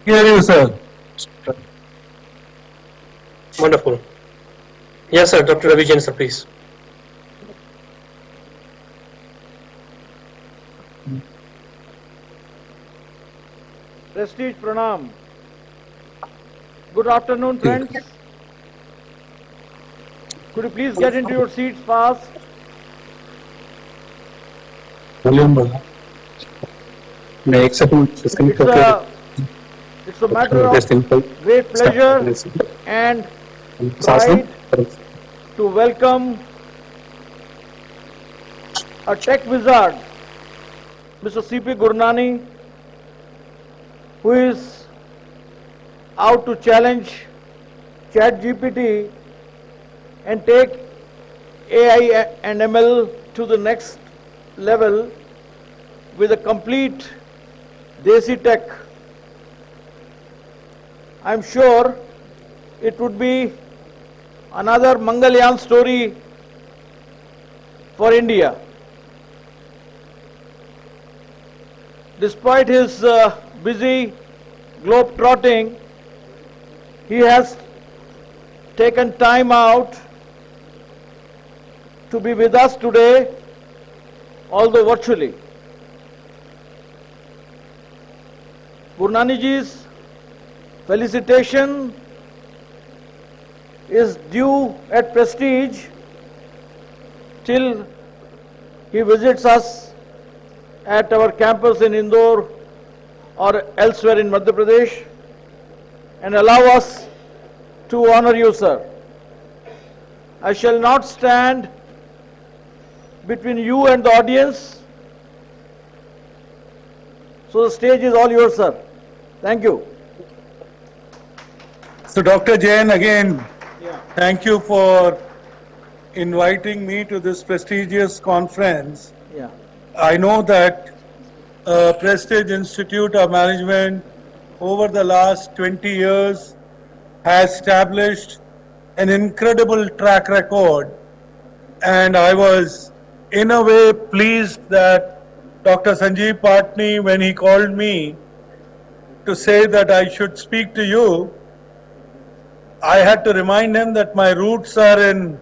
Hear you, sir. Wonderful. Yes, sir. Dr. Ravi Jain, sir, please. Prestige Pranam. Good afternoon, friends. Could you please get into your seats fast? Volume बढ़ा. मैं एक second disconnect करके It's a matter of great pleasure and pride to welcome a tech wizard, Mr. C.P. Gurnani, who is out to challenge ChatGPT and take AI and ML to the next level with a complete Desi tech. I'm sure it would be another Mangalyaan story for India. Despite his busy globe trotting, he has taken time out to be with us today, although virtually. Gurnaniji's felicitation is due at Prestige till he visits us at our campus in Indore or elsewhere in Madhya Pradesh, and allow us to honor you, sir. I shall not stand between you and the audience, so the stage is all yours, sir. Thank you. So, Dr. Jain, again, thank you for inviting me to this prestigious conference. Yeah. I know that Prestige Institute of Management over the last 20 years has established an incredible track record, and I was in a way pleased that Dr. Sanjeev Patni, when he called me to say that I should speak to you, I had to remind him that my roots are in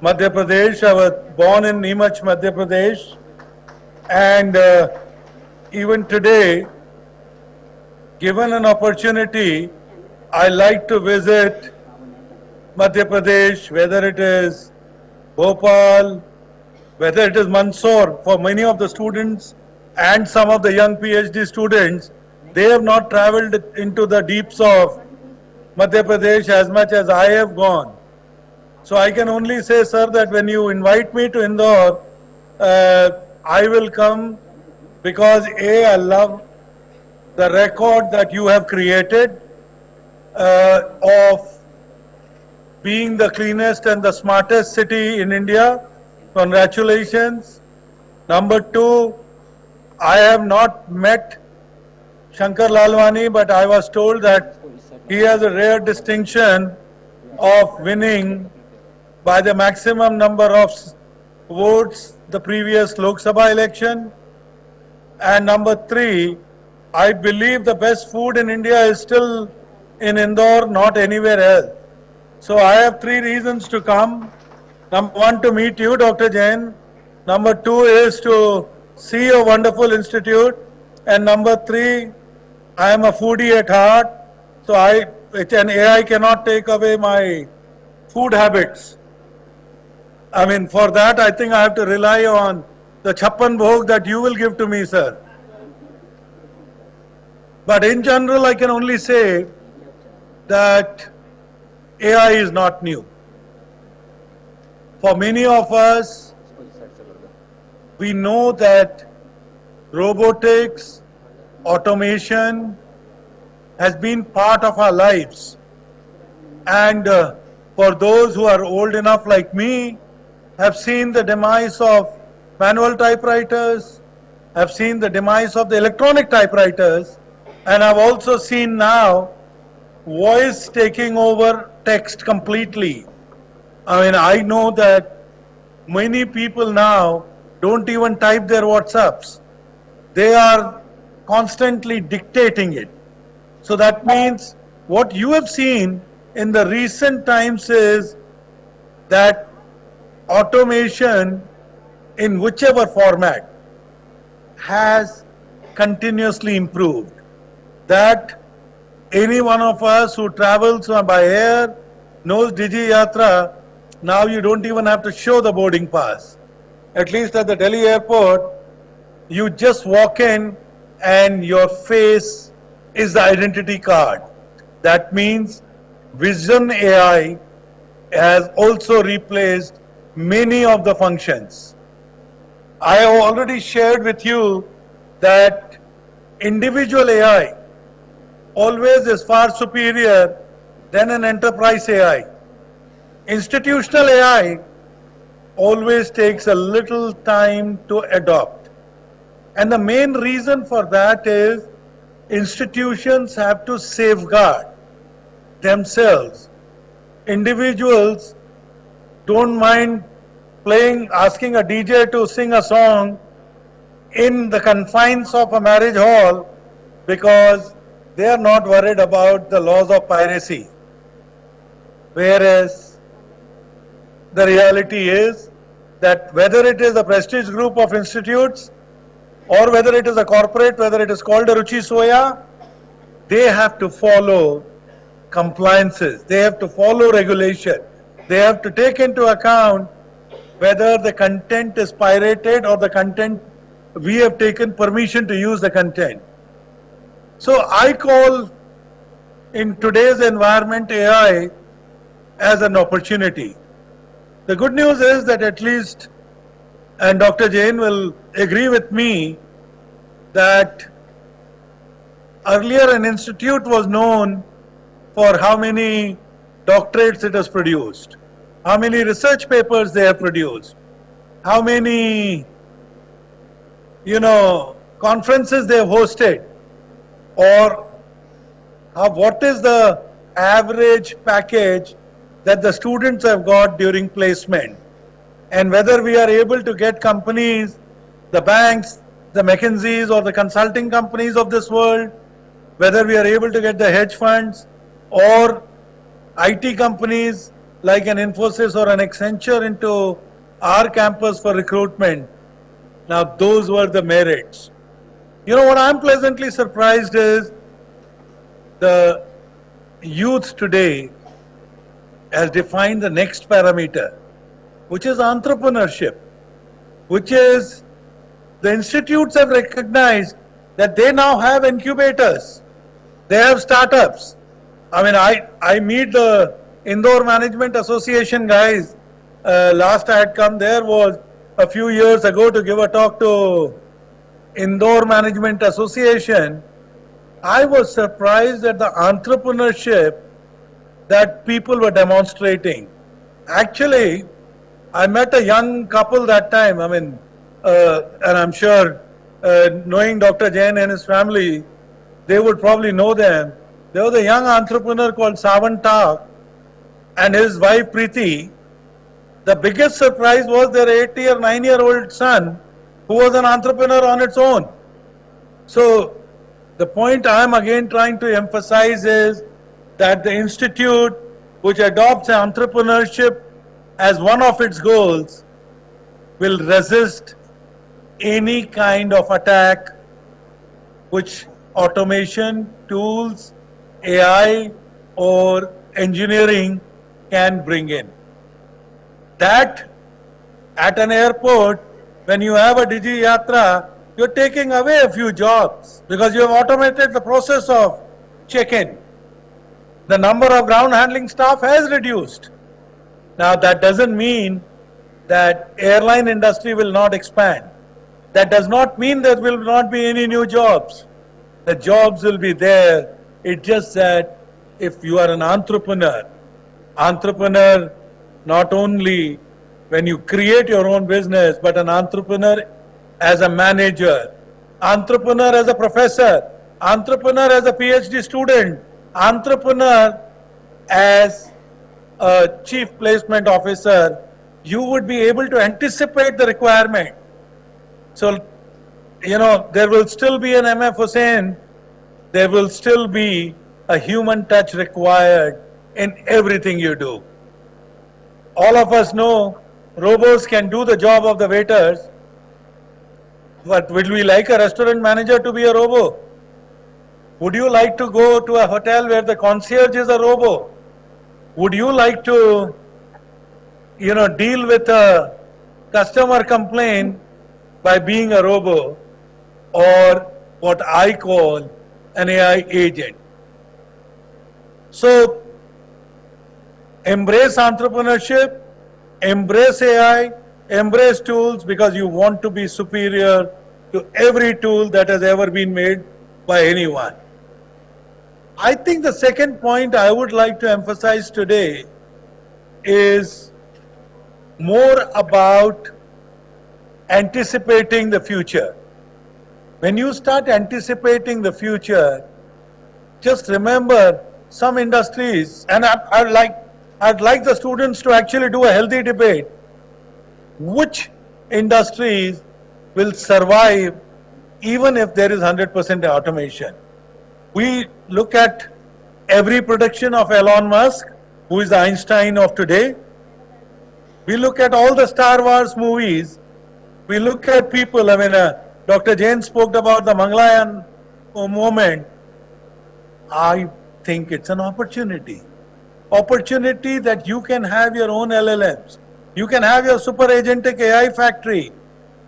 Madhya Pradesh. I was born in Neemach, Madhya Pradesh, and even today, given an opportunity, I like to visit Madhya Pradesh, whether it is Bhopal, whether it is Mandsaur. For many of the students and some of the young PhD students, they have not traveled into the deeps of Madhya Pradesh as much as I have gone. So I can only say, sir, that when you invite me to Indore, I will come because A, I love the record that you have created of being the cleanest and the smartest city in India. Congratulations. Number two, I have not met Shankar Lalwani, but I was told that he has a rare distinction of winning by the maximum number of votes the previous Lok Sabha election. And number three, I believe the best food in India is still in Indore, not anywhere else. So I have three reasons to come. Number one, to meet you, Dr. Jain. Number two is to see a wonderful institute. And number three, I am a foodie at heart. So an AI cannot take away my food habits. I mean, for that, I think I have to rely on the Chappan Bhog that you will give to me, sir. But in general, I can only say that AI is not new. For many of us, we know that robotics, automation has been part of our lives. And for those who are old enough like me, have seen the demise of manual typewriters, have seen the demise of the electronic typewriters, and I've also seen now voice taking over text completely. I mean, I know that many people now don't even type their WhatsApps. They are constantly dictating it. So that means what you have seen in the recent times is that automation in whichever format has continuously improved. That any one of us who travels by air knows Digi Yatra. Now you don't even have to show the boarding pass. At least at the Delhi airport, you just walk in and your face is the identity card. That means Vision AI has also replaced many of the functions. I have already shared with you that individual AI always is far superior than an enterprise AI. Institutional AI always takes a little time to adopt. And the main reason for that is institutions have to safeguard themselves. Individuals don't mind asking a DJ to sing a song in the confines of a marriage hall because they are not worried about the laws of piracy. Whereas the reality is that whether it is a prestige group of institutes or whether it is a corporate, whether it is called a Ruchi Soya, they have to follow compliances, they have to follow regulation, they have to take into account whether the content is pirated or the content we have taken permission to use the content. So I call in today's environment AI as an opportunity. The good news is that at least, and Dr. Jain will agree with me, that earlier an institute was known for how many doctorates it has produced, how many research papers they have produced, how many, conferences they have hosted, or what is the average package that the students have got during placement, and whether we are able to get companies, the banks, the McKinseys or the consulting companies of this world, whether we are able to get the hedge funds or IT companies like an Infosys or an Accenture into our campus for recruitment. Now those were the merits. What I'm pleasantly surprised is the youth today has defined the next parameter, which is entrepreneurship, which is the institutes have recognized that they now have incubators, they have startups. I mean, I meet the Indore Management Association guys. Last I had come there was a few years ago to give a talk to Indore Management Association. I was surprised at the entrepreneurship that people were demonstrating. Actually, I met a young couple that time, and I'm sure knowing Dr. Jain and his family, they would probably know them. There was a young entrepreneur called Savanta and his wife Preeti. The biggest surprise was their 8 or 9-year-old son, who was an entrepreneur on its own. So the point I am again trying to emphasize is that the institute which adopts entrepreneurship as one of its goals will resist any kind of attack which automation, tools, AI or engineering can bring in. That at an airport, when you have a Digi Yatra, you're taking away a few jobs because you have automated the process of check-in. The number of ground handling staff has reduced. Now that doesn't mean that airline industry will not expand. That does not mean there will not be any new jobs. The jobs will be there. It's just that if you are an entrepreneur not only when you create your own business, but an entrepreneur as a manager, entrepreneur as a professor, entrepreneur as a PhD student, entrepreneur as a chief placement officer, you would be able to anticipate the requirement. So, there will still be an MF Hussain there will still be a human touch required in everything you do. All of us know robots can do the job of the waiters, but would we like a restaurant manager to be a robo? Would you like to go to a hotel where the concierge is a robo? Would you like to, deal with a customer complaint by being a robo, or what I call an AI agent? So, embrace entrepreneurship, embrace AI, embrace tools, because you want to be superior to every tool that has ever been made by anyone. I think the second point I would like to emphasize today is more about anticipating the future. When you start anticipating the future, just remember some industries, and I'd like the students to actually do a healthy debate. Which industries will survive even if there is 100% automation? We look at every prediction of Elon Musk, who is the Einstein of today. We look at all the Star Wars movies. We look at people, Dr. Jain spoke about the Mangalayan moment. I think it's an opportunity. Opportunity that you can have your own LLMs. You can have your super agentic AI factory.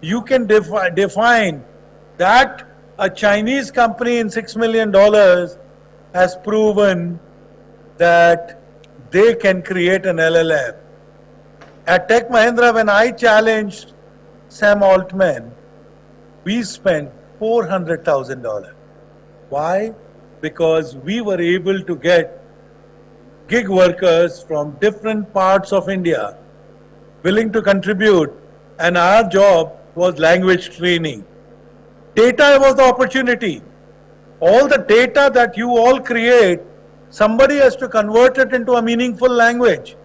You can define that. A Chinese company in $6 million has proven that they can create an LLM. At Tech Mahindra, when I challenged Sam Altman, we spent $400,000. Why? Because we were able to get gig workers from different parts of India willing to contribute, and our job was language training. Data was the opportunity. All the data that you all create, somebody has to convert it into a meaningful language.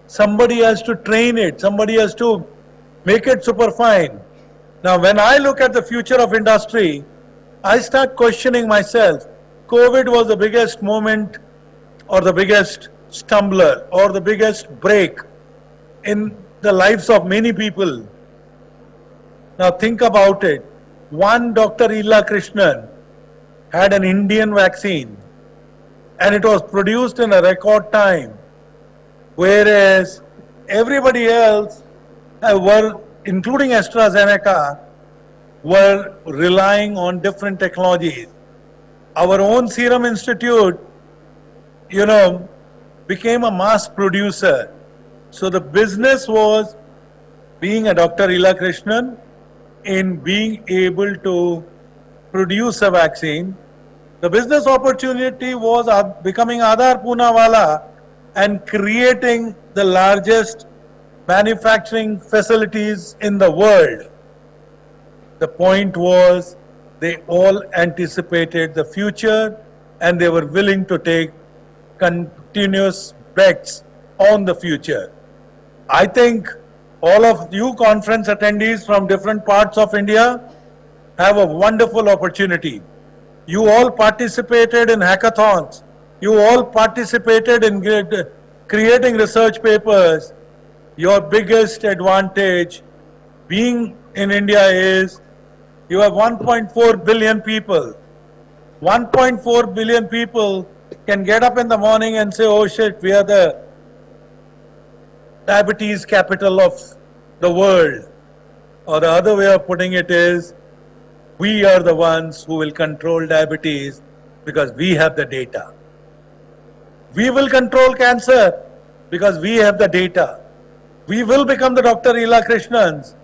Somebody has to train it. Somebody has to make it super fine. Now, when I look at the future of industry, I start questioning myself. COVID was the biggest moment, or the biggest stumbler, or the biggest break in the lives of many people. Now think about it. One Dr. Ila Krishnan had an Indian vaccine, and it was produced in a record time, whereas everybody else were, including AstraZeneca, were relying on different technologies. Our own Serum Institute, became a mass producer. So the business was being a Dr. Ila Krishnan in being able to produce a vaccine. The business opportunity was becoming Aadhar Poonawala and creating the largest manufacturing facilities in the world. The point was they all anticipated the future and they were willing to take continuous bets on the future. I think all of you conference attendees from different parts of India have a wonderful opportunity. You all participated in hackathons. You all participated in creating research papers. Your biggest advantage being in India is you have 1.4 billion people. 1.4 billion people can get up in the morning and say, oh shit, we are the diabetes capital of the world. Or the other way of putting it is, we are the ones who will control diabetes because we have the data. We will control cancer because we have the data. We will become the Dr. Ila Krishnans,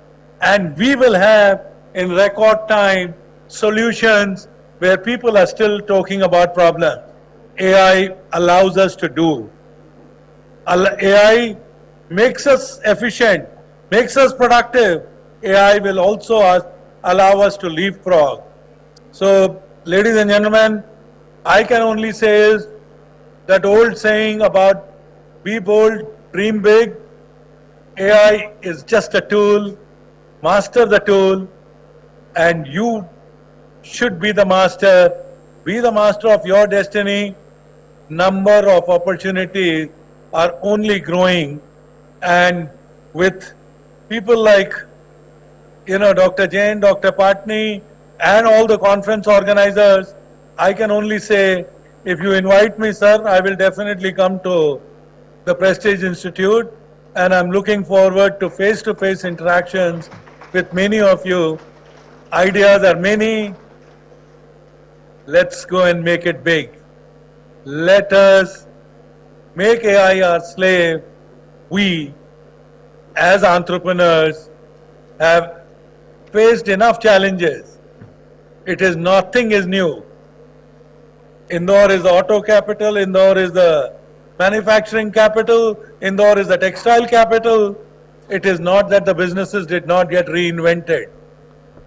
and we will have in record time solutions where people are still talking about problems. AI allows us to do. AI makes us efficient, makes us productive. AI will also allow us to leapfrog. So, ladies and gentlemen, I can only say is that old saying about be bold, dream big. AI is just a tool, master the tool, and you should be the master Be the master of your destiny. Number of opportunities are only growing, and with people like Dr. Jain, Dr. Patni, and all the conference organizers, I can only say, if you invite me, sir, I will definitely come to the Prestige Institute, and I'm looking forward to face-to-face interactions with many of you. Ideas are many. Let's go and make it big. Let us make AI our slave. We, as entrepreneurs, have faced enough challenges. Nothing is new. Indore is the auto capital, Indore is the manufacturing capital, Indore is the textile capital. It is not that the businesses did not get reinvented.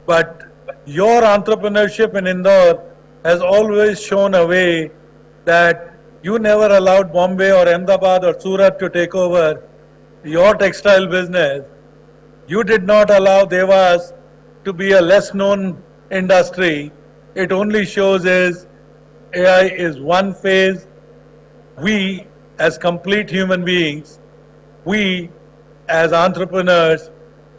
But your entrepreneurship in Indore has always shown a way that you never allowed Bombay or Ahmedabad or Surat to take over your textile business. You did not allow Devas to be a less known industry. It only shows is AI is one phase. We as complete human beings, we as entrepreneurs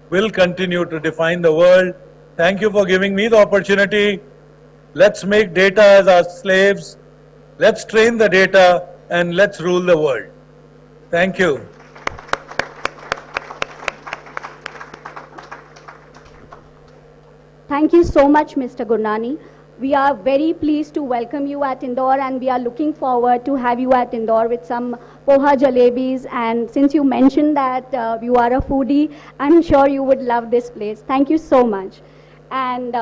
will continue to define the world. Thank you for giving me the opportunity. Let's make data as our slaves. Let's train the data and let's rule the world. Thank you. Thank you so much, Mr. Gurnani. We are very pleased to welcome you at Indore, and we are looking forward to have you at Indore with some poha jalebis. And since you mentioned that you are a foodie, I'm sure you would love this place. Thank you so much. And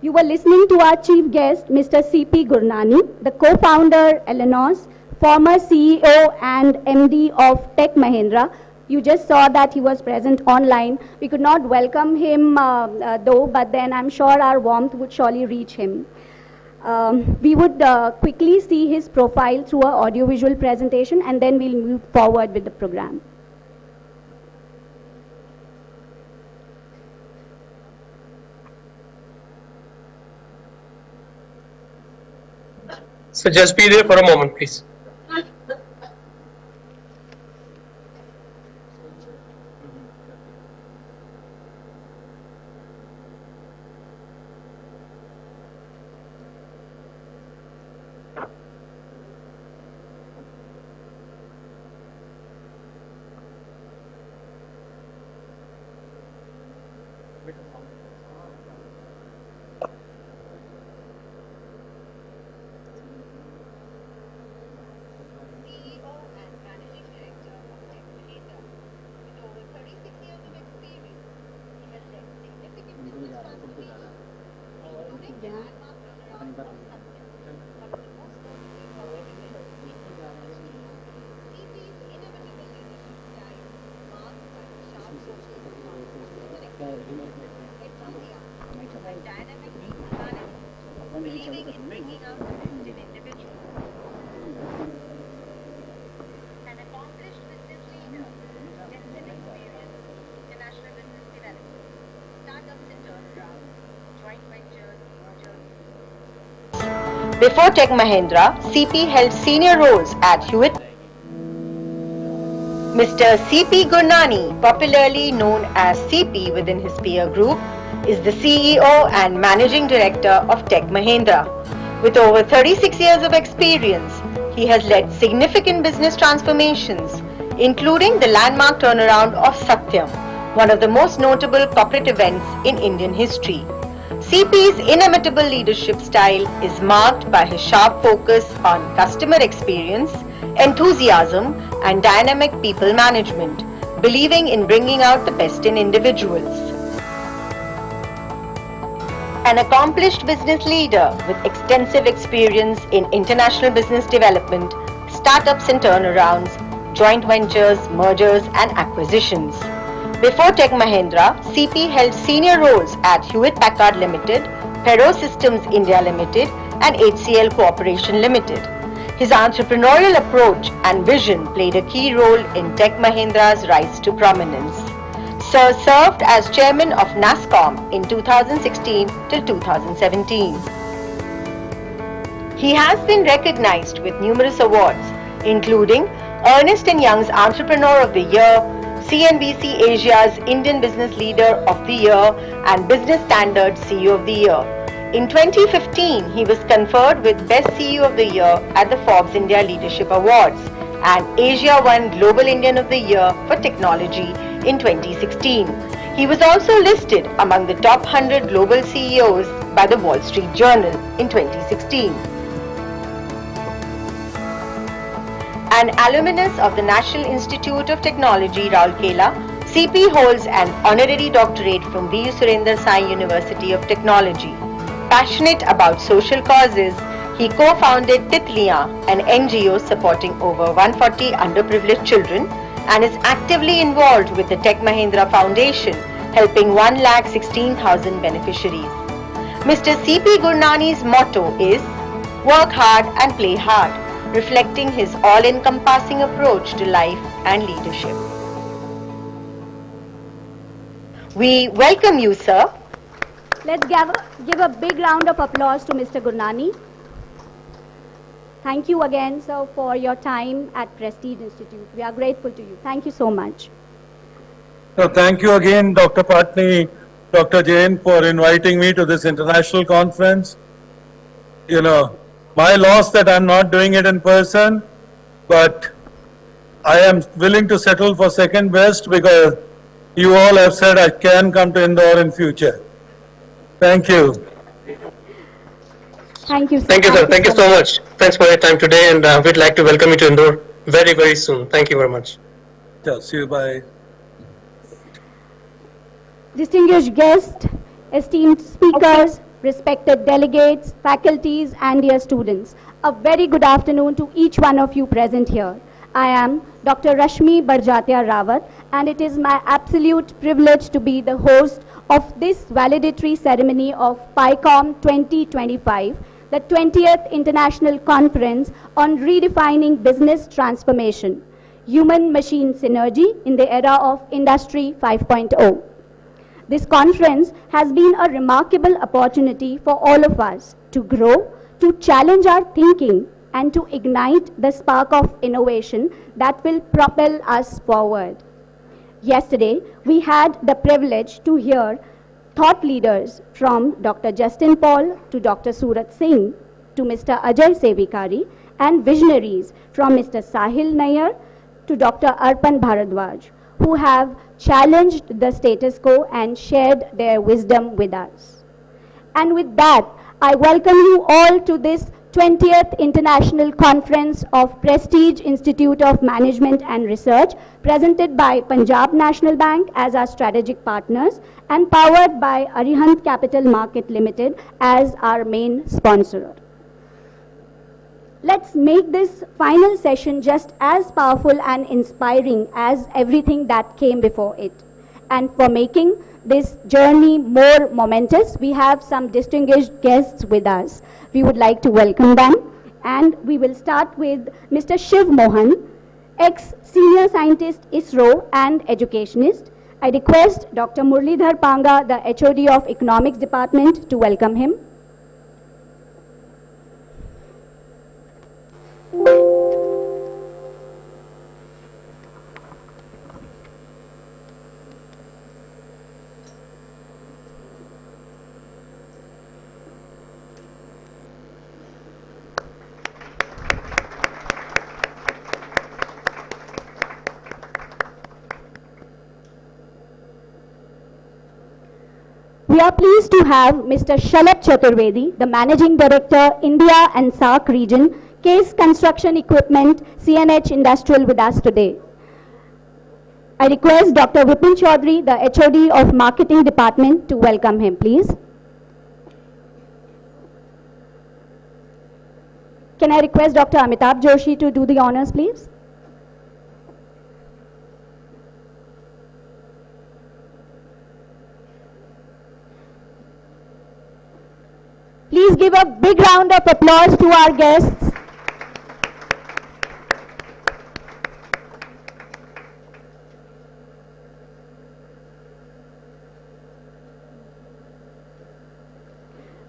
you were listening to our chief guest, Mr. C.P. Gurnani, the co-founder, Elenos, former CEO and MD of Tech Mahindra. You just saw that he was present online. We could not welcome him though, but then I'm sure our warmth would surely reach him. We would quickly see his profile through our audiovisual presentation, and then we'll move forward with the program. So just be there for a moment, please. Before Tech Mahindra, CP held senior roles at Hewitt. Mr. CP Gurnani, popularly known as CP within his peer group, is the CEO and Managing Director of Tech Mahindra. With over 36 years of experience, he has led significant business transformations, including the landmark turnaround of Satyam, one of the most notable corporate events in Indian history. CP's inimitable leadership style is marked by his sharp focus on customer experience, enthusiasm, and dynamic people management, believing in bringing out the best in individuals. An accomplished business leader with extensive experience in international business development, startups and turnarounds, joint ventures, mergers, and acquisitions. Before Tech Mahindra, CP held senior roles at Hewitt Packard Limited, Perot Systems India Limited, and HCL Corporation Limited. His entrepreneurial approach and vision played a key role in Tech Mahindra's rise to prominence. Sir served as chairman of NASSCOM in 2016 till 2017. He has been recognized with numerous awards, including Ernst & Young's Entrepreneur of the Year, CNBC Asia's Indian Business Leader of the Year, and Business Standard CEO of the Year. In 2015, he was conferred with Best CEO of the Year at the Forbes India Leadership Awards and Asia One Global Indian of the Year for Technology in 2016. He was also listed among the top 100 global CEOs by the Wall Street Journal in 2016. An alumnus of the National Institute of Technology, Rourkela, CP holds an honorary doctorate from V. Surendra Sai University of Technology. Passionate about social causes, he co-founded Titliyan, an NGO supporting over 140 underprivileged children, and is actively involved with the Tech Mahindra Foundation, helping 1,16,000 beneficiaries. Mr. CP Gurnani's motto is, "Work hard and play hard," reflecting his all-encompassing approach to life and leadership. We welcome you, sir. Let's give a big round of applause to Mr. Gurnani. Thank you again, sir, for your time at Prestige Institute. We are grateful to you. Thank you so much. So thank you again, Dr. Patni, Dr. Jain, for inviting me to this international conference. You know, my loss that I'm not doing it in person, but I am willing to settle for second best because you all have said I can come to Indore in future. Thank you. Thank you, sir. Thank you, sir. Thank you so much. Thanks for your time today, and we'd like to welcome you to Indore very, very soon. Thank you very much. Yeah, see you, bye. Distinguished guests, esteemed speakers, respected delegates, faculties, and dear students, a very good afternoon to each one of you present here. I am Dr. Rashmi Barjatia Rawat, and it is my absolute privilege to be the host of this validatory ceremony of PICOM 2025, the 20th International Conference on Redefining Business Transformation, Human-Machine Synergy in the Era of Industry 5.0. This conference has been a remarkable opportunity for all of us to grow, to challenge our thinking, and to ignite the spark of innovation that will propel us forward. Yesterday, we had the privilege to hear thought leaders from Dr. Justin Paul to Dr. Surat Singh to Mr. Ajay Sevikari, and visionaries from Mr. Sahil Nair to Dr. Arpan Bharadwaj, who have challenged the status quo and shared their wisdom with us. And with that, I welcome you all to this 20th International Conference of Prestige Institute of Management and Research, presented by Punjab National Bank as our strategic partners and powered by Arihant Capital Market Limited as our main sponsor. Let's make this final session just as powerful and inspiring as everything that came before it. And for making this journey more momentous, we have some distinguished guests with us. We would like to welcome them, and we will start with Mr. Shiv Mohan, ex-senior scientist ISRO and educationist. I request Dr. Murlidhar Panga, the HOD of Economics Department, to welcome him. We are pleased to have Mr. Shalabh Chaturvedi, the Managing Director, India and SAARC region, Case Construction Equipment, CNH Industrial, with us today. I request Dr. Vipin Chaudhary, the HOD of Marketing Department, to welcome him, please. Can I request Dr. Amitabh Joshi to do the honors, please? Please give a big round of applause to our guests.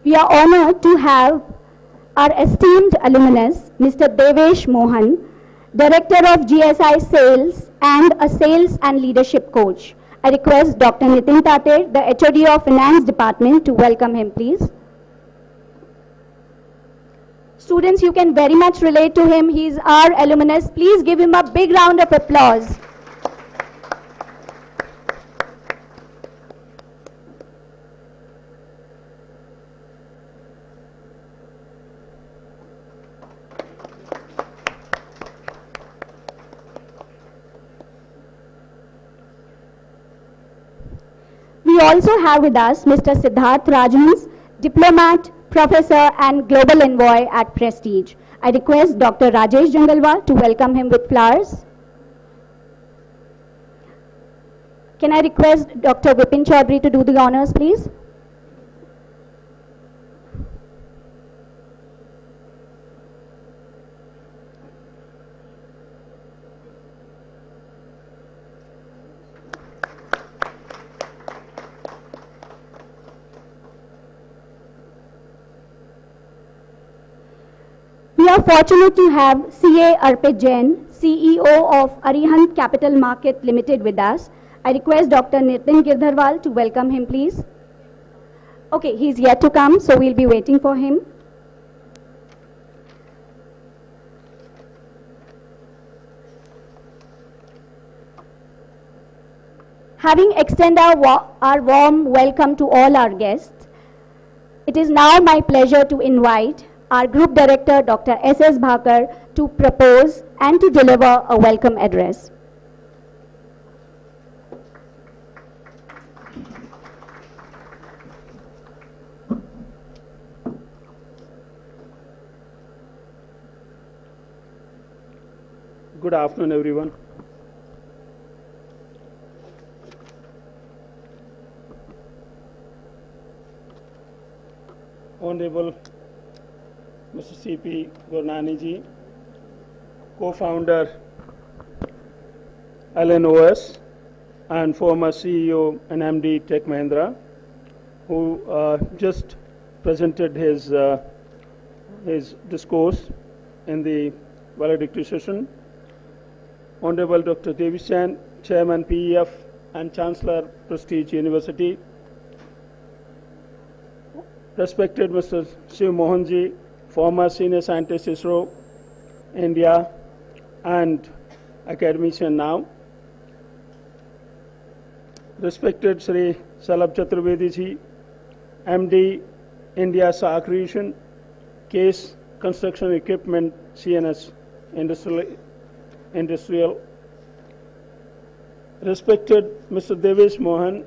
We are honored to have our esteemed alumnus, Mr. Devesh Mohan, Director of GSI Sales and a Sales and Leadership Coach. I request Dr. Nitin Tate, the HOD of Finance Department, to welcome him, please. Students, you can very much relate to him. He is our alumnus. Please give him a big round of applause. We also have with us Mr. Siddharth Rajhans, diplomat, professor and global envoy at Prestige. I request Dr. Rajesh Jangalwal to welcome him with flowers. Can I request Dr. Vipin Chaudhary to do the honors, please? We are fortunate to have CA Arpit Jain, CEO of Arihant Capital Market Limited with us. I request Dr. Nitin Girdharwal to welcome him, please. Okay, he's yet to come, so we'll be waiting for him. Having extended our warm welcome to all our guests, it is now my pleasure to invite our Group Director, Dr. S.S. Bhakar, to propose and to deliver a welcome address. Good afternoon, everyone. Honorable Mr. C.P. Gurnani ji, co-founder LNOS and former CEO and MD Tech Mahindra, who just presented his discourse in the valedictory session. Honorable Dr. Davis Chan, Chairman PEF and Chancellor Prestige University. Respected Mr. Shiv Mohanji, former Senior Scientist ISRO, India, and academician now. Respected Sri Salabh Chaturvedi ji, MD, India SAARC region, Case Construction Equipment, CNS, Industrial. Respected Mr. Devesh Mohan,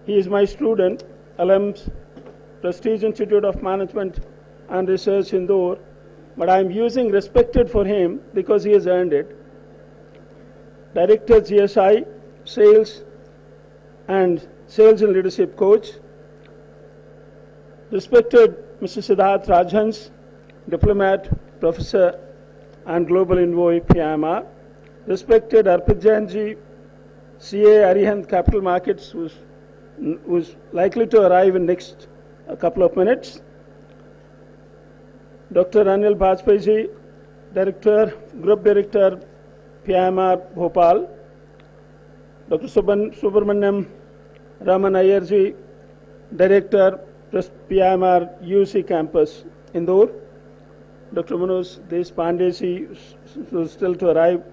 he is my student, alums, Prestige Institute of Management and Research Indore, but I am using respected for him because he has earned it. Director GSI, Sales and Leadership Coach. Respected Mr. Siddharth Rajhans, Diplomat, Professor and Global Envoy, PIMR. Respected Arpit Jain ji, CA Arihant Capital Markets, who's likely to arrive in next couple of minutes. Dr. Anil Bajpayee ji, Group Director, PIMR Bhopal. Dr. Subramaniam Raman Iyer ji, Director, PIMR UC Campus, Indore. Dr. Manoj Deshpande ji, who is still to arrive,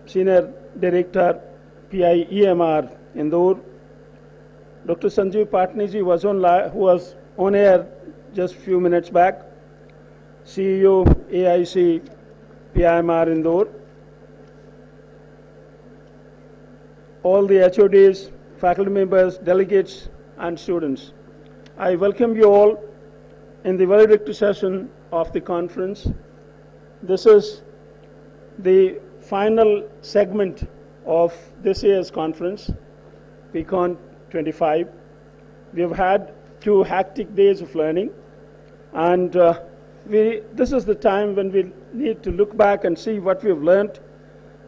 Senior Director, PIEMR, Indore. Dr. Sanjeev Patni ji who was on air just a few minutes back, CEO, AIC, PIMR, Indore. All the HODs, faculty members, delegates, and students. I welcome you all in the valedictory session of the conference. This is the final segment of this year's conference, PCON 25. We have had 2 hectic days of learning, and this is the time when we need to look back and see what we have learned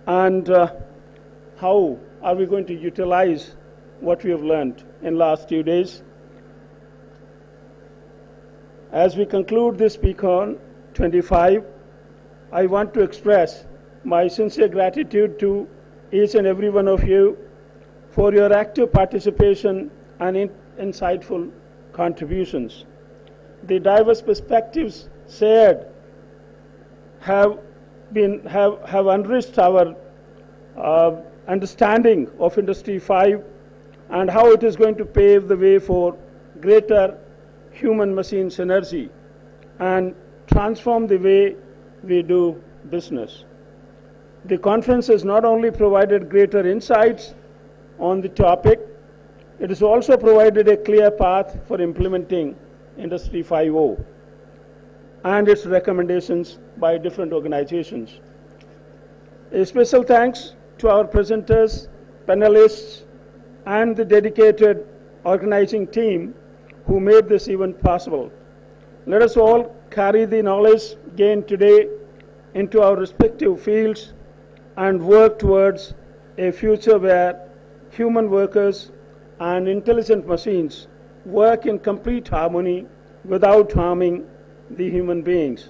and how are we going to utilize what we have learned in last 2 days. As we conclude this PCON 25, I want to express my sincere gratitude to each and every one of you for your active participation and insightful contributions. The diverse perspectives shared have enriched our understanding of Industry 5 and how it is going to pave the way for greater human-machine synergy and transform the way we do business. The conference has not only provided greater insights on the topic, it has also provided a clear path for implementing Industry 5.0 and its recommendations by different organizations. A special thanks to our presenters, panelists, and the dedicated organizing team who made this event possible. Let us all carry the knowledge gained today into our respective fields and work towards a future where human workers and intelligent machines work in complete harmony without harming the human beings.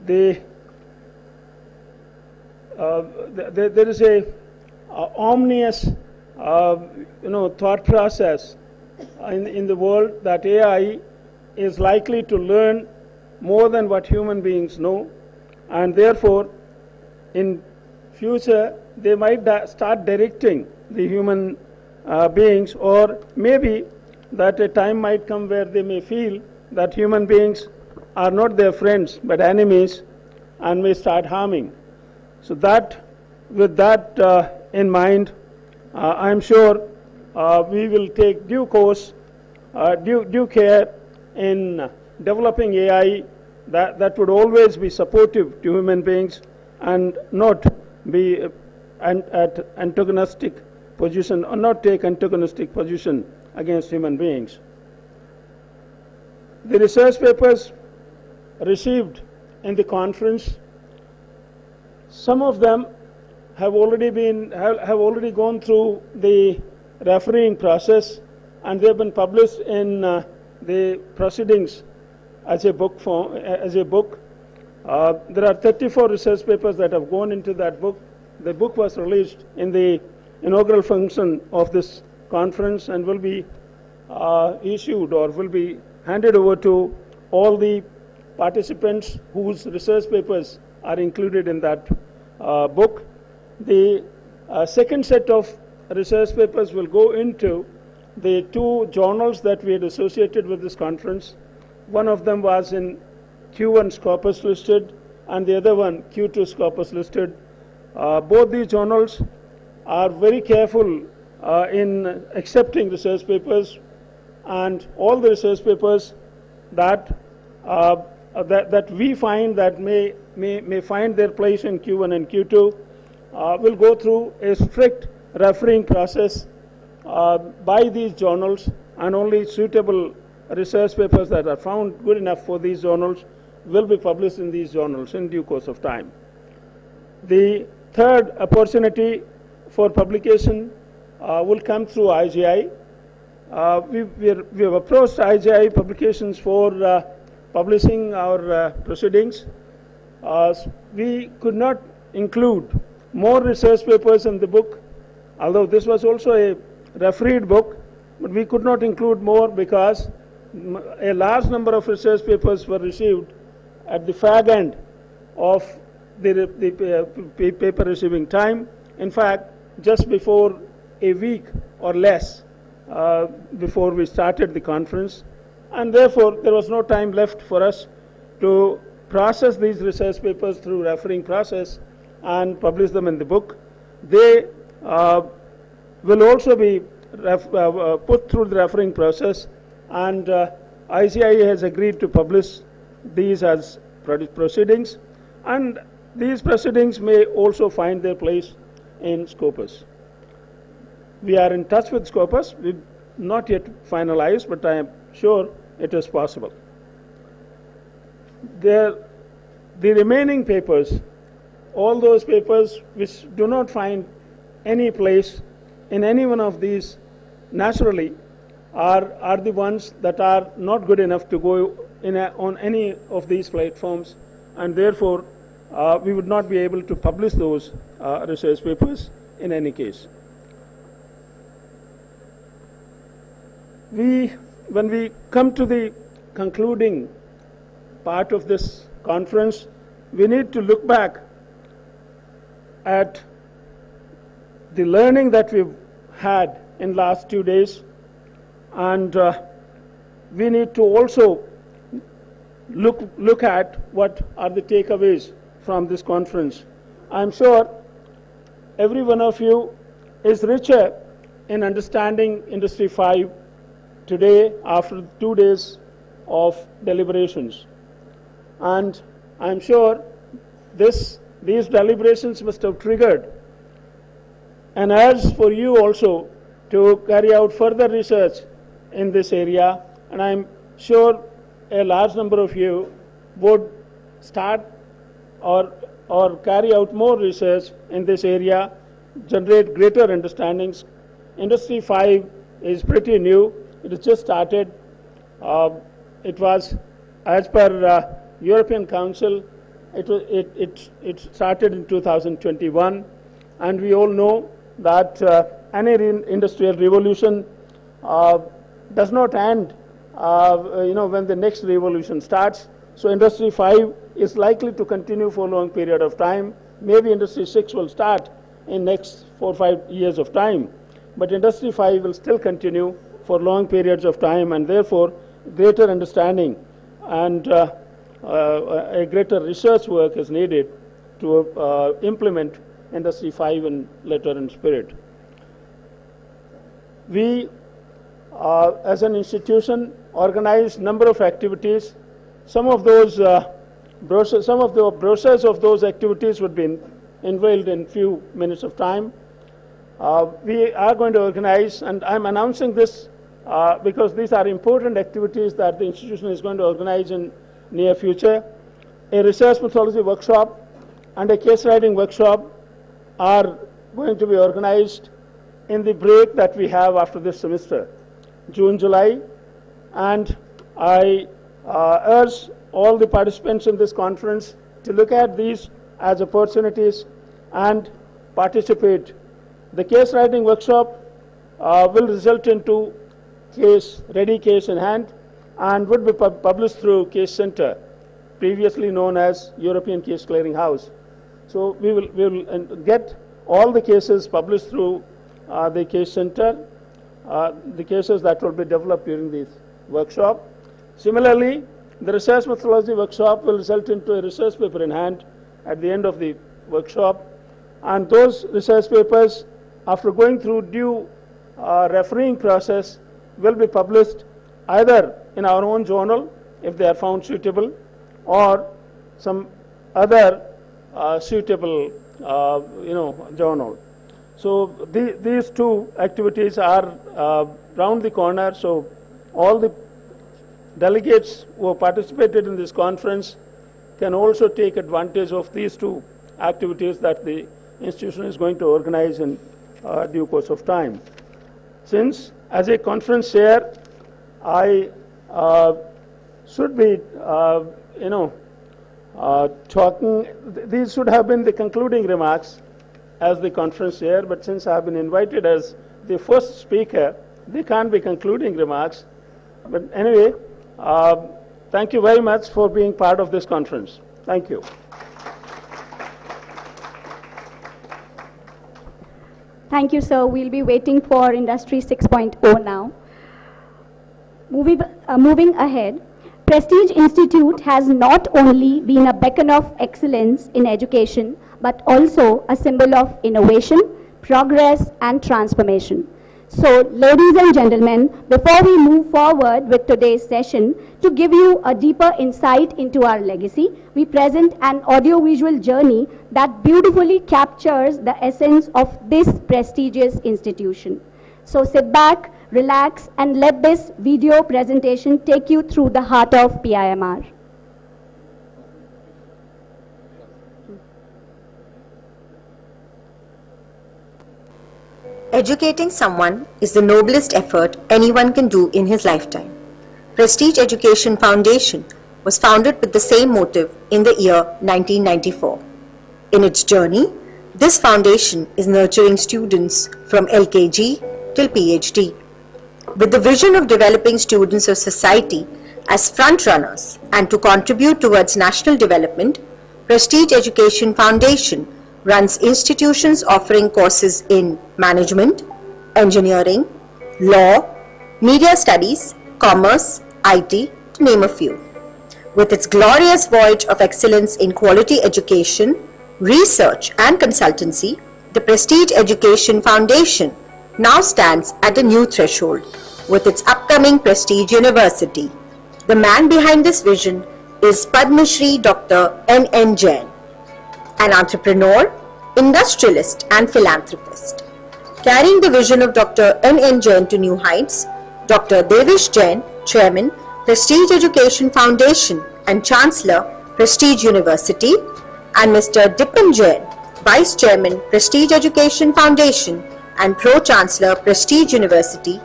There is a omnious thought process in the world that AI is likely to learn more than what human beings know, and therefore in future they might start directing the human beings, or maybe that a time might come where they may feel that human beings are not their friends but enemies and may start harming. So with that in mind, I am sure we will take due care in developing AI that would always be supportive to human beings and not be at antagonistic position, or not take antagonistic position against human beings. The research papers received in the conference, some of them have already gone through the refereeing process, and they have been published in the proceedings as a book form. There are 34 research papers that have gone into that book. The book was released in the inaugural function of this conference and will be issued or will be handed over to all the participants whose research papers are included in that book. The second set of research papers will go into the two journals that we had associated with this conference. One of them was in Q1 Scopus listed, and the other one Q2 Scopus listed. Both these journals are very careful in accepting research papers, and all the research papers that we find that may find their place in Q1 and Q2 will go through a strict refereeing process by these journals, and only suitable research papers that are found good enough for these journals will be published in these journals in due course of time. The third opportunity for publication will come through IGI. We have approached IGI publications for publishing our proceedings. We could not include more research papers in the book, although this was also a refereed book, but we could not include more because a large number of research papers were received at the fag end of the paper receiving time. In fact, just before a week or less before we started the conference, and therefore there was no time left for us to process these research papers through refereeing process and publish them in the book. They will also be put through the refereeing process, and ICIA has agreed to publish these as proceedings, and these proceedings may also find their place in Scopus. We are in touch with Scopus. We've not yet finalized, but I am sure it is possible. The remaining papers, all those papers which do not find any place in any one of these, naturally are the ones that are not good enough to go on any of these platforms, and therefore we would not be able to publish those research papers in any case. When we come to the concluding part of this conference, we need to look back at the learning that we've had in last 2 days, and we need to also look at what are the takeaways from this conference. I'm sure every one of you is richer in understanding Industry 5 today after 2 days of deliberations. And I'm sure these deliberations must have triggered an urge for you also to carry out further research in this area, and I'm sure a large number of you would start or carry out more research in this area, generate greater understandings. Industry 5 is pretty new. It has just started. It was, as per European Council, it started in 2021, and we all know that any industrial revolution does not end when the next revolution starts. So Industry 5 is likely to continue for a long period of time. Maybe Industry 6 will start in next 4 or 5 years of time, but Industry 5 will still continue for long periods of time, and therefore greater understanding and a greater research work is needed to implement Industry 5 in letter and spirit. We, as an institution, organized number of activities. Some of those some of the brochures of those activities would be unveiled in few minutes of time. We are going to organize, and I'm announcing this because these are important activities that the institution is going to organize in near future. A research methodology workshop and a case writing workshop are going to be organized in the break that we have after this semester, June, July, and I urge all the participants in this conference to look at these as opportunities and participate. The case writing workshop will result into ready case in hand, and would be published through Case Center, previously known as European Case Clearing House. So we will get all the cases published through the Case Center, the cases that will be developed during this workshop. Similarly, the research methodology workshop will result into a research paper in hand at the end of the workshop, and those research papers, after going through due refereeing process, will be published either in our own journal if they are found suitable, or some other suitable journal. So these two activities are round the corner, so all the delegates who have participated in this conference can also take advantage of these two activities that the institution is going to organize in due course of time. Since, as a conference chair, I should be, talking, these should have been the concluding remarks as the conference chair, but since I have been invited as the first speaker, they can't be concluding remarks. But anyway, thank you very much for being part of this conference. Thank you. Thank you, sir. We'll be waiting for Industry 6.0 now. Moving ahead, Prestige Institute has not only been a beacon of excellence in education, but also a symbol of innovation, progress, and transformation. So, ladies and gentlemen, before we move forward with today's session, to give you a deeper insight into our legacy, we present an audiovisual journey that beautifully captures the essence of this prestigious institution. So sit back, relax, and let this video presentation take you through the heart of PIMR. Educating someone is the noblest effort anyone can do in his lifetime. Prestige Education Foundation was founded with the same motive in the year 1994. In its journey, this foundation is nurturing students from LKG till PhD, with the vision of developing students of society as front runners and to contribute towards national development. Prestige Education Foundation runs institutions offering courses in management, engineering, law, media studies, commerce, IT, to name a few. With its glorious voyage of excellence in quality education, research and consultancy, the Prestige Education Foundation now stands at a new threshold with its upcoming Prestige University. The man behind this vision is Padma Shri Dr. N. Jain, an entrepreneur, industrialist and philanthropist. Carrying the vision of Dr. N. Jain to new heights, Dr. Devish Jain, Chairman, Prestige Education Foundation and Chancellor, Prestige University, and Mr. Dipan Jain, Vice Chairman, Prestige Education Foundation and Pro-Chancellor, Prestige University,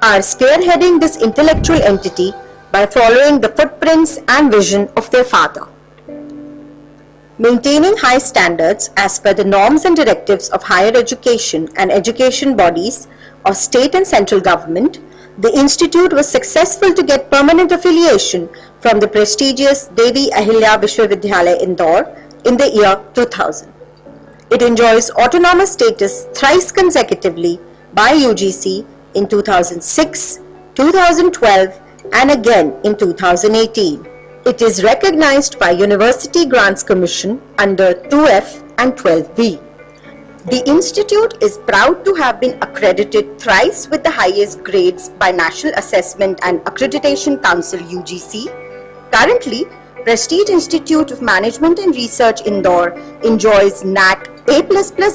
are spearheading this intellectual entity by following the footprints and vision of their father. Maintaining high standards as per the norms and directives of higher education and education bodies of state and central government, the institute was successful to get permanent affiliation from the prestigious Devi Ahilya Vishwavidyalaya Indore in the year 2000. It enjoys autonomous status thrice consecutively by UGC in 2006, 2012 and again in 2018. It is recognized by University Grants Commission under 2F and 12B. The institute is proud to have been accredited thrice with the highest grades by National Assessment and Accreditation Council UGC. Currently, Prestige Institute of Management and Research Indore enjoys NAC A++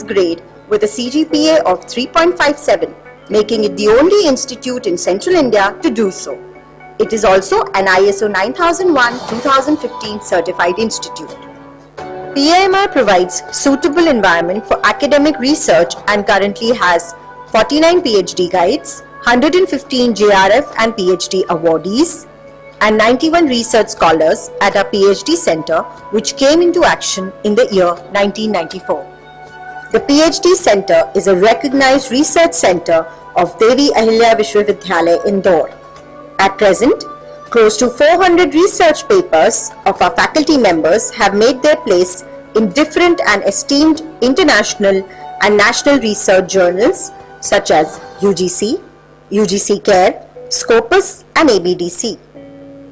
grade with a CGPA of 3.57, making it the only institute in Central India to do so. It is also an ISO 9001-2015 certified institute. PIMR provides suitable environment for academic research and currently has 49 PhD guides, 115 JRF and PhD awardees, and 91 research scholars at our PhD center, which came into action in the year 1994. The PhD center is a recognized research center of Devi Ahilya Vishwavidyalaya Indore. At present, close to 400 research papers of our faculty members have made their place in different and esteemed international and national research journals such as UGC, UGC Care, Scopus and ABDC.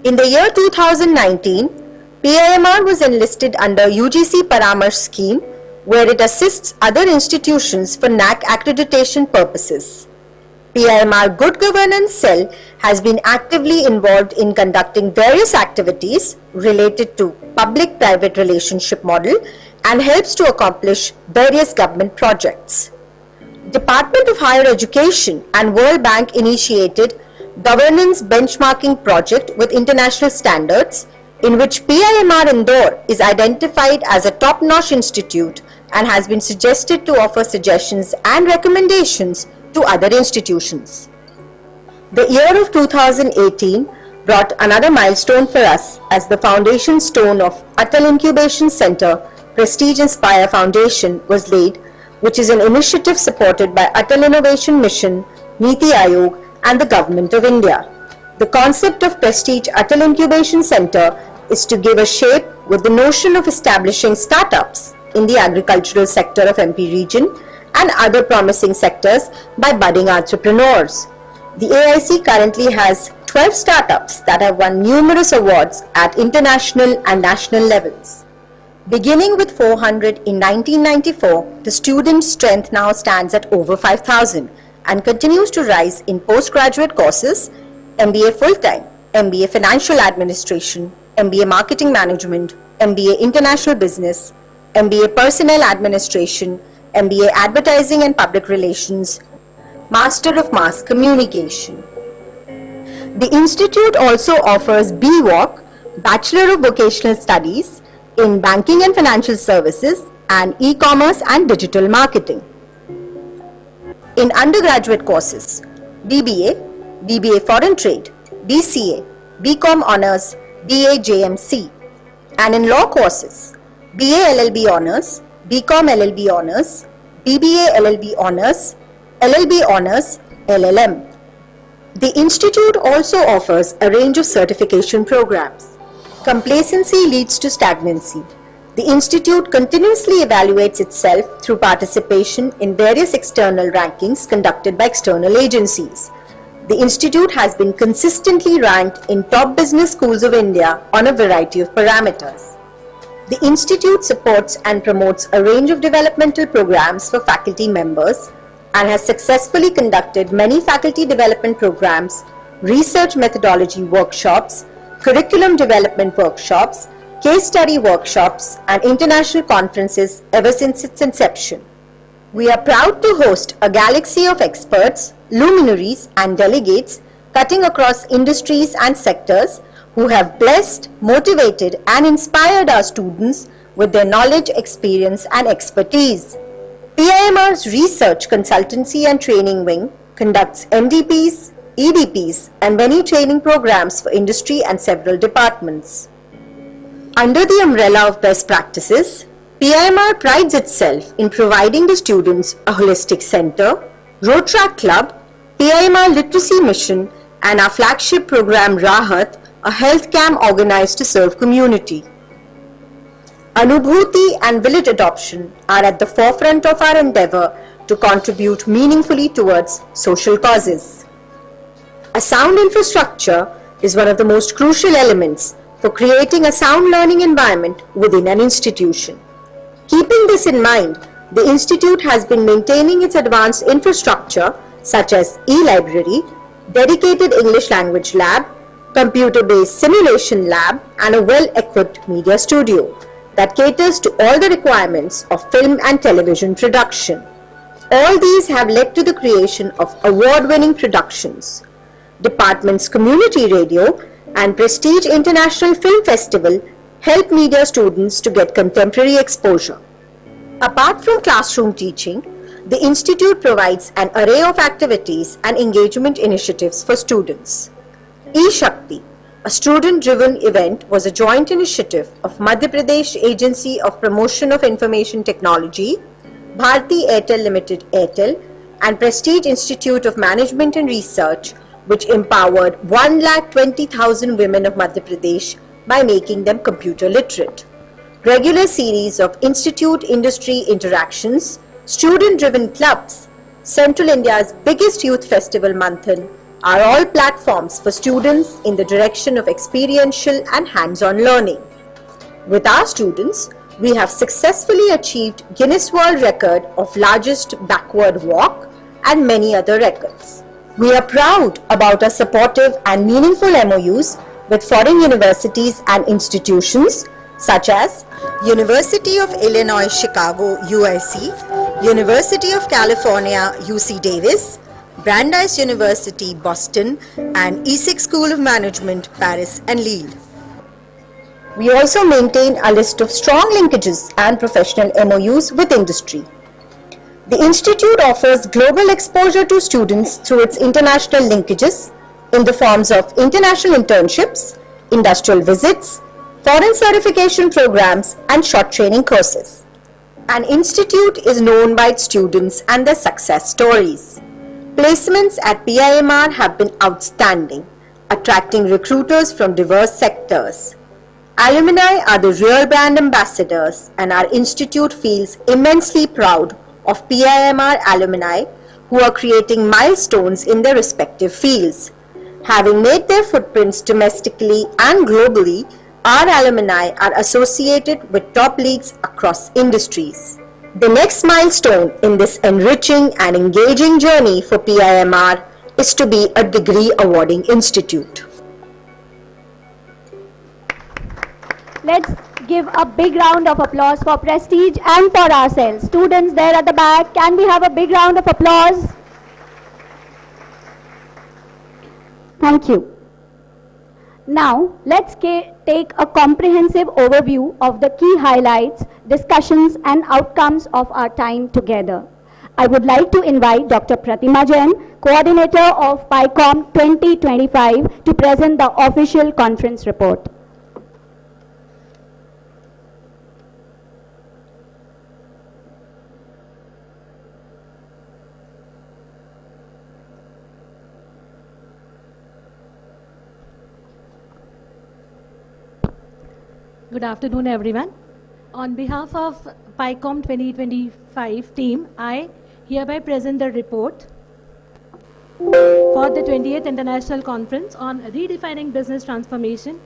In the year 2019, PIMR was enlisted under UGC Paramarsh scheme where it assists other institutions for NAC accreditation purposes. PIMR Good Governance Cell has been actively involved in conducting various activities related to public-private relationship model and helps to accomplish various government projects. Department of Higher Education and World Bank initiated governance benchmarking project with international standards in which PIMR Indore is identified as a top-notch institute and has been suggested to offer suggestions and recommendations to other institutions. The year of 2018 brought another milestone for us as the foundation stone of Atal Incubation Center Prestige Inspire Foundation was laid, which is an initiative supported by Atal Innovation Mission, Niti Aayog and the Government of India. The concept of Prestige Atal Incubation Center is to give a shape with the notion of establishing startups in the agricultural sector of MP region and other promising sectors by budding entrepreneurs. The AIC currently has 12 startups that have won numerous awards at international and national levels. Beginning with 400 in 1994, the student strength now stands at over 5,000 and continues to rise in postgraduate courses, MBA full-time, MBA Financial Administration, MBA Marketing Management, MBA International Business, MBA Personnel Administration, MBA Advertising and Public Relations, Master of Mass Communication. The institute also offers BVOC, Bachelor of Vocational Studies, in Banking and Financial Services and E-Commerce and Digital Marketing. in undergraduate courses, BBA, BBA Foreign Trade, BCA, BCom Honours, BA JMC, and in law courses, BA LLB Honours, BCom LLB Honours, BBA LLB Honours, LLB Honours, LLM. The institute also offers a range of certification programs. Complacency leads to stagnancy. The institute continuously evaluates itself through participation in various external rankings conducted by external agencies. The institute has been consistently ranked in top business schools of India on a variety of parameters. The institute supports and promotes a range of developmental programs for faculty members and has successfully conducted many faculty development programs, research methodology workshops, curriculum development workshops, case study workshops, and international conferences ever since its inception. We are proud to host a galaxy of experts, luminaries, and delegates cutting across industries and sectors who have blessed, motivated, and inspired our students with their knowledge, experience, and expertise. PIMR's Research, Consultancy and Training Wing conducts MDPs, EDPs, and many training programs for industry and several departments. Under the umbrella of best practices, PIMR prides itself in providing the students a holistic center, road track club, PIMR literacy mission, and our flagship program Rahat, a health camp organized to serve community. Anubhuti and village adoption are at the forefront of our endeavor to contribute meaningfully towards social causes. A sound infrastructure is one of the most crucial elements for creating a sound learning environment within an institution. Keeping this in mind, the institute has been maintaining its advanced infrastructure such as e-library, dedicated English language lab, computer-based simulation lab, and a well-equipped media studio that caters to all the requirements of film and television production. All these have led to the creation of award-winning productions. Department's community radio and Prestige International Film Festival help media students to get contemporary exposure. Apart from classroom teaching, the institute provides an array of activities and engagement initiatives for students. E-Shakti, a student-driven event, was a joint initiative of Madhya Pradesh Agency of Promotion of Information Technology, Bharti Airtel Limited Airtel, and Prestige Institute of Management and Research, which empowered 1,20,000 women of Madhya Pradesh by making them computer literate. Regular series of institute industry interactions, student-driven clubs, Central India's biggest youth festival Manthan, are all platforms for students in the direction of experiential and hands-on learning. With our students, we have successfully achieved Guinness World Record of largest backward walk and many other records. We are proud about our supportive and meaningful MOUs with foreign universities and institutions such as University of Illinois Chicago UIC, University of California UC Davis, Brandeis University Boston, and Essex School of Management Paris and Lille. We also maintain a list of strong linkages and professional MOUs with industry. The institute offers global exposure to students through its international linkages in the forms of international internships, industrial visits, foreign certification programs, and short training courses. An institute is known by its students and their success stories. Placements at PIMR have been outstanding, attracting recruiters from diverse sectors. Alumni are the real brand ambassadors, and our institute feels immensely proud of PIMR alumni who are creating milestones in their respective fields. Having made their footprints domestically and globally, our alumni are associated with top leagues across industries. The next milestone in this enriching and engaging journey for PIMR is to be a degree awarding institute. Let's give a big round of applause for Prestige and for ourselves. Students there at the back, can we have a big round of applause? Thank you. Now, let's take a comprehensive overview of the key highlights, discussions, and outcomes of our time together. I would like to invite Dr. Pratima Jain, Coordinator of PICOM 2025, to present the official conference report. Good afternoon, everyone. On behalf of PICOM 2025 team, I hereby present the report for the 20th International Conference on Redefining Business Transformation,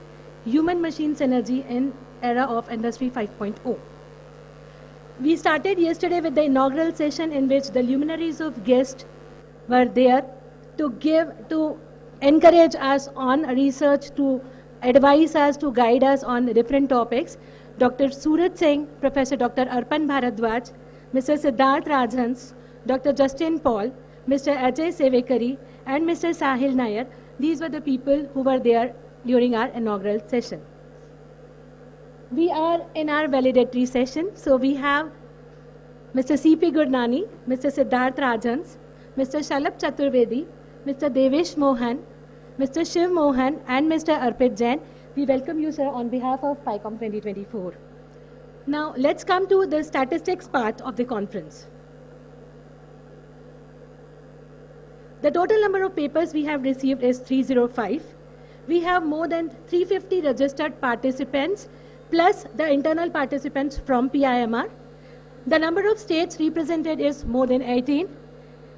Human-Machine Synergy in Era of Industry 5.0. We started yesterday with the inaugural session in which the luminaries of guests were there to encourage us on research, to advise us, to guide us on different topics. Dr. Suraj Singh, Professor Dr. Arpan Bharadwaj, Mr. Siddharth Rajhans, Dr. Justin Paul, Mr. Ajay Sevekari, and Mr. Sahil Nair. These were the people who were there during our inaugural session. We are in our validatory session, so we have Mr. C.P. Gurnani, Mr. Siddharth Rajhans, Mr. Shalabh Chaturvedi, Mr. Devesh Mohan, Mr. Shiv Mohan, and Mr. Arpit Jain. We welcome you, sir, on behalf of PICOM 2024. Now, let's come to the statistics part of the conference. The total number of papers we have received is 305. We have more than 350 registered participants, plus the internal participants from PIMR. The number of states represented is more than 18.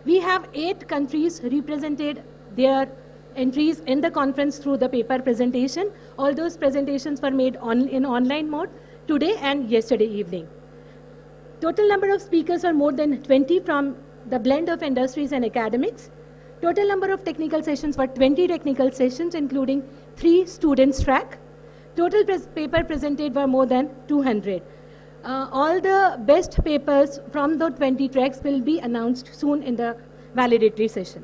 We have 8 countries represented their entries in the conference through the paper presentation. All those presentations were made in online mode today and yesterday evening. Total number of speakers are more than 20 from the blend of industries and academics. Total number of technical sessions were 20 technical sessions, including 3 students track. Total paper presented were more than 200. All the best papers from the 20 tracks will be announced soon in the validatory session.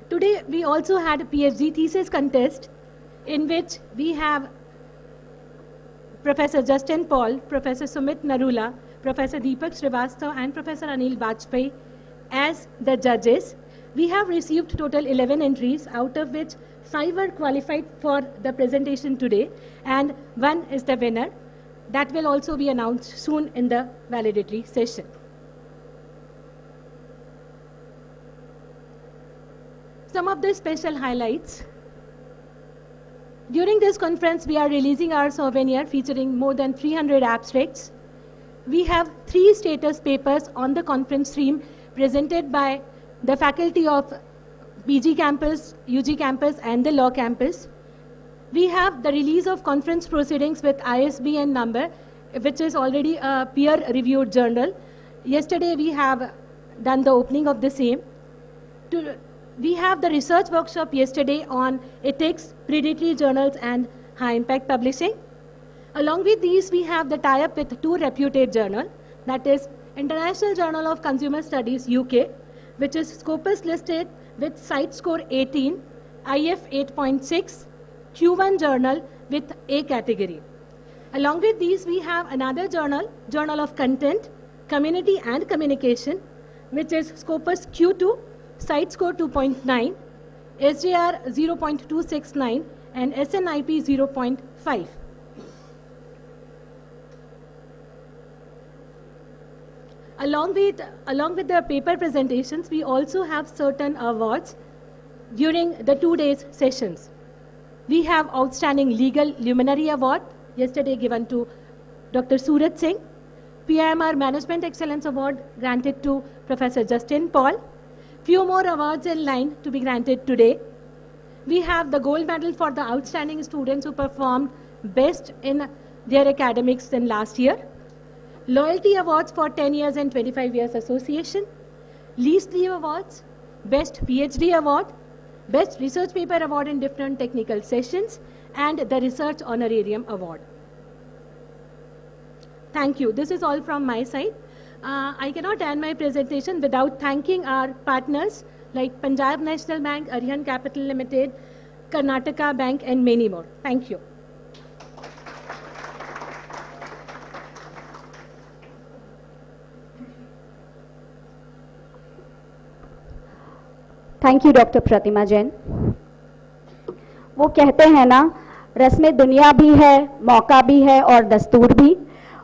Today, we also had a PhD thesis contest in which we have Professor Justin Paul, Professor Sumit Narula, Professor Deepak Srivastava, and Professor Anil Bajpai as the judges. We have received total 11 entries, out of which 5 were qualified for the presentation today, and 1 is the winner. That will also be announced soon in the validatory session. Some of the special highlights. During this conference, we are releasing our souvenir featuring more than 300 abstracts. We have 3 status papers on the conference theme presented by the faculty of PG campus, UG campus, and the law campus. We have the release of conference proceedings with ISBN number, which is already a peer-reviewed journal. Yesterday, we have done the opening of the same. We have the research workshop yesterday on ethics, predatory journals, and high-impact publishing. Along with these, we have the tie-up with 2 reputed journals, that is International Journal of Consumer Studies, UK, which is Scopus listed with site score 18, IF 8.6, Q1 journal with A category. Along with these, we have another journal, Journal of Content, Community and Communication, which is Scopus Q2, site score 2.9, SJR 0.269, and SNIP 0.5. Along with the paper presentations, we also have certain awards during the 2 days sessions. We have Outstanding Legal Luminary Award, yesterday given to Dr. Suraj Singh. PIMR Management Excellence Award granted to Professor Justin Paul. Few more awards in line to be granted today. We have the gold medal for the outstanding students who performed best in their academics in last year. Loyalty awards for 10 years and 25 years association. Least Leave awards, Best PhD award, Best Research Paper award in different technical sessions, and the Research Honorarium award. Thank you. This is all from my side. I cannot end my presentation without thanking our partners like Punjab National Bank, Aryan Capital Limited, Karnataka Bank, and many more. Thank you. Thank you, Dr. Pratima Jain. वो कहते हैं ना, रस्में दुनिया भी है, मौका भी है और दस्तूर भी.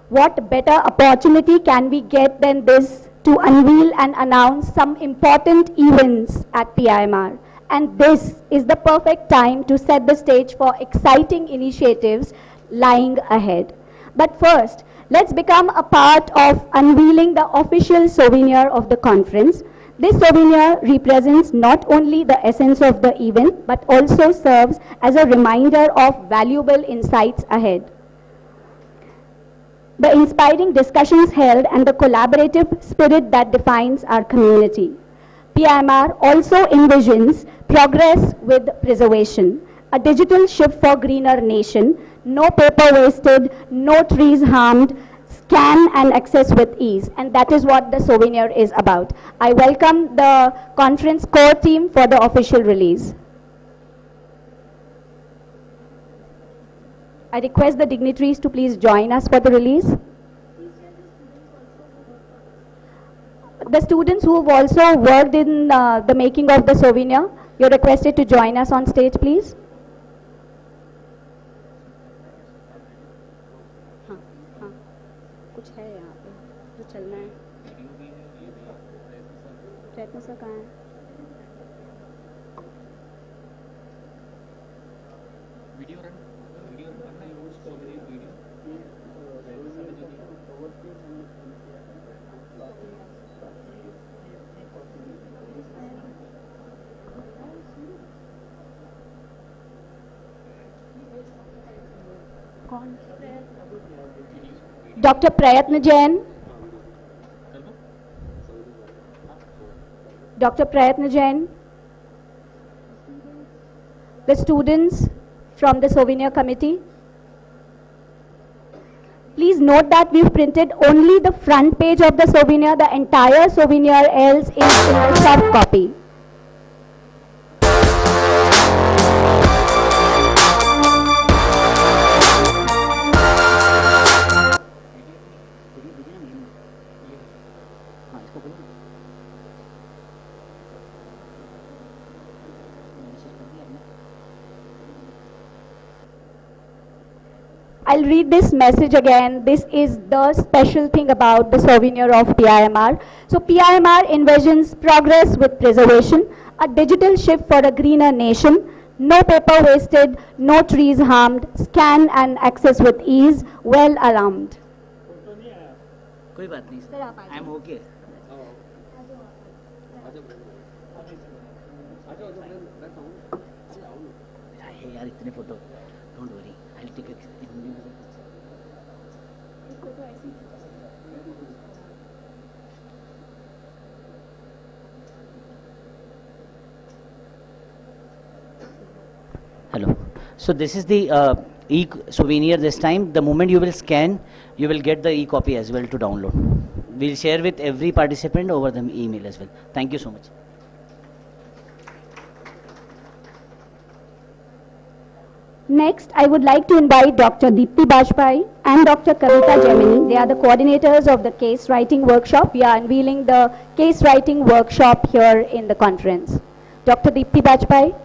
What better opportunity can we get than this to unveil and announce some important events at PIMR? And this is the perfect time to set the stage for exciting initiatives lying ahead. But first, let's become a part of unveiling the official souvenir of the conference. This souvenir represents not only the essence of the event, but also serves as a reminder of valuable insights ahead. The inspiring discussions held and the collaborative spirit that defines our community. PIMR also envisions progress with preservation, a digital shift for greener nation, no paper wasted, no trees harmed, scan and access with ease. And that is what the souvenir is about. I welcome the conference core team for the official release. I request the dignitaries to please join us for the release. The students who have also worked in the making of the souvenir, you're requested to join us on stage, please. कुछ है यहाँ पे जो चलना है प्रयत्न से कहाँ है वीडियो रन करना है उसको वीडियो कौन Dr. Prayatna Jain. Dr. Prayatna Jain. The students from the souvenir committee. Please note that we've printed only the front page of the souvenir. The entire souvenir else is in a soft copy. I'll read this message again. This is the special thing about the souvenir of PIMR. So PIMR envisions progress with preservation, a digital shift for a greener nation, no paper wasted, no trees harmed, scan and access with ease, well alarmed. कोई बात नहीं sir, I am okay. यार इतने photo, don't worry, I will take it. Hello. So this is the e-souvenir this time. The moment you will scan, you will get the e-copy as well to download. We'll share with every participant over the email as well. Thank you so much. Next, I would like to invite Dr. Deepti Bajpai and Dr. Kavita Gemini. They are the coordinators of the case writing workshop. We are unveiling the case writing workshop here in the conference. Dr. Deepti Bajpai.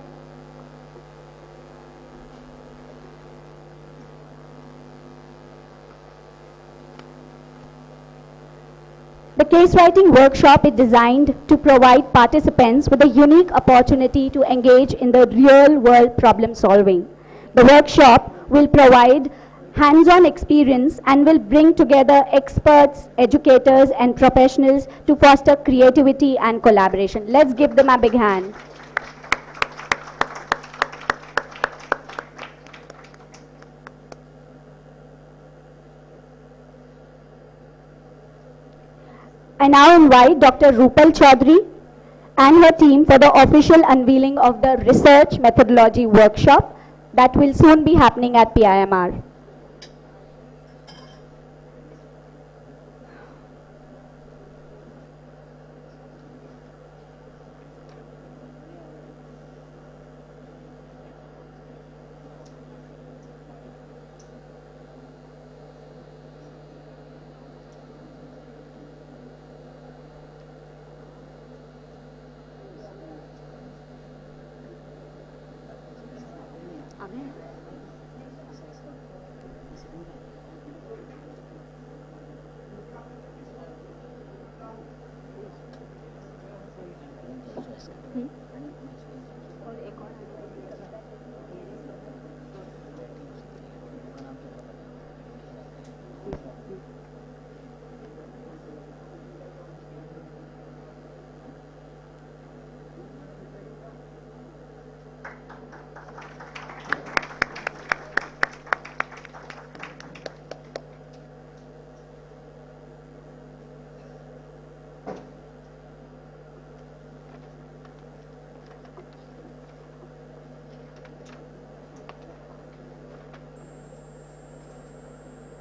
The case writing workshop is designed to provide participants with a unique opportunity to engage in the real world problem solving. The workshop will provide hands-on experience and will bring together experts, educators and professionals to foster creativity and collaboration. Let's give them a big hand. I now invite Dr. Rupal Chaudhary and her team for the official unveiling of the research methodology workshop that will soon be happening at PIMR.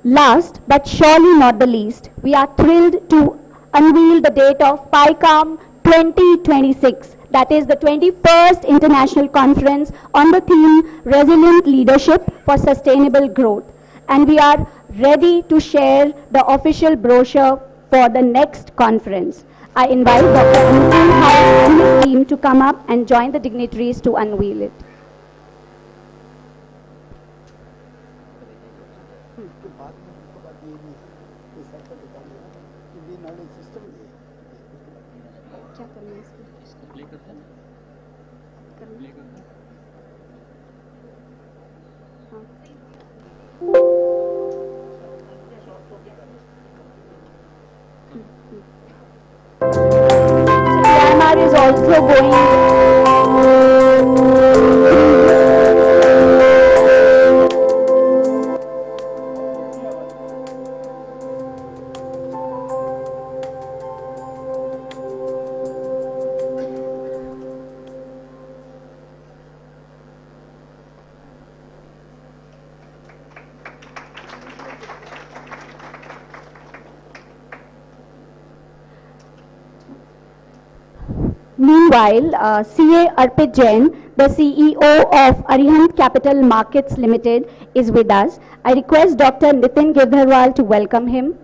Last but surely not the least, we are thrilled to unveil the date of PICOM 2026, that is the 21st International Conference on the theme Resilient Leadership for Sustainable Growth. And we are ready to share the official brochure for the next conference. I invite Dr. Anupam Bhai and his team to come up and join the dignitaries to unveil it. PIMR is also going. Meanwhile, CA Arpit Jain, the CEO of Arihant Capital Markets Limited, is with us. I request Dr. Nitin Girdharwal to welcome him.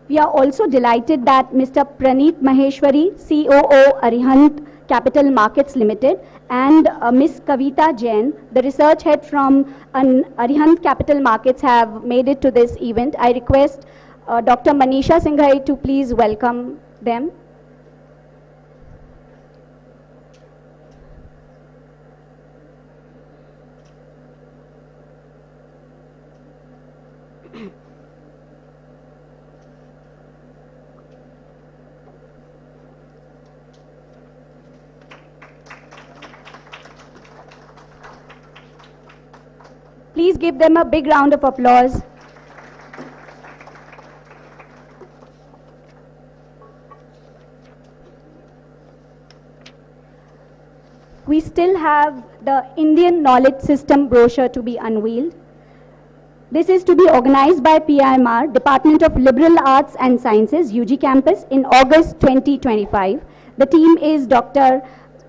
We are also delighted that Mr. Praneet Maheshwari, COO Arihant Capital Markets Limited, and Ms. Kavita Jain, the research head from Arihant Capital Markets, have made it to this event. I request Dr. Manisha Singhai to please welcome them. Please give them a big round of applause. We still have the Indian Knowledge System brochure to be unveiled. This is to be organized by PIMR, Department of Liberal Arts and Sciences, UG Campus, in August 2025. The team is Dr.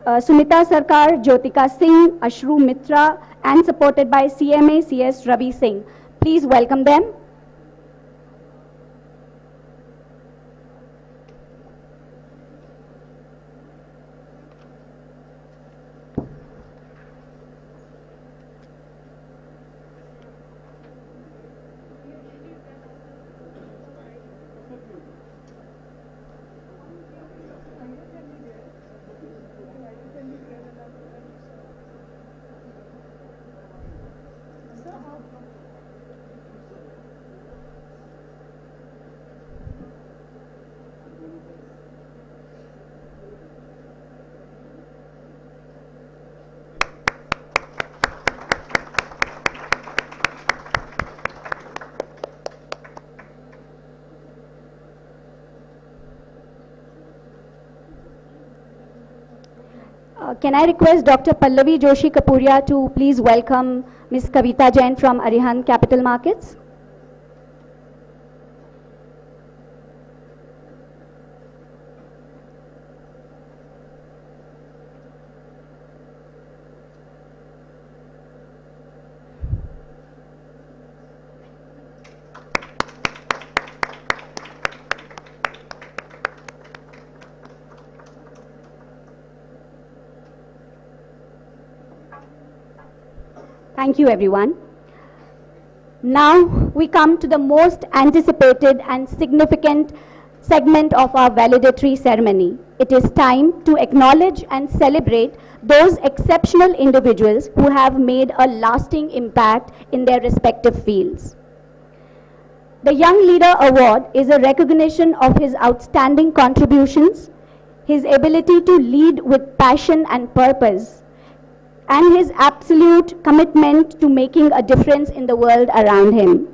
Sumita Sarkar, Jyotika Singh, Ashru Mitra, and supported by CMA CS Ravi Singh. Please welcome them. Can I request Dr. Pallavi Joshi Kapuria to please welcome Ms. Kavita Jain from Arihant Capital Markets? Thank you, everyone. Now we come to the most anticipated and significant segment of our validatory ceremony. It is time to acknowledge and celebrate those exceptional individuals who have made a lasting impact in their respective fields. The Young Leader Award is a recognition of his outstanding contributions, his ability to lead with passion and purpose, and his absolute commitment to making a difference in the world around him.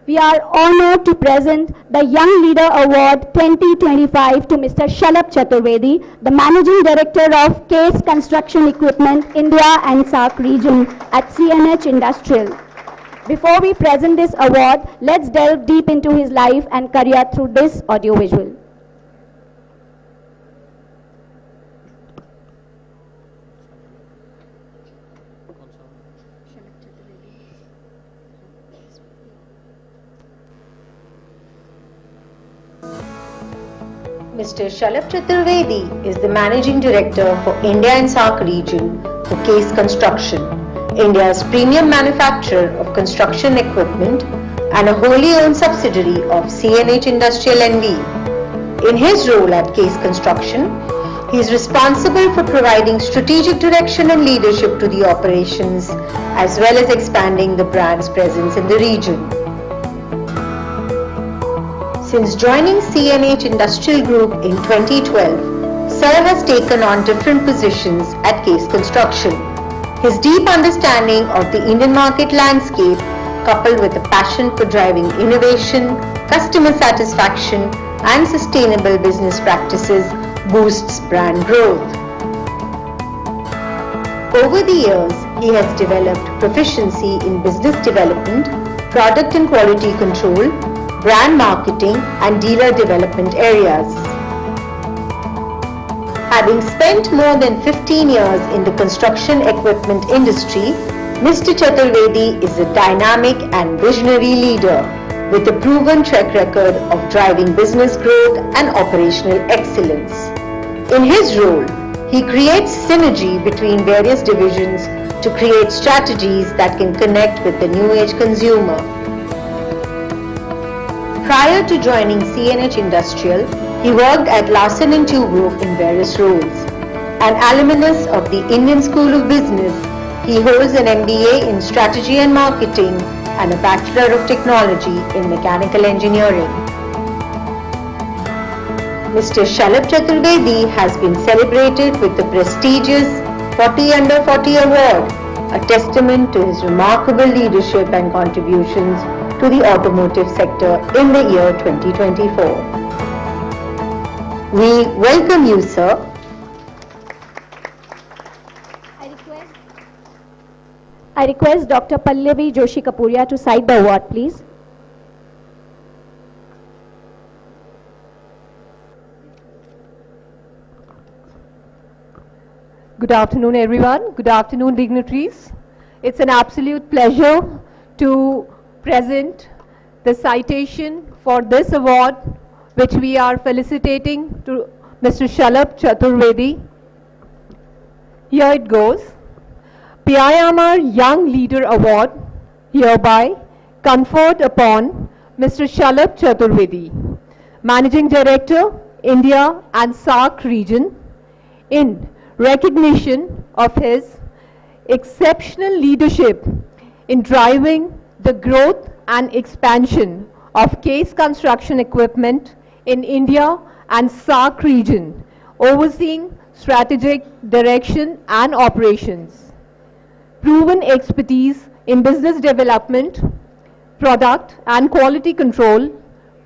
We are honored to present the Young Leader Award 2025 to Mr. Shalabh Chaturvedi, the Managing Director of Case Construction Equipment, India and SAARC region at CNH Industrial. Before we present this award, let's delve deep into his life and career through this audiovisual. Mr. Shalabh Chaturvedi is the Managing Director for India and SAARC region for Case Construction, India's premium manufacturer of construction equipment and a wholly owned subsidiary of CNH Industrial NV. In his role at Case Construction, he is responsible for providing strategic direction and leadership to the operations as well as expanding the brand's presence in the region. Since joining CNH Industrial Group in 2012, Sir has taken on different positions at Case Construction. His deep understanding of the Indian market landscape, coupled with a passion for driving innovation, customer satisfaction, and sustainable business practices, boosts brand growth. Over the years, he has developed proficiency in business development, product and quality control, brand marketing, and dealer development areas. Having spent more than 15 years in the construction equipment industry, Mr. Chaturvedi is a dynamic and visionary leader with a proven track record of driving business growth and operational excellence. In his role, he creates synergy between various divisions to create strategies that can connect with the new age consumer. Prior to joining CNH Industrial, he worked at Larsen & Toubro in various roles. An alumnus of the Indian School of Business, he holds an MBA in Strategy and Marketing and a Bachelor of Technology in Mechanical Engineering. Mr. Shalabh Chaturvedi has been celebrated with the prestigious 40 Under 40 Award, a testament to his remarkable leadership and contributions to the automotive sector in the year 2024. We welcome you, sir. I request Dr. Pallavi Joshi Kapuria to cite the award, please. Good afternoon, everyone. Good afternoon, dignitaries. It's an absolute pleasure to present the citation for this award, which we are felicitating to Mr. Shalabh Chaturvedi. Here it goes. PIMR Young Leader Award hereby conferred upon Mr. Shalabh Chaturvedi, Managing Director, India and SAARC region, in recognition of his exceptional leadership in driving the growth and expansion of case construction equipment in India and SAARC region, overseeing strategic direction and operations. Proven expertise in business development, product and quality control,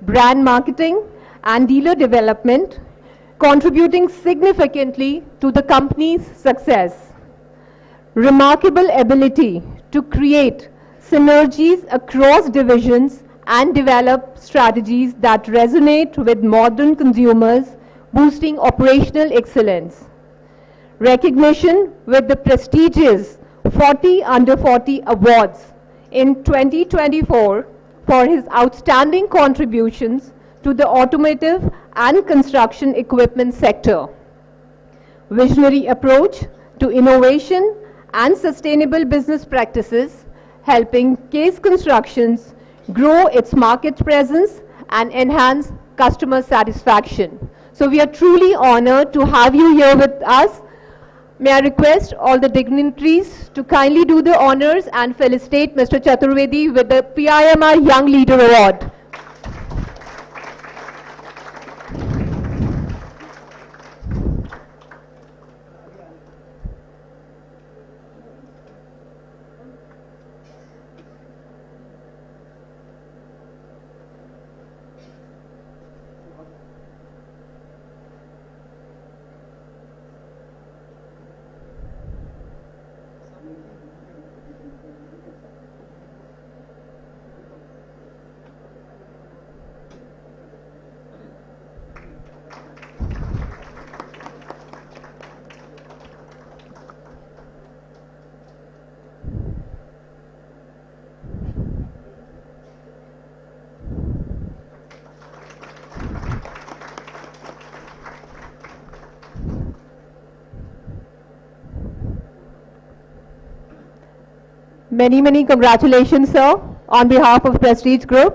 brand marketing and dealer development, contributing significantly to the company's success. Remarkable ability to create synergies across divisions and develop strategies that resonate with modern consumers, boosting operational excellence. Recognition with the prestigious 40 Under 40 Awards in 2024 for his outstanding contributions to the automotive and construction equipment sector. Visionary approach to innovation and sustainable business practices, helping Case Constructions grow its market presence and enhance customer satisfaction. So we are truly honored to have you here with us. May I request all the dignitaries to kindly do the honors and felicitate Mr. Chaturvedi with the PIMR Young Leader Award. Many, many congratulations, sir, on behalf of Prestige Group.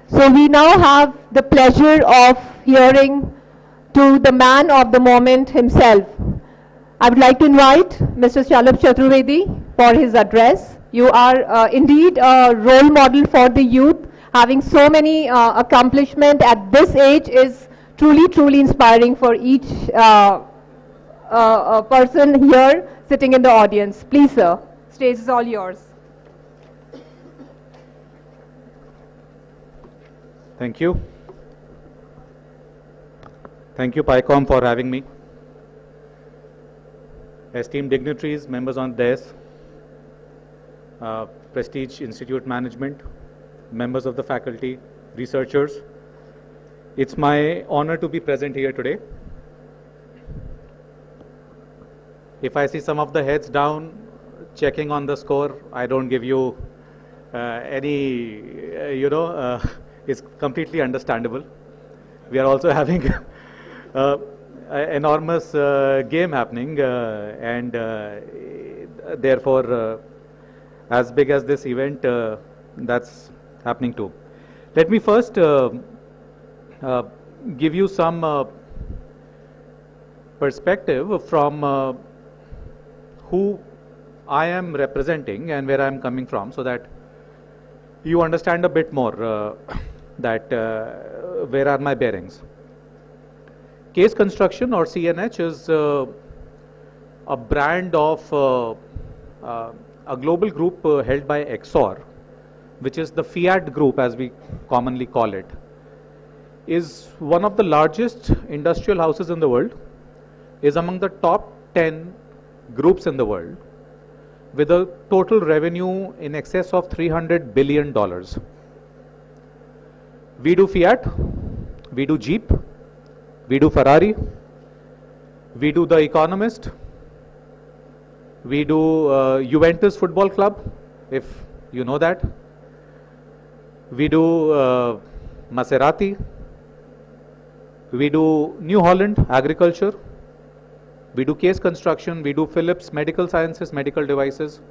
So we now have the pleasure of hearing to the man of the moment himself. I would like to invite Mr. Shalabh Chaturvedi for his address. You are indeed a role model for the youth. Having so many accomplishments at this age is truly, truly inspiring for each person here sitting in the audience. Please, sir, stage is all yours. Thank you. Thank you, PICOM, for having me. Esteemed dignitaries, members on dais, Prestige Institute Management, members of the faculty, researchers. It's my honor to be present here today. If I see some of the heads down, checking on the score, I don't give you any, it's completely understandable. We are also having enormous game happening and therefore as big as this event, that's happening too. Let me first give you some perspective from who I am representing and where I am coming from, so that you understand a bit more that where are my bearings. Case Construction, or CNH, is a brand of a global group held by Exor, which is the Fiat group as we commonly call it, is one of the largest industrial houses in the world, is among the top 10 groups in the world, with a total revenue in excess of $300 billion. We do Fiat, we do Jeep, we do Ferrari, we do The Economist, we do Juventus Football Club, if you know that. We do Maserati, we do New Holland Agriculture, we do Case Construction, we do Philips Medical Sciences, medical devices.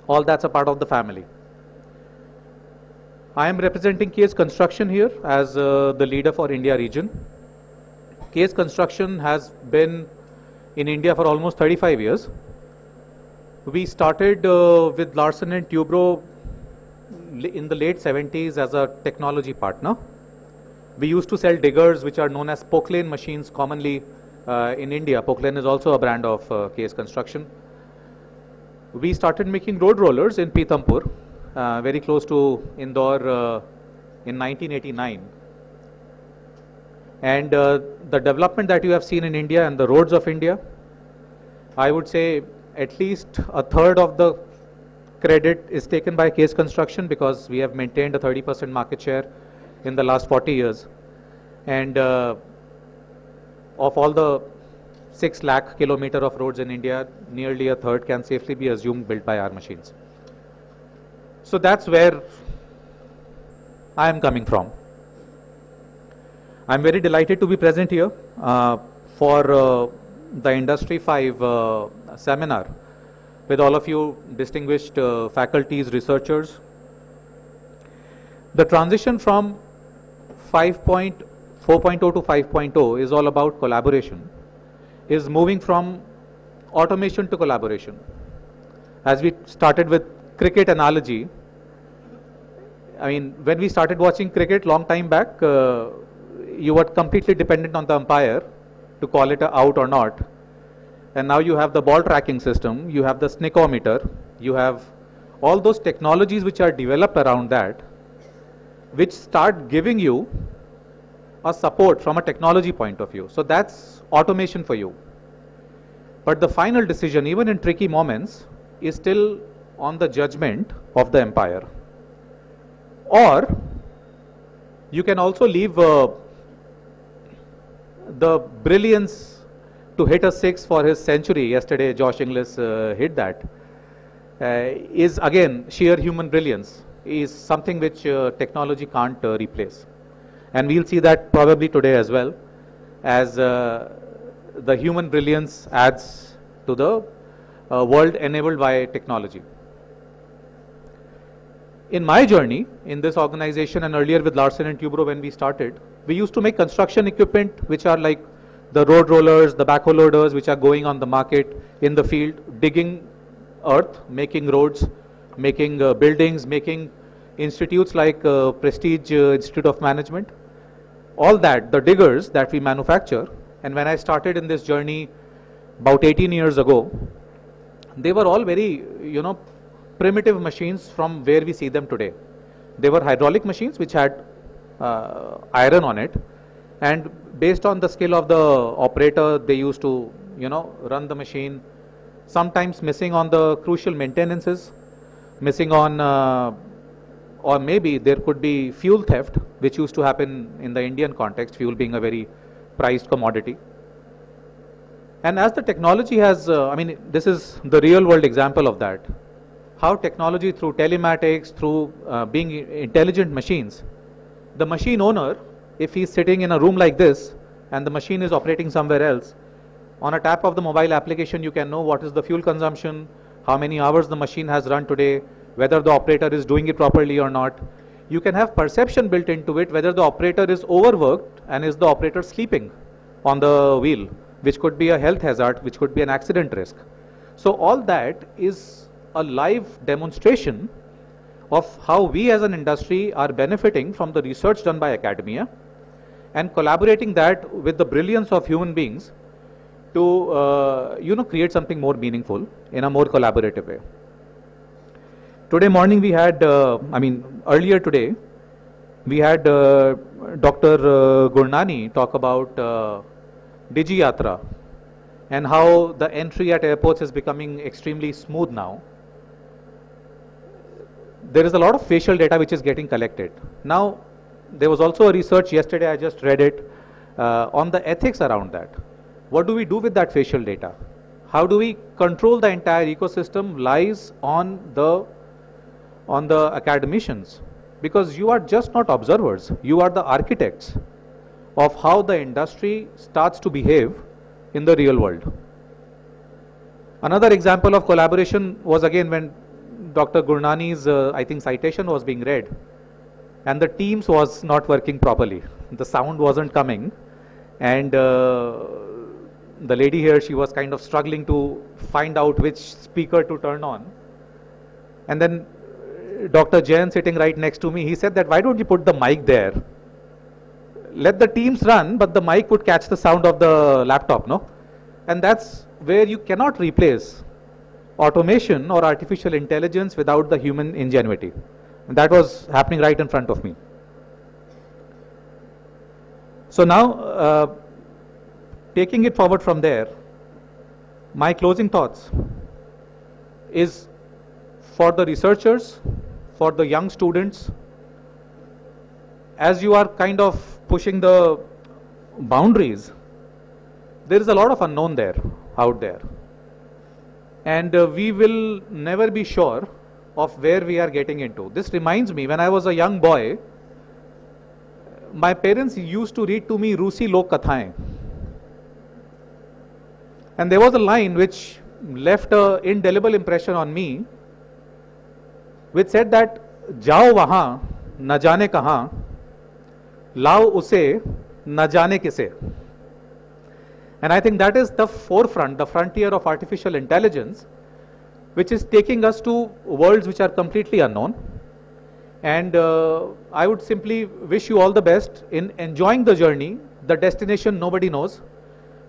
All that's a part of the family. I am representing Case Construction here as the leader for India region. Case Construction has been in India for almost 35 years. We started with Larsen and Toubro in the late 70s as a technology partner. We used to sell diggers, which are known as Poclane machines commonly in India. Poclane is also a brand of Case Construction. We started making road rollers in Pithampur, very close to Indore, in 1989. And the development that you have seen in India and the roads of India, I would say at least a third of the credit is taken by Case Construction, because we have maintained a 30% market share in the last 40 years. And of all the 6 lakh kilometer of roads in India, nearly a third can safely be assumed built by our machines. So that's where I am coming from. I'm very delighted to be present here for the Industry 5 seminar with all of you distinguished faculties, researchers. The transition from 4.0 to 5.0 is all about collaboration, is moving from automation to collaboration. As we started with cricket analogy, I mean, when we started watching cricket long time back, you were completely dependent on the umpire to call it a out or not. And now you have the ball tracking system, you have the snickometer, you have all those technologies which are developed around that, which start giving you a support from a technology point of view. So that's automation for you. But the final decision, even in tricky moments, is still on the judgment of the umpire. Or you can also leave the brilliance to hit a 6 for his century. Yesterday Josh Inglis hit that. Is again sheer human brilliance, is something which technology can't replace. And we'll see that probably today as well, as the human brilliance adds to the world enabled by technology. In my journey in this organization and earlier with Larsen and Toubro when we started, we used to make construction equipment which are like the road rollers, the backhoe loaders which are going on the market in the field, digging earth, making roads, making buildings, making institutes like Prestige Institute of Management. All that, the diggers that we manufacture. And when I started in this journey about 18 years ago, they were all very, primitive machines from where we see them today. They were hydraulic machines which had iron on it, and based on the skill of the operator, they used to, run the machine, sometimes missing on the crucial maintenances, missing on, or maybe there could be fuel theft, which used to happen in the Indian context, fuel being a very prized commodity. And as the technology has, this is the real world example of that. How technology through telematics, through being intelligent machines, the machine owner, if he's sitting in a room like this and the machine is operating somewhere else, on a tap of the mobile application you can know what is the fuel consumption, how many hours the machine has run today, whether the operator is doing it properly or not. You can have perception built into it whether the operator is overworked and is the operator sleeping on the wheel, which could be a health hazard, which could be an accident risk. So all that is a live demonstration of how we as an industry are benefiting from the research done by academia and collaborating that with the brilliance of human beings to create something more meaningful in a more collaborative way. Today morning we had, earlier today, we had Dr. Gurnani talk about Digi Yatra and how the entry at airports is becoming extremely smooth now. There is a lot of facial data which is getting collected. Now, there was also a research yesterday, I just read it, on the ethics around that. What do we do with that facial data? How do we control the entire ecosystem lies on the academicians, because you are just not observers, you are the architects of how the industry starts to behave in the real world. Another example of collaboration was again when Dr. Gurnani's, citation was being read and the Teams was not working properly. The sound wasn't coming, and the lady here, she was kind of struggling to find out which speaker to turn on. And then Dr. Jain sitting right next to me, he said that why don't you put the mic there? Let the Teams run, but the mic would catch the sound of the laptop, no? And that's where you cannot replace automation or artificial intelligence without the human ingenuity. And that was happening right in front of me. So now, taking it forward from there, my closing thoughts is for the researchers, for the young students, as you are kind of pushing the boundaries, there is a lot of unknown there, out there. And we will never be sure of where we are getting into. This reminds me, when I was a young boy, my parents used to read to me Rusi Lok Kathaएं. And there was a line which left an indelible impression on me, which said that, जाओ वहाँ न जाने कहाँ, लाओ उसे न जाने किसे. And I think that is the forefront, the frontier of artificial intelligence, which is taking us to worlds which are completely unknown. And I would simply wish you all the best in enjoying the journey. The destination nobody knows,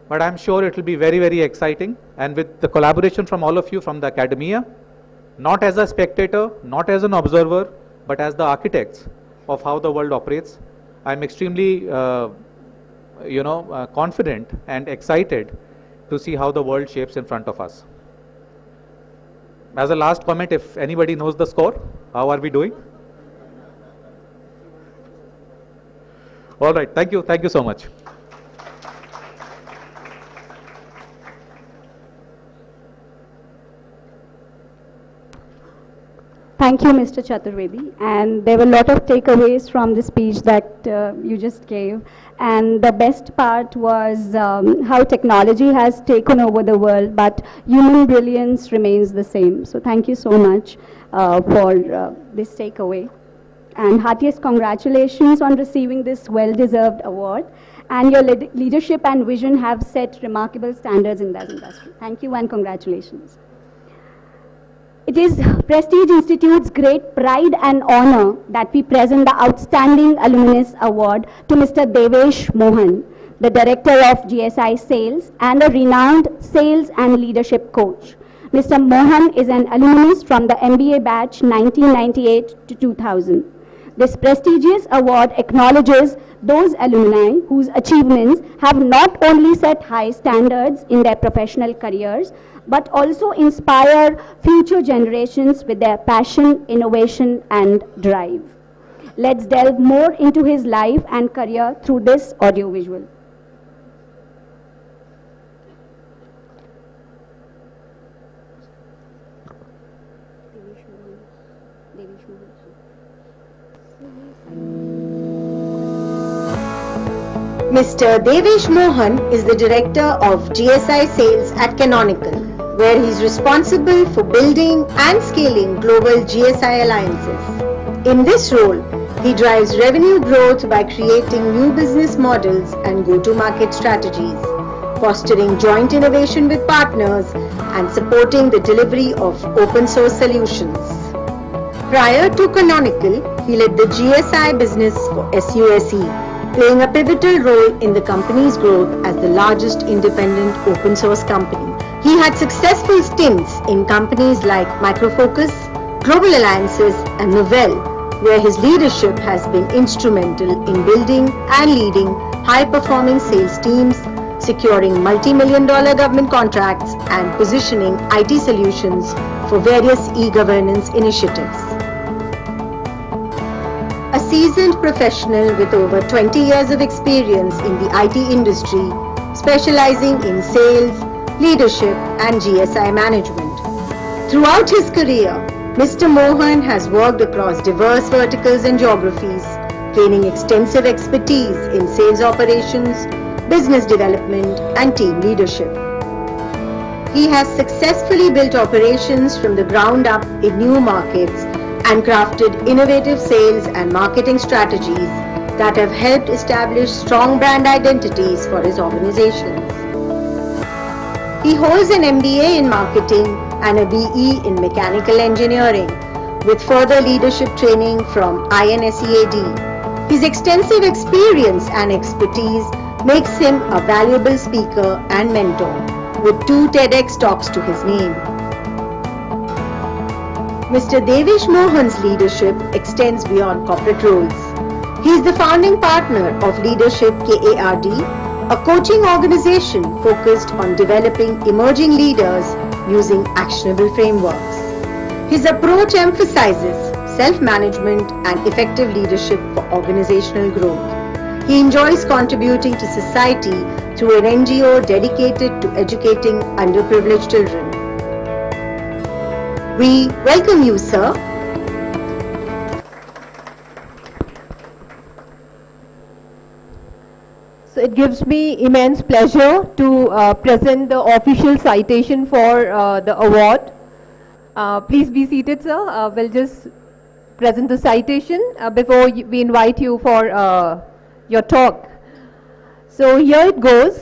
but I'm sure it will be very, very exciting. And with the collaboration from all of you from the academia, not as a spectator, not as an observer, but as the architects of how the world operates, I'm extremely confident and excited to see how the world shapes in front of us. As a last comment, if anybody knows the score, how are we doing? All right, thank you so much. Thank Thank you, Mr. Chaturvedi. And there were a lot of takeaways from the speech that you just gave. And the best part was how technology has taken over the world, but human brilliance remains the same. So thank you so much for this takeaway. And heartiest congratulations on receiving this well-deserved award. And your leadership and vision have set remarkable standards in that industry. Thank you and congratulations. It is Prestige Institute's great pride and honor that we present the Outstanding Alumnus Award to Mr. Devesh Mohan, the Director of GSI Sales and a renowned sales and leadership coach. Mr. Mohan is an alumnus from the MBA batch 1998 to 2000. This prestigious award acknowledges those alumni whose achievements have not only set high standards in their professional careers, but also inspire future generations with their passion, innovation, and drive. Let's delve more into his life and career through this audiovisual. Mr. Devesh Mohan is the Director of GSI Sales at Canonical, where he is responsible for building and scaling global GSI alliances. In this role, he drives revenue growth by creating new business models and go-to-market strategies, fostering joint innovation with partners, and supporting the delivery of open-source solutions. Prior to Canonical, he led the GSI business for SUSE, playing a pivotal role in the company's growth as the largest independent open source company. He had successful stints in companies like Microfocus, Global Alliances, and Novell, where his leadership has been instrumental in building and leading high-performing sales teams, securing multi-million-dollar government contracts, and positioning IT solutions for various e-governance initiatives. A seasoned professional with over 20 years of experience in the IT industry, specializing in sales, leadership, and GSI management. Throughout his career, Mr. Mohan has worked across diverse verticals and geographies, gaining extensive expertise in sales operations, business development, and team leadership. He has successfully built operations from the ground up in new markets and crafted innovative sales and marketing strategies that have helped establish strong brand identities for his organizations. He holds an MBA in marketing and a BE in mechanical engineering, with further leadership training from INSEAD. His extensive experience and expertise makes him a valuable speaker and mentor, with 2 TEDx talks to his name. Mr. Devesh Mohan's leadership extends beyond corporate roles. He is the founding partner of Leadership KARD, a coaching organization focused on developing emerging leaders using actionable frameworks. His approach emphasizes self-management and effective leadership for organizational growth. He enjoys contributing to society through an NGO dedicated to educating underprivileged children. We welcome you, sir. So it gives me immense pleasure to present the official citation for the award. Please be seated, sir. We'll just present the citation before we invite you for your talk. So here it goes.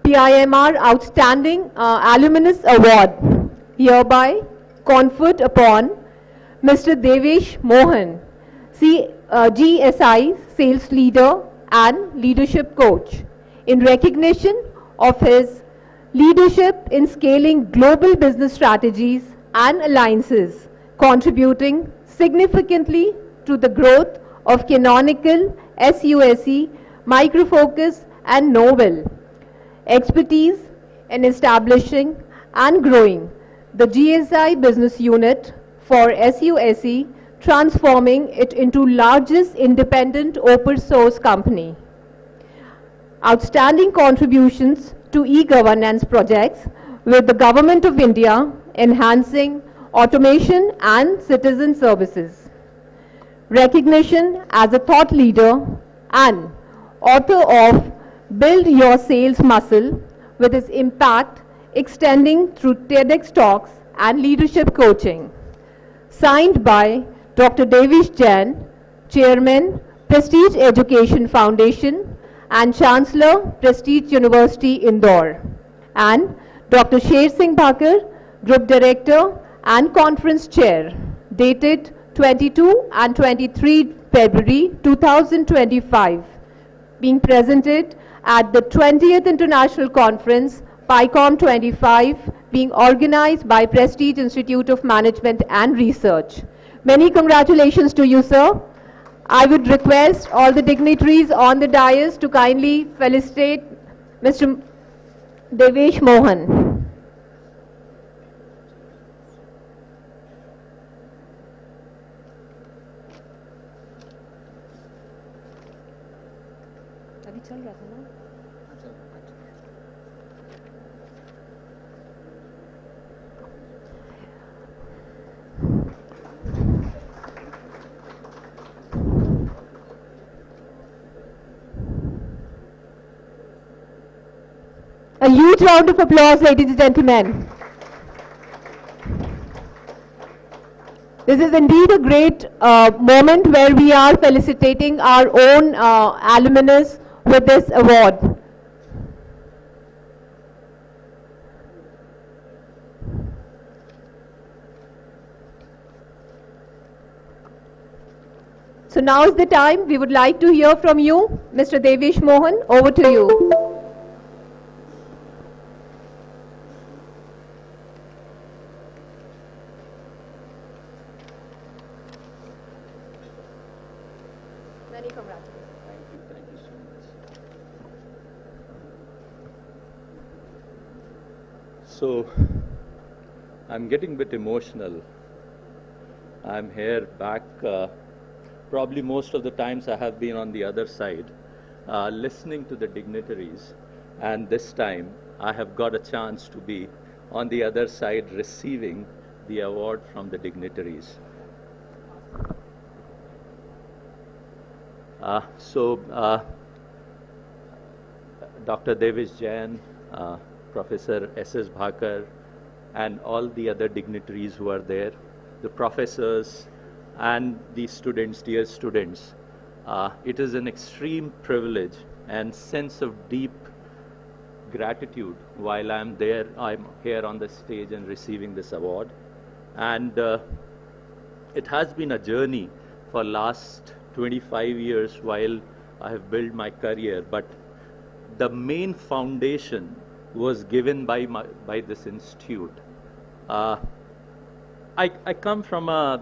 PIMR Outstanding Alumnus Award hereby conferred upon Mr. Devesh Mohan, GSI Sales Leader and Leadership Coach, in recognition of his leadership in scaling global business strategies and alliances, contributing significantly to the growth of Canonical, SUSE, Microfocus, and Novell. Expertise in establishing and growing the GSI business unit for SUSE, transforming it into largest independent open source company. Outstanding contributions to e-governance projects with the Government of India, enhancing automation and citizen services. Recognition as a thought leader and author of Build Your Sales Muscle, with his impact extending through TEDx talks and leadership coaching. Signed by Dr. Devish Jain, Chairman, Prestige Education Foundation and Chancellor, Prestige University, Indore, and Dr. Sher Singh Bhakar, Group Director and Conference Chair, dated 22 and 23 February 2025, being presented at the 20th International Conference, PICOM 25, being organized by Prestige Institute of Management and Research. Many congratulations to you, sir. I would request all the dignitaries on the dais to kindly felicitate Mr. Devesh Mohan. A huge round of applause, ladies and gentlemen. This is indeed a great moment where we are felicitating our own alumnus with this award. So now is the time we would like to hear from you, Mr. Devesh Mohan. Over to you. Many congratulations. Thank you so much. So, I'm getting a bit emotional. I'm here back, probably most of the times I have been on the other side, listening to the dignitaries, and this time I have got a chance to be on the other side receiving the award from the dignitaries. Dr. Devish Jain, Professor S.S. Bhakar, and all the other dignitaries who are there, the professors and the students, dear students, it is an extreme privilege and sense of deep gratitude while I'm here on the stage and receiving this award. And it has been a journey for last 25 years while I have built my career, but the main foundation was given by this institute. I come from a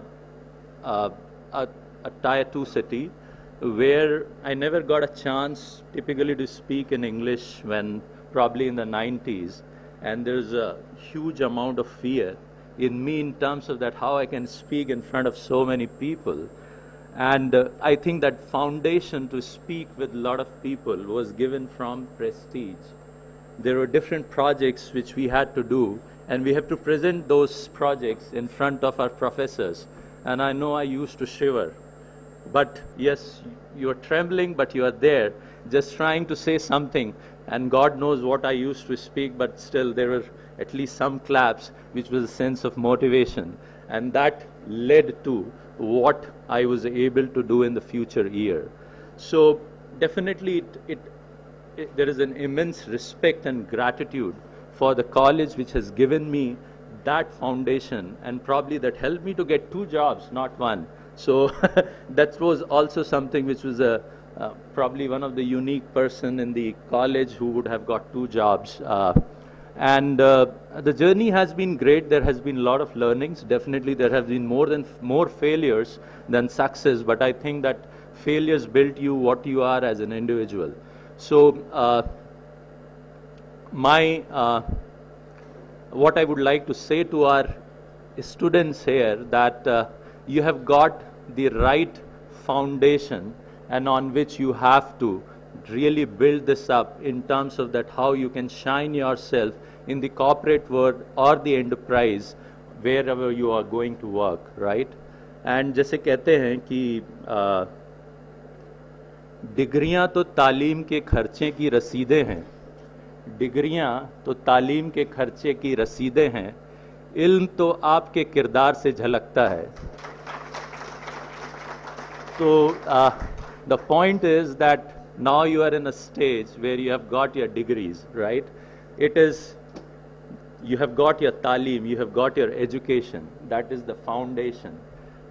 tier 2 city where I never got a chance typically to speak in English when probably in the 90s, and there's a huge amount of fear in me in terms of that how I can speak in front of so many people. And I think that foundation to speak with a lot of people was given from Prestige. There were different projects which we had to do, and we have to present those projects in front of our professors. And I know I used to shiver. But yes, you are trembling, but you are there, just trying to say something. And God knows what I used to speak, but still there were at least some claps, which was a sense of motivation. And that led to what I was able to do in the future year. So definitely there is an immense respect and gratitude for the college which has given me that foundation, and probably that helped me to get 2 jobs, not 1. So that was also something which was probably one of the unique person in the college who would have got 2 jobs. And the journey has been great. There has been a lot of learnings. Definitely there have been more failures than success, but I think that failures built you what you are as an individual. So what I would like to say to our students here, that you have got the right foundation and on which you have to really build this up in terms of that how you can shine yourself in the corporate world or the enterprise wherever you are going to work, right? And जैसे कहते हैं कि डिग्रियां तो तालीम के खर्चे की रसीदें हैं, डिग्रियां तो तालीम के खर्चे की रसीदें हैं, इल्म तो आपके किरदार से झलकता है. So the point is that now you are in a stage where you have got your degrees, right? It is, you have got your talim, you have got your education, that is the foundation.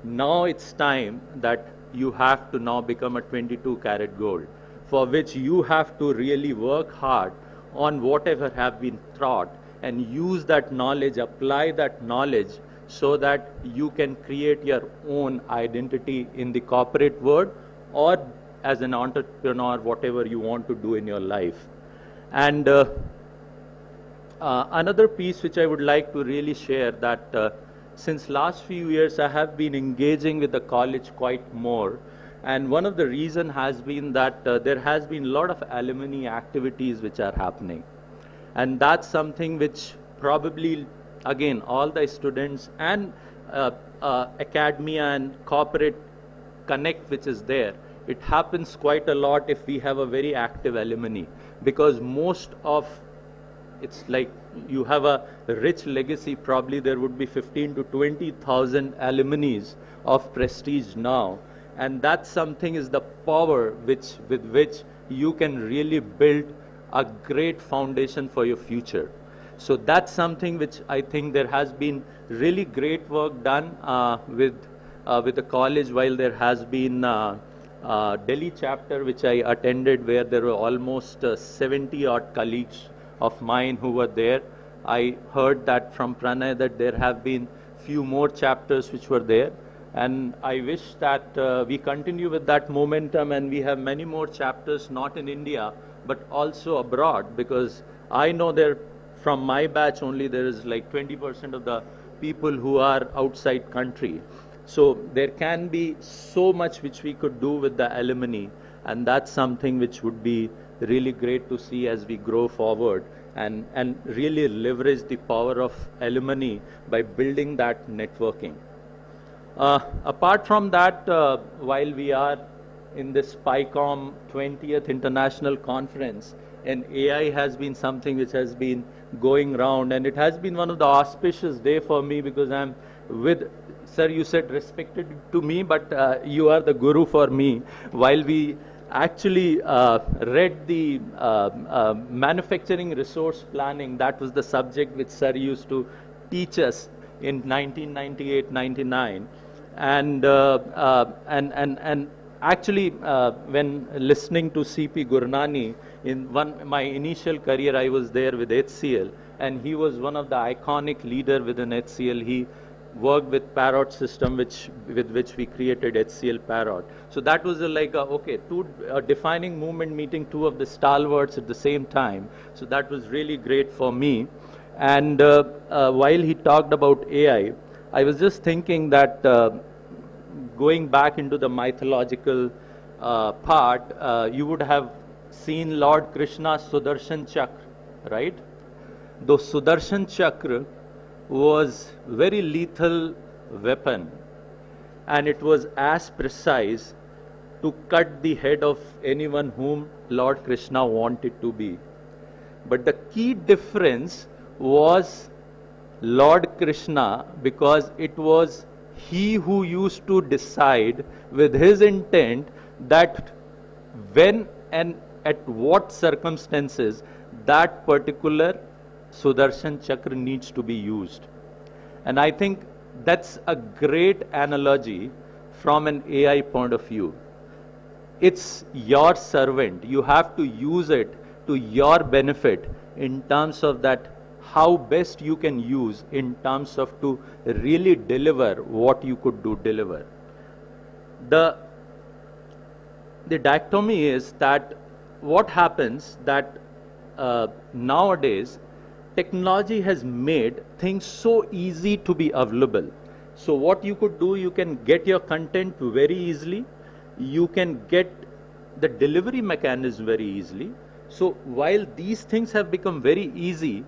Now it's time that you have to now become a 22 karat gold, for which you have to really work hard on whatever have been taught and use that knowledge, apply that knowledge so that you can create your own identity in the corporate world or as an entrepreneur, whatever you want to do in your life. And another piece which I would like to really share, that since last few years I have been engaging with the college quite more, and one of the reason has been that there has been a lot of alumni activities which are happening, and that's something which probably again all the students and academia and corporate connect which is there, it happens quite a lot if we have a very active alumni, because most of it's like you have a rich legacy, probably there would be 15 to 20,000 alumni of Prestige now, and that's something is the power which with which you can really build a great foundation for your future. So that's something which I think there has been really great work done with the college, while there has been Delhi chapter which I attended where there were almost 70 odd colleagues of mine who were there. I heard that from Pranay that there have been few more chapters which were there, and I wish that we continue with that momentum and we have many more chapters, not in India but also abroad, because I know there from my batch only there is like 20% of the people who are outside country. So there can be so much which we could do with the alumni, and that's something which would be really great to see as we grow forward and really leverage the power of alumni by building that networking. Apart from that, while we are in this PICOM 20th International Conference, and AI has been something which has been going round, and it has been one of the auspicious day for me because I'm with, sir, you said respected to me, but you are the guru for me. While we actually read the manufacturing resource planning, that was the subject which sir used to teach us in 1998-99, and actually when listening to CP Gurnani, in my initial career I was there with HCL, and he was one of the iconic leader within HCL. He worked with Parrot system with which we created HCL Parrot. So that was okay, defining movement meeting two of the stalwarts at the same time. So that was really great for me. And while he talked about AI, I was just thinking that going back into the mythological part, you would have seen Lord Krishna's Sudarshan Chakra, right? Though Sudarshan Chakra was very lethal weapon, and it was as precise to cut the head of anyone whom Lord Krishna wanted to be. But the key difference was Lord Krishna, because it was he who used to decide with his intent that when and at what circumstances that particular Sudarshan Chakra needs to be used. And I think that's a great analogy from an AI point of view. It's your servant. You have to use it to your benefit in terms of that how best you can use in terms of to really deliver what you could do deliver. The dichotomy is that what happens that nowadays technology has made things so easy to be available. So what you could do, you can get your content very easily, you can get the delivery mechanism very easily. So while these things have become very easy,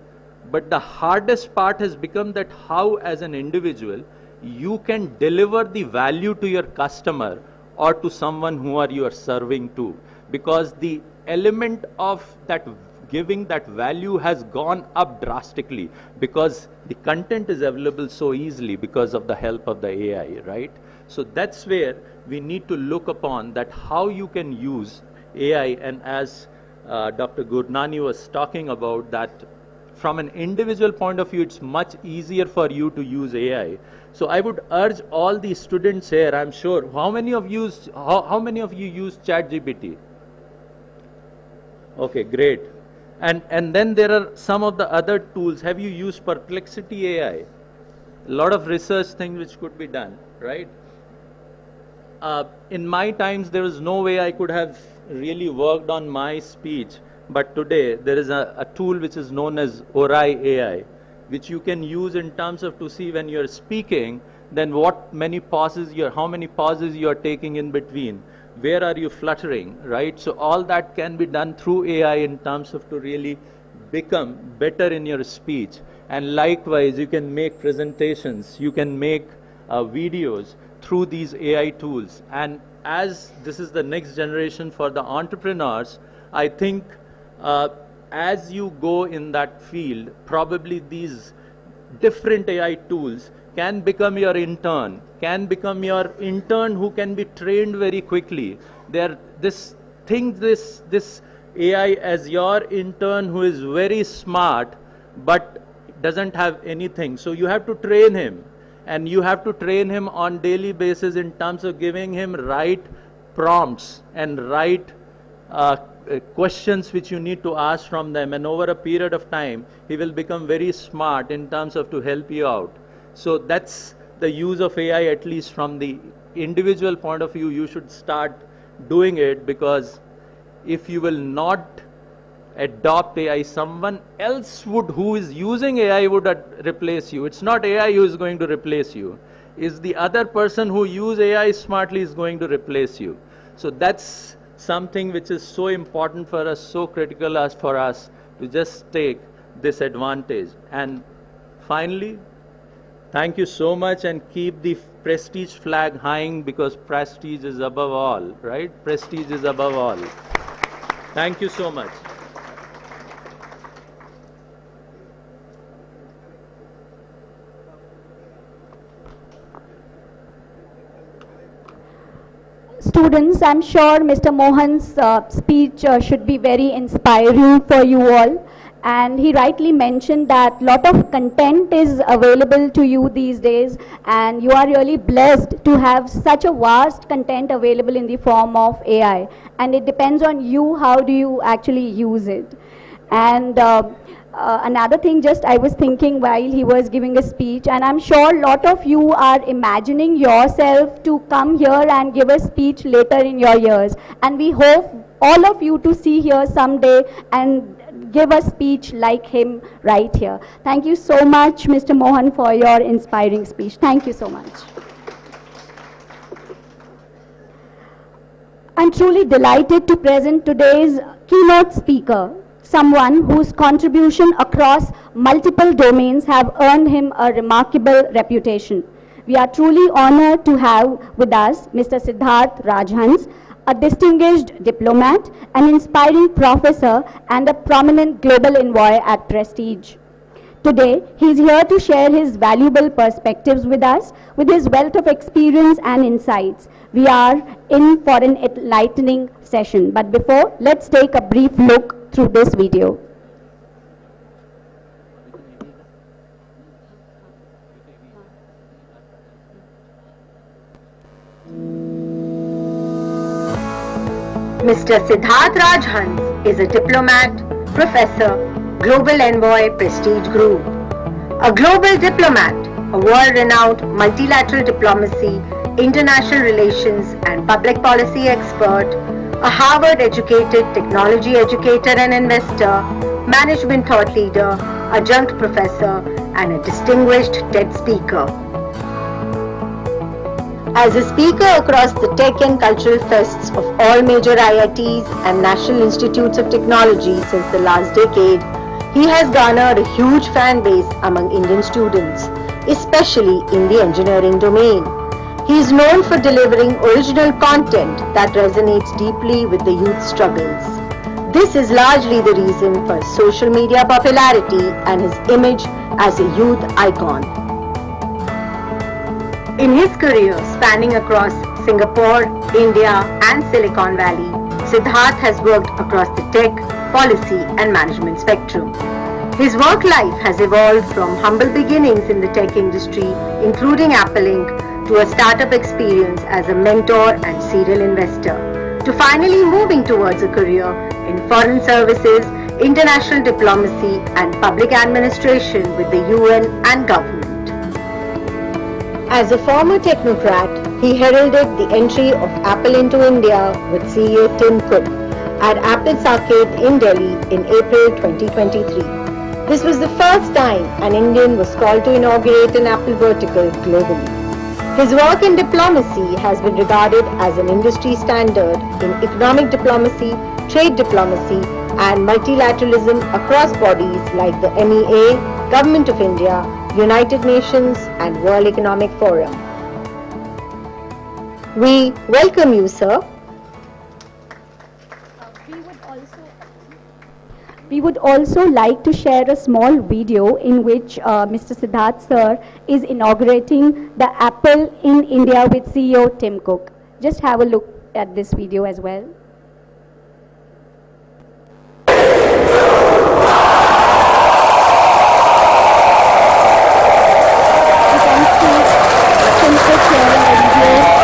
But the hardest part has become that how, as an individual, you can deliver the value to your customer or to someone who you are serving to. Because the element of that giving that value has gone up drastically, because the content is available so easily because of the help of the AI, right? So that's where we need to look upon that how you can use AI. And as Dr. Gurnani was talking about, that from an individual point of view, it's much easier for you to use AI. So I would urge all the students here, I'm sure, how many of you use ChatGPT? Okay, great. And then there are some of the other tools. Have you used Perplexity AI? A lot of research things which could be done, right? In my times, there was no way I could have really worked on my speech. But today, there is a tool which is known as Orai AI, which you can use in terms of to see when you're speaking, then how many pauses you're taking in between, where are you fluttering, right? So all that can be done through AI in terms of to really become better in your speech. And likewise, you can make presentations, you can make videos through these AI tools. And as this is the next generation for the entrepreneurs, I think as you go in that field, probably these different AI tools can become your intern, who can be trained very quickly. This AI as your intern who is very smart but doesn't have anything. So you have to train him, and you have to train him on daily basis in terms of giving him right prompts and right questions which you need to ask from them. And over a period of time, he will become very smart in terms of to help you out. So that's the use of AI, at least from the individual point of view. You should start doing it, because if you will not adopt AI, someone else who is using AI would replace you. It's not AI who is going to replace you. It's the other person who use AI smartly is going to replace you. So that's something which is so important for us, so critical as for us to just take this advantage. And finally, thank you so much, and keep the prestige flag high, because prestige is above all, right? Prestige is above all. Thank you so much. Students, I'm sure Mr. Mohan's speech should be very inspiring for you all. And he rightly mentioned that lot of content is available to you these days, and you are really blessed to have such a vast content available in the form of AI. And it depends on you, how do you actually use it. And another thing, just I was thinking while he was giving a speech, and I'm sure a lot of you are imagining yourself to come here and give a speech later in your years. And we hope all of you to see here someday and give a speech like him right here. Thank you so much, Mr. Mohan, for your inspiring speech. Thank you so much. I'm truly delighted to present today's keynote speaker, someone whose contribution across multiple domains have earned him a remarkable reputation. We are truly honored to have with us Mr. Siddharth Rajhans, a distinguished diplomat, an inspiring professor, and a prominent global envoy at Prestige. Today, he is here to share his valuable perspectives with us, with his wealth of experience and insights. We are in for an enlightening session. But before, let's take a brief look through this video. Mr. Siddharth Rajhans is a diplomat, professor, global envoy, Prestige Group. A global diplomat, a world-renowned multilateral diplomacy, international relations and public policy expert, a Harvard-educated technology educator and investor, management thought leader, adjunct professor, and a distinguished TED speaker. As a speaker across the tech and cultural fests of all major IITs and National Institutes of Technology since the last decade, He has garnered a huge fan base among Indian students, especially in the engineering domain. He is known for delivering original content that resonates deeply with the youth struggles. This is largely the reason for his social media popularity and his image as a youth icon. In his career spanning across Singapore, India and Silicon Valley, Siddharth has worked across the tech, policy and management spectrum. His work life has evolved from humble beginnings in the tech industry, including Apple Inc., to a startup experience as a mentor and serial investor, to finally moving towards a career in foreign services, international diplomacy and public administration with the UN and government. As a former technocrat, he heralded the entry of Apple into India with CEO Tim Cook at Apple's Arcade in Delhi in April 2023. This was the first time an Indian was called to inaugurate an Apple vertical globally. His work in diplomacy has been regarded as an industry standard in economic diplomacy, trade diplomacy and multilateralism across bodies like the MEA, Government of India, United Nations and World Economic Forum. We welcome you, sir. We would also like to share a small video in which Mr. Siddharth sir is inaugurating the Apple in India with CEO Tim Cook. Just have a look at this video as well. You can see Tim Cook sharing a video.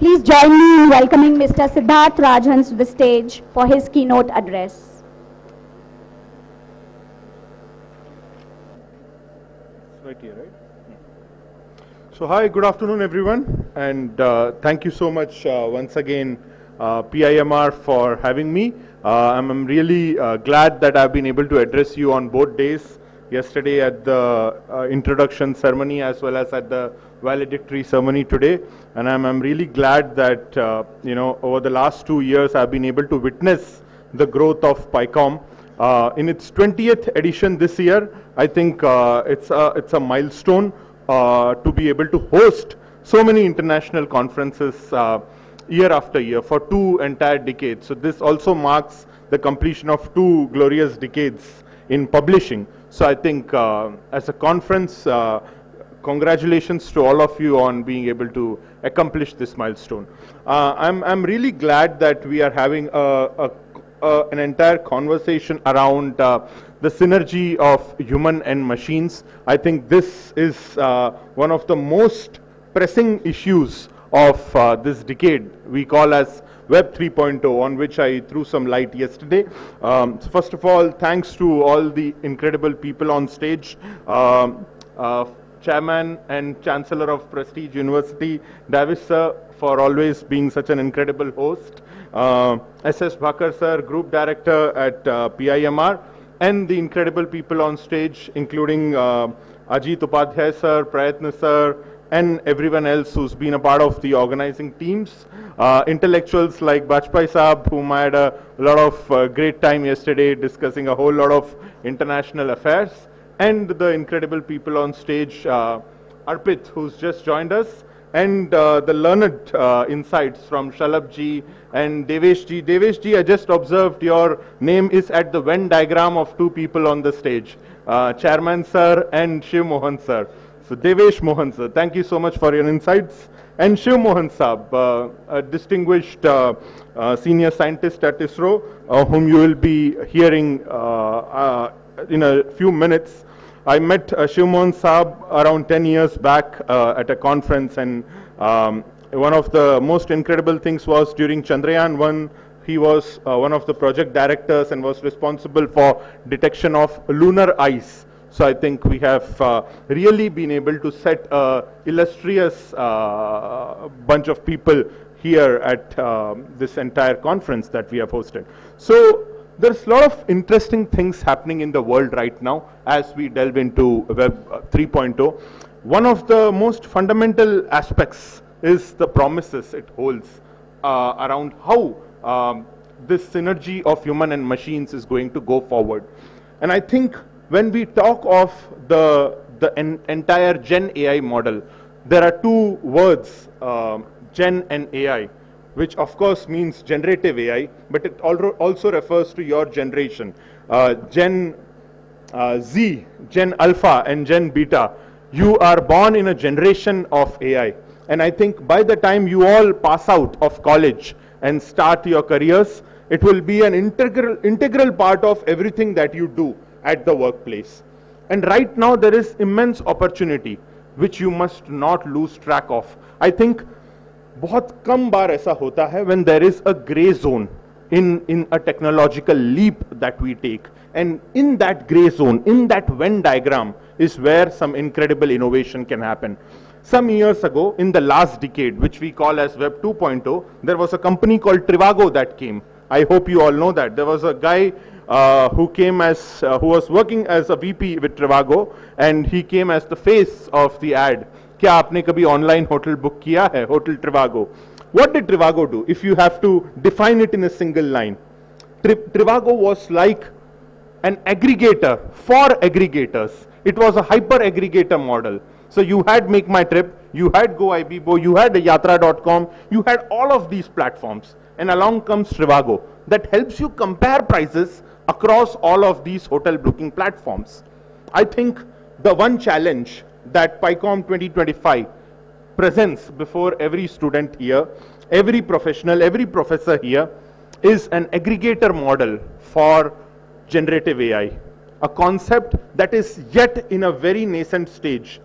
Please join me in welcoming Mr. Siddharth Rajhans to the stage for his keynote address. Right here, right? So hi, good afternoon everyone, and thank you so much once again PIMR for having me. I'm really glad that I've been able to address you on both days, yesterday at the introduction ceremony as well as at the valedictory ceremony today, and I'm really glad that over the last 2 years I've been able to witness the growth of PICOM. In its 20th edition this year, I think it's a milestone to be able to host so many international conferences year after year for 2 entire decades. So this also marks the completion of 2 glorious decades in publishing. So I think as a conference, congratulations to all of you on being able to accomplish this milestone. I'm really glad that we are having an entire conversation around the synergy of human and machines. I think this is one of the most pressing issues of this decade we call as Web 3.0, on which I threw some light yesterday. So first of all, thanks to all the incredible people on stage. Chairman and Chancellor of Prestige University, Davis sir, for always being such an incredible host. S.S. Bhakkar sir, Group Director at PIMR, and the incredible people on stage, including Ajit Upadhyay sir, Prayatna sir, and everyone else who's been a part of the organizing teams. Intellectuals like Bajpai Saab, whom I had a lot of great time yesterday discussing a whole lot of international affairs. And the incredible people on stage, Arpit, who's just joined us, and the learned insights from Shalabh ji and Devesh ji. Devesh ji, I just observed your name is at the Venn diagram of 2 people on the stage, Chairman sir and Shiv Mohan sir. So Devesh Mohan sir, thank you so much for your insights. And Shiv Mohan Saab, a distinguished senior scientist at ISRO, whom you will be hearing in a few minutes. I met Shiv Mohan Saab around 10 years back at a conference, and one of the most incredible things was during Chandrayaan-1, he was one of the project directors and was responsible for detection of lunar ice. So I think we have really been able to set an illustrious bunch of people here at this entire conference that we have hosted. So there's a lot of interesting things happening in the world right now as we delve into Web 3.0. One of the most fundamental aspects is the promises it holds around how this synergy of human and machines is going to go forward. And I think when we talk of the entire Gen AI model, there are two words, Gen and AI, which of course means generative AI, but it also refers to your generation. Gen Z, Gen Alpha and Gen Beta, you are born in a generation of AI. And I think by the time you all pass out of college and start your careers, it will be an integral part of everything that you do at the workplace. And right now there is immense opportunity which you must not lose track of. I think बहुत कम बार ऐसा होता है when there is a gray zone in a technological leap that we take, and in that gray zone, in that Venn diagram is where some incredible innovation can happen. Some years ago, in the last decade, which we call as Web 2.0, there was a company called Trivago that came. I hope you all know that. There was a guy who came as, who was working as a VP with Trivago, and he came as the face of the ad. क्या आपने कभी online hotel book किया है? Hotel Trivago. What did Trivago do? If you have to define it in a single line, Trivago was like an aggregator for aggregators. It was a hyper aggregator model. So you had Make My Trip, you had Go Ibibo, you had Yatra.com, you had all of these platforms, and along comes Trivago that helps you compare prices across all of these hotel booking platforms. I think the one challenge that PICOM 2025 presents before every student here, every professional, every professor here, is an aggregator model for generative AI, a concept that is yet in a very nascent stage,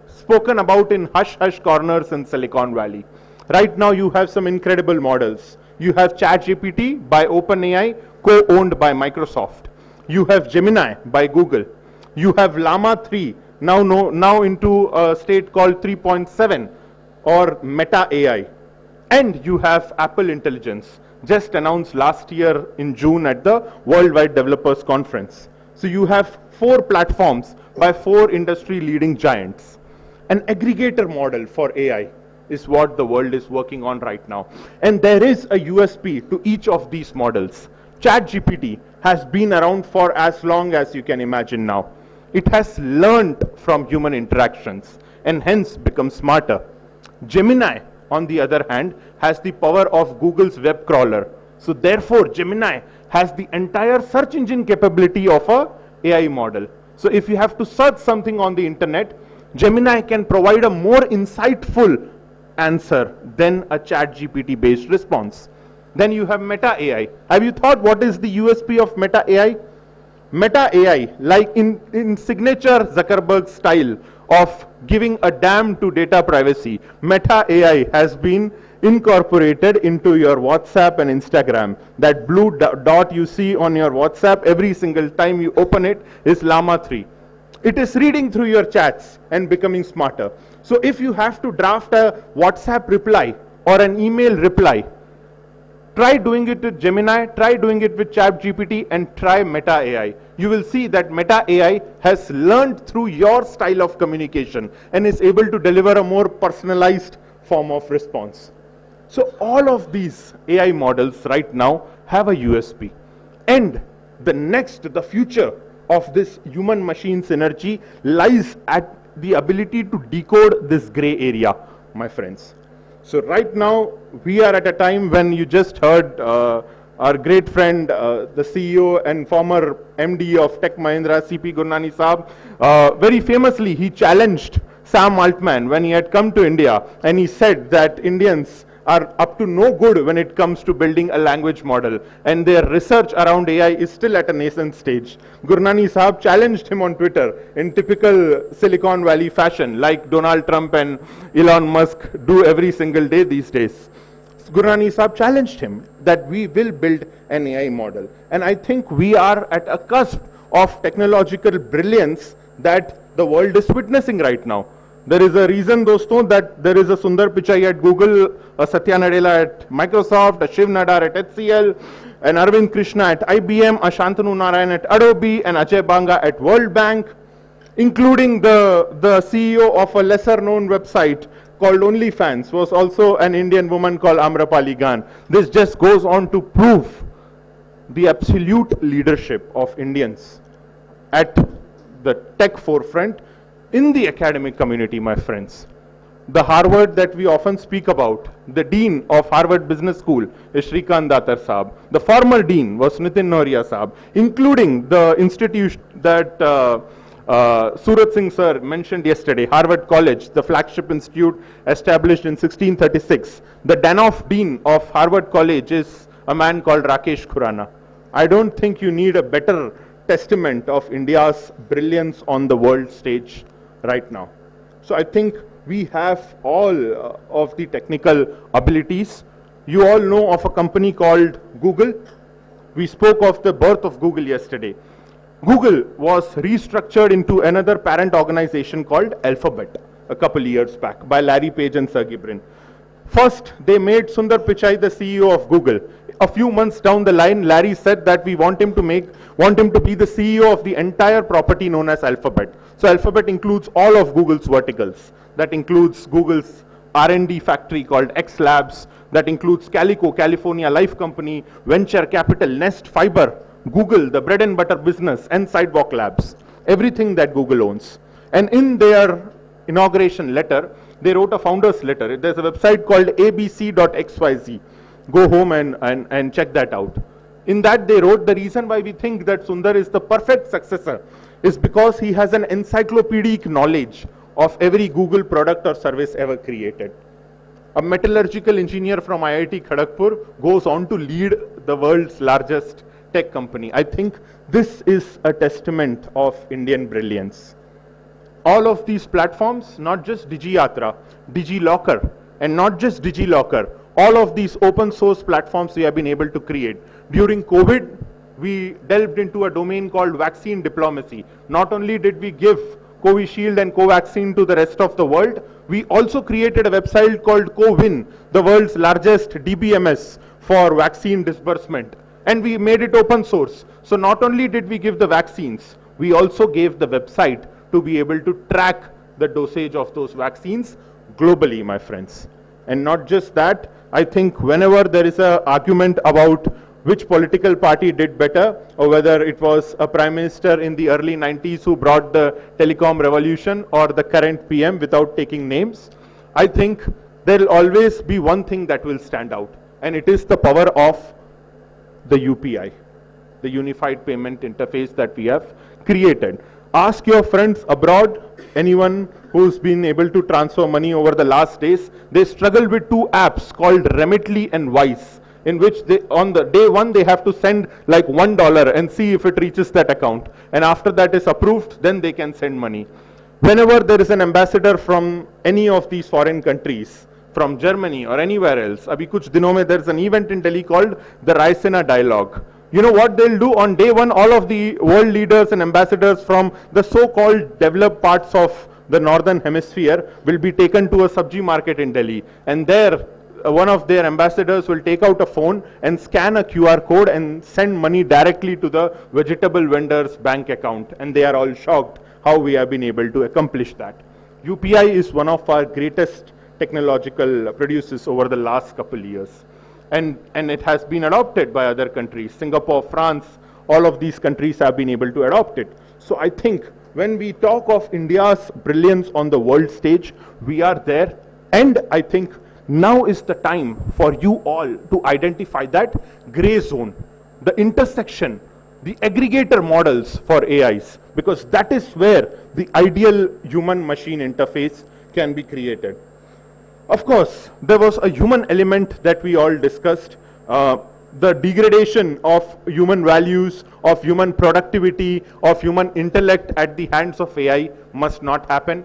spoken about in hush-hush corners in Silicon Valley. Right now you have some incredible models. You have ChatGPT by OpenAI, co-owned by Microsoft. You have Gemini by Google. You have Llama 3, now into a state called 3.7, or Meta AI. And you have Apple Intelligence, just announced last year in June at the Worldwide Developers Conference. So you have 4 platforms by 4 industry leading giants. An aggregator model for AI is what the world is working on right now. And there is a USP to each of these models. ChatGPT has been around for as long as you can imagine now. It has learned from human interactions and hence become smarter. Gemini, on the other hand, has the power of Google's web crawler. So therefore, Gemini has the entire search engine capability of a AI model. So if you have to search something on the internet, Gemini can provide a more insightful answer than a ChatGPT based response. Then you have Meta AI. Have you thought what is the USP of Meta AI? Meta AI, like in signature Zuckerberg style of giving a damn to data privacy, Meta AI has been incorporated into your WhatsApp and Instagram. That blue dot you see on your WhatsApp every single time you open it is Llama 3. It is reading through your chats and becoming smarter. So if you have to draft a WhatsApp reply or an email reply, try doing it with Gemini, try doing it with ChatGPT, and try Meta AI. You will see that Meta AI has learned through your style of communication and is able to deliver a more personalized form of response. So all of these AI models right now have a USP. And the future of this human-machine synergy lies at the ability to decode this gray area, my friends. So right now, we are at a time when you just heard our great friend, the CEO and former MD of Tech Mahindra, CP Gurnani Saab, very famously, he challenged Sam Altman when he had come to India, and he said that Indians are up to no good when it comes to building a language model, and their research around AI is still at a nascent stage. Gurnani Saab challenged him on Twitter in typical Silicon Valley fashion, like Donald Trump and Elon Musk do every single day these days. Gurnani Saab challenged him that we will build an AI model. And I think we are at a cusp of technological brilliance that the world is witnessing right now. There is a reason, doston, that there is a Sundar Pichai at Google, a Satya Nadella at Microsoft, a Shiv Nadar at HCL, an Arvind Krishna at IBM, a Shantanu Narayan at Adobe, and Ajay Banga at World Bank, including the CEO of a lesser known website called OnlyFans was also an Indian woman called Amrapali Gan. This just goes on to prove the absolute leadership of Indians at the tech forefront in the academic community, my friends. The Harvard that we often speak about, the dean of Harvard Business School is Shrikant Datar Saab. The former dean was Nitin Nohria Saab, including the institution that Surat Singh sir mentioned yesterday, Harvard College, the flagship institute established in 1636. The Danoff dean of Harvard College is a man called Rakesh Khurana. I don't think you need a better testament of India's brilliance on the world stage right now. So I think we have all of the technical abilities. You all know of a company called Google. We spoke of the birth of Google yesterday. Google was restructured into another parent organization called Alphabet a couple years back by Larry Page and Sergey Brin. First, they made Sundar Pichai the CEO of Google. A few months down the line, Larry said that we want him to be the CEO of the entire property known as Alphabet. So Alphabet includes all of Google's verticals. That includes Google's R&D factory called X Labs. That includes Calico, California Life Company, Venture Capital, Nest, Fiber, Google, the bread and butter business, and Sidewalk Labs. Everything that Google owns. And in their inauguration letter, they wrote a founder's letter. There's a website called abc.xyz. Go home and check that out. In that they wrote, the reason why we think that Sundar is the perfect successor is because he has an encyclopedic knowledge of every Google product or service ever created. A metallurgical engineer from IIT Kharagpur goes on to lead the world's largest tech company. I think this is a testament of Indian brilliance. All of these platforms, not just DigiYatra, DigiLocker, and not just DigiLocker, all of these open source platforms we have been able to create. During COVID, we delved into a domain called vaccine diplomacy. Not only did we give Covishield and Covaxin to the rest of the world, we also created a website called CoWin, the world's largest DBMS for vaccine disbursement. And we made it open source. So not only did we give the vaccines, we also gave the website to be able to track the dosage of those vaccines globally, my friends. And not just that, I think whenever there is an argument about which political party did better, or whether it was a prime minister in the early 90s who brought the telecom revolution or the current PM without taking names, I think there will always be one thing that will stand out, and it is the power of the UPI, the Unified Payment Interface that we have created. Ask your friends abroad, anyone who's been able to transfer money over the last days, they struggle with two apps called Remitly and Wise, in which they, on the day one, they have to send like $1 and see if it reaches that account. And after that is approved, then they can send money. Whenever there is an ambassador from any of these foreign countries, from Germany or anywhere else, abhi kuch dinon mein there's an event in Delhi called the Raisina Dialogue. You know what they'll do? On day one, all of the world leaders and ambassadors from the so-called developed parts of the northern hemisphere will be taken to a sabji market in Delhi. And there, one of their ambassadors will take out a phone and scan a QR code and send money directly to the vegetable vendor's bank account. And they are all shocked how we have been able to accomplish that. UPI is one of our greatest technological producers over the last couple years. And it has been adopted by other countries. Singapore, France, all of these countries have been able to adopt it. So I think when we talk of India's brilliance on the world stage, we are there. And I think now is the time for you all to identify that gray zone, the intersection, the aggregator models for AIs, because that is where the ideal human-machine interface can be created. Of course, there was a human element that we all discussed. The degradation of human values, of human productivity, of human intellect at the hands of AI must not happen.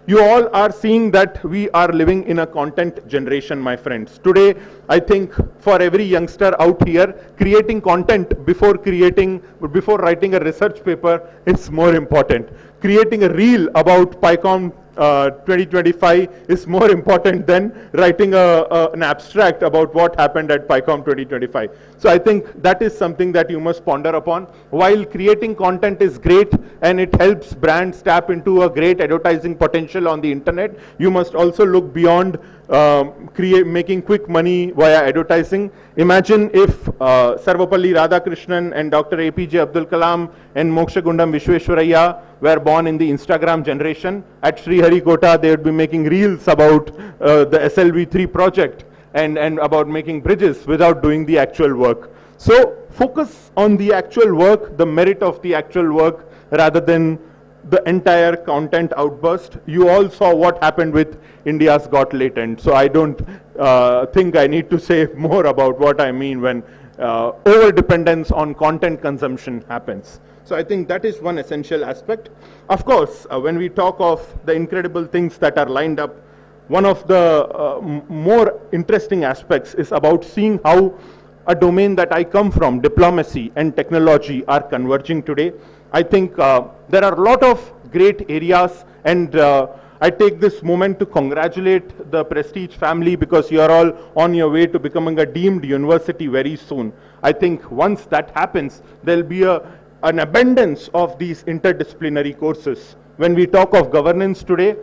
You all are seeing that we are living in a content generation, my friends. Today, I think for every youngster out here, creating content before writing a research paper is more important. Creating a reel about PICOM 2025 is more important than writing an abstract about what happened at PICOM 2025. So I think that is something that you must ponder upon. While creating content is great and it helps brands tap into a great advertising potential on the internet, you must also look beyond making quick money via advertising. Imagine if Sarvapalli Radhakrishnan and Dr. APJ Abdul Kalam and Mokshagundam Vishweshwaraya were born in the Instagram generation. At Sriharikota, they would be making reels about the SLV3 project and about making bridges without doing the actual work. So focus on the actual work, the merit of the actual work, rather than the entire content outburst. You all saw what happened with India's Got Latent. So I don't think I need to say more about what I mean when over-dependence on content consumption happens. So I think that is one essential aspect. Of course, when we talk of the incredible things that are lined up, one of the more interesting aspects is about seeing how a domain that I come from, diplomacy and technology, are converging today. I think there are a lot of great areas, and I take this moment to congratulate the Prestige family, because you are all on your way to becoming a deemed university very soon. I think once that happens, there will be an abundance of these interdisciplinary courses. When we talk of governance today,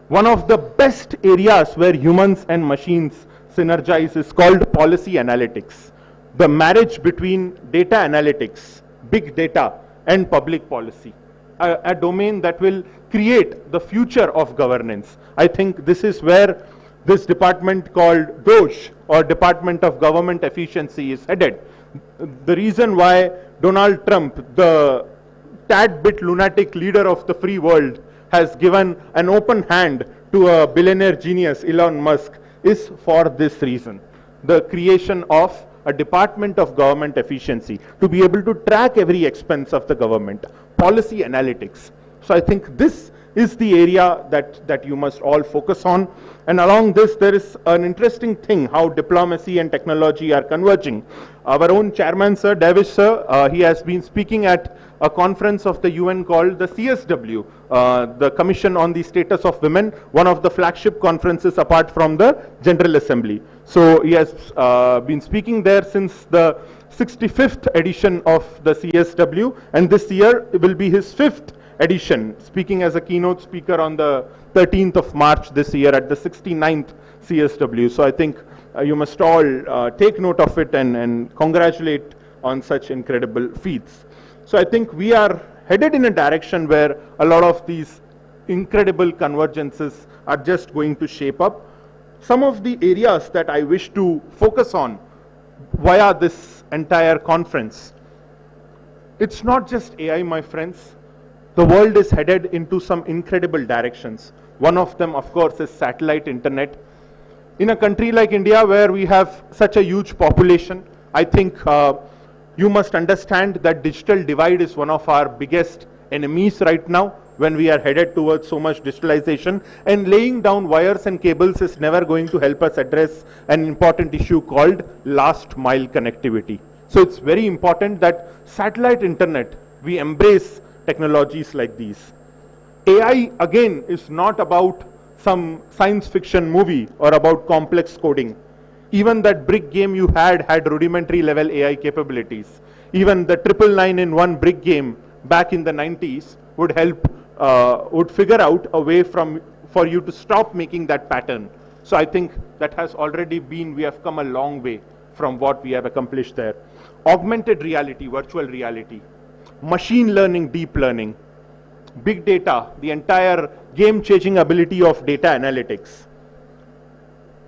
one of the best areas where humans and machines synergize is called policy analytics. The marriage between data analytics, big data, and public policy, a domain that will create the future of governance. I think this is where this department called DOGE, or Department of Government Efficiency, is headed. The reason why Donald Trump, the tad bit lunatic leader of the free world, has given an open hand to a billionaire genius, Elon Musk, is for this reason. The creation of a Department of Government Efficiency, to be able to track every expense of the government, policy analytics. So I think this is the area that you must all focus on. And along this, there is an interesting thing, how diplomacy and technology are converging. Our own chairman, Sir Davish, sir, he has been speaking at a conference of the UN called the CSW, the Commission on the Status of Women, one of the flagship conferences apart from the General Assembly. So he has been speaking there since the 65th edition of the CSW, and this year it will be his 5th edition, speaking as a keynote speaker on the 13th of March this year at the 69th CSW. So I think you must all take note of it and congratulate on such incredible feats. So I think we are headed in a direction where a lot of these incredible convergences are just going to shape up. Some of the areas that I wish to focus on via this entire conference, it's not just AI, my friends. The world is headed into some incredible directions. One of them, of course, is satellite internet. In a country like India, where we have such a huge population, I think you must understand that digital divide is one of our biggest enemies right now, when we are headed towards so much digitalization, and laying down wires and cables is never going to help us address an important issue called last mile connectivity. So it's very important that satellite internet, we embrace technologies like these. AI, again, is not about some science fiction movie or about complex coding. Even that brick game you had rudimentary level AI capabilities. Even the 999 brick game back in the 90s would help, would figure out a way for you to stop making that pattern. So I think that has already been, we have come a long way from what we have accomplished there. Augmented reality, virtual reality, machine learning, deep learning, big data, the entire game-changing ability of data analytics.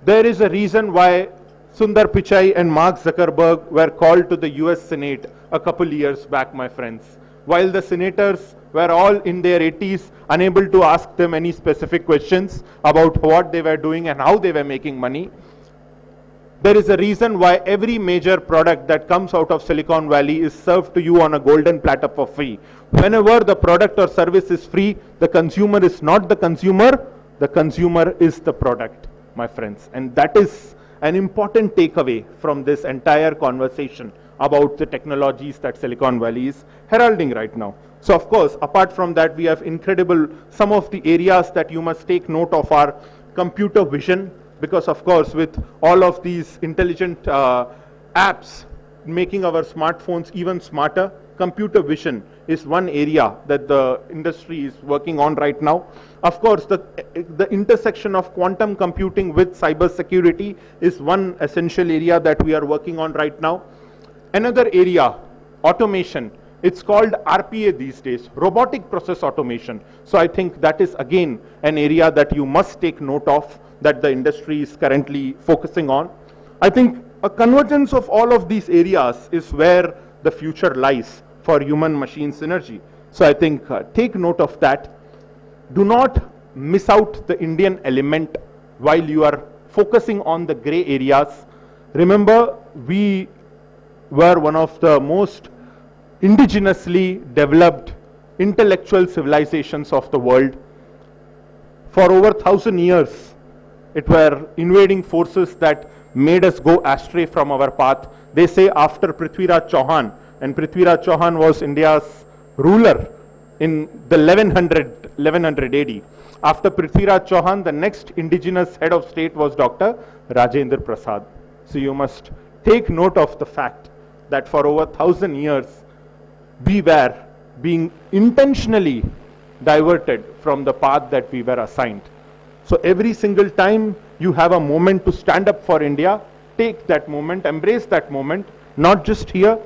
There is a reason why Sundar Pichai and Mark Zuckerberg were called to the US Senate a couple years back, my friends. While the senators were all in their 80s, unable to ask them any specific questions about what they were doing and how they were making money, there is a reason why every major product that comes out of Silicon Valley is served to you on a golden platter for free. Whenever the product or service is free, the consumer is not the consumer is the product, my friends. And that is an important takeaway from this entire conversation about the technologies that Silicon Valley is heralding right now. So of course, apart from that, we have incredible, some of the areas that you must take note of are computer vision, because of course with all of these intelligent apps making our smartphones even smarter, computer vision is one area that the industry is working on right now. Of course, the intersection of quantum computing with cyber security is one essential area that we are working on right now. Another area, automation. It's called RPA these days, robotic process automation. So I think that is again an area that you must take note of, that the industry is currently focusing on. I think a convergence of all of these areas is where the future lies for human-machine synergy. So I think take note of that. Do not miss out the Indian element while you are focusing on the gray areas. Remember, we were one of the most indigenously developed intellectual civilizations of the world. For over 1,000 years, it were invading forces that made us go astray from our path. They say after Prithviraj Chauhan, and Prithviraj Chauhan was India's ruler in the 1100 AD. After Prithviraj Chauhan, the next indigenous head of state was Dr. Rajendra Prasad. So you must take note of the fact that for over 1,000 years, we were being intentionally diverted from the path that we were assigned. So every single time you have a moment to stand up for India, take that moment, embrace that moment, not just here.